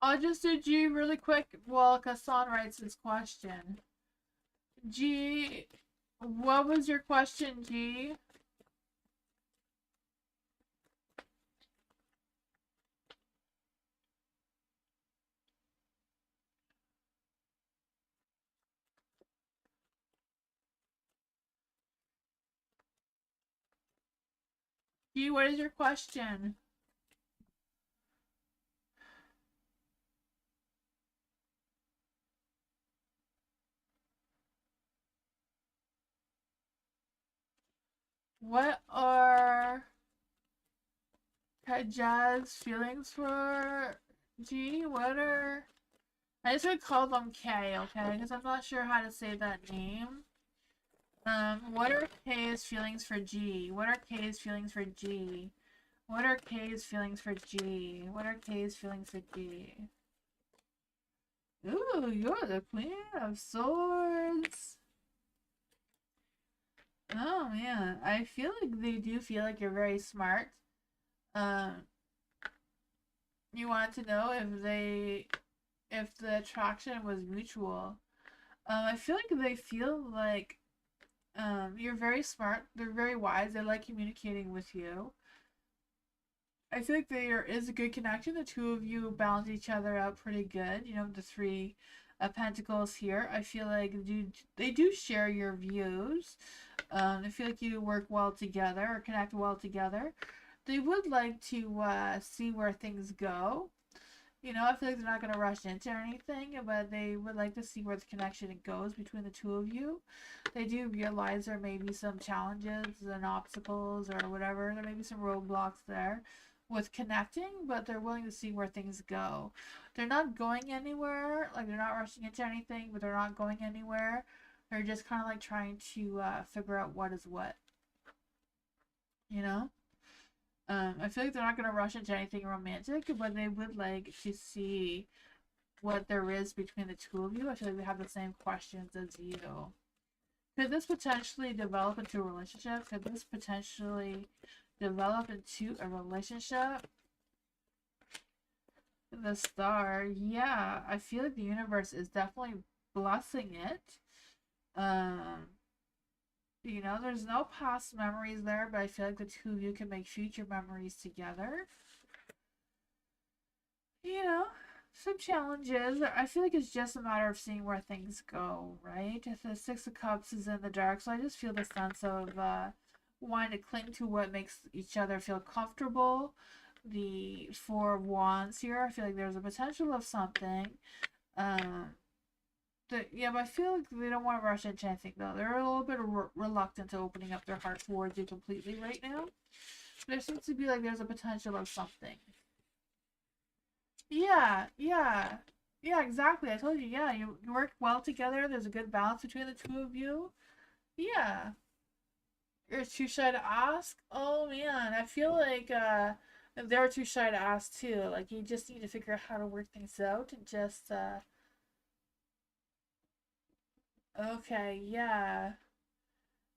I'll just do G really quick while Kasan writes his question. G, what was your question, G? G, what is your question? What are Jazz feelings for G? What are... I just would call them K, okay? Because I'm not sure how to say that name. What are K's feelings for G? What are K's feelings for G? What are K's feelings for G? What are K's feelings for G? Ooh, you're the Queen of Swords. Oh man, I feel like they do feel like you're very smart. Um, you want to know if the attraction was mutual. I feel like they feel like you're very smart. They're very wise. They like communicating with you. I feel like there is a good connection. The two of you balance each other out pretty good. You know, the three pentacles here. I feel like they do share your views. I feel like you work well together or connect well together. They would like to see where things go. You know, I feel like they're not going to rush into anything, but they would like to see where the connection goes between the two of you. They do realize there may be some challenges and obstacles or whatever. There may be some roadblocks there with connecting, but they're willing to see where things go. They're not going anywhere, like they're not rushing into anything, but they're not going anywhere. They're just kind of like trying to figure out what is what, you know? I feel like they're not going to rush into anything romantic, but they would like to see what there is between the two of you. I feel like they have the same questions as you. Could this potentially develop into a relationship? Could this potentially develop into a relationship? The star, yeah. I feel like the universe is definitely blessing it. Um, you know, there's no past memories there, but I feel like the two of you can make future memories together. You know, some challenges. I feel like it's just a matter of seeing where things go, right? The Six of Cups is in the dark, so I just feel the sense of wanting to cling to what makes each other feel comfortable. The Four of Wands here, I feel like there's a potential of something. Um, yeah, but I feel like they don't want to rush into anything though. They're a little bit reluctant to opening up their heart towards you completely right now. There seems to be like there's a potential of something. Yeah, yeah. Yeah, exactly. I told you, yeah, you work well together. There's a good balance between the two of you. Yeah. You're too shy to ask? Oh man, I feel like they're too shy to ask too. Like you just need to figure out how to work things out and just okay, yeah.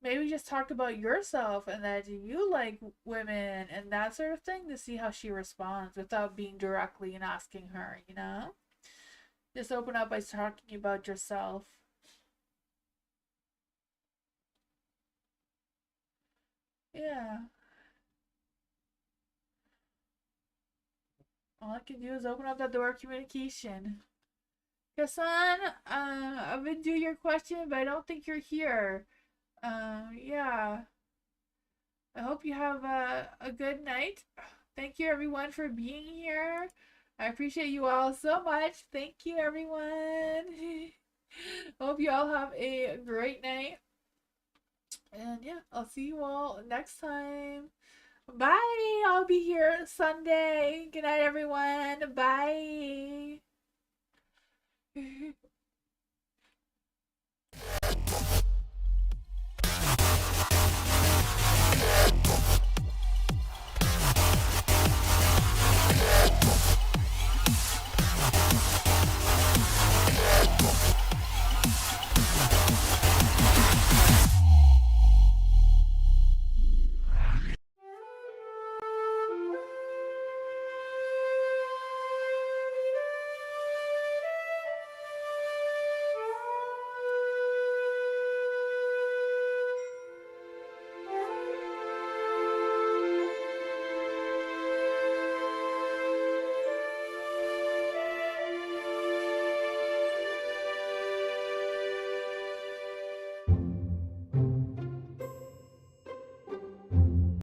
Maybe just talk about yourself and that you like women and that sort of thing to see how she responds without being directly and asking her, you know? Just open up by talking about yourself. Yeah. All I can do is open up that door of communication. Hassan, I've been doing your question, but I don't think you're here. Yeah. I hope you have a good night. Thank you, everyone, for being here. I appreciate you all so much. Thank you, everyone. Hope you all have a great night. And yeah, I'll see you all next time. Bye. I'll be here Sunday. Good night, everyone. Bye.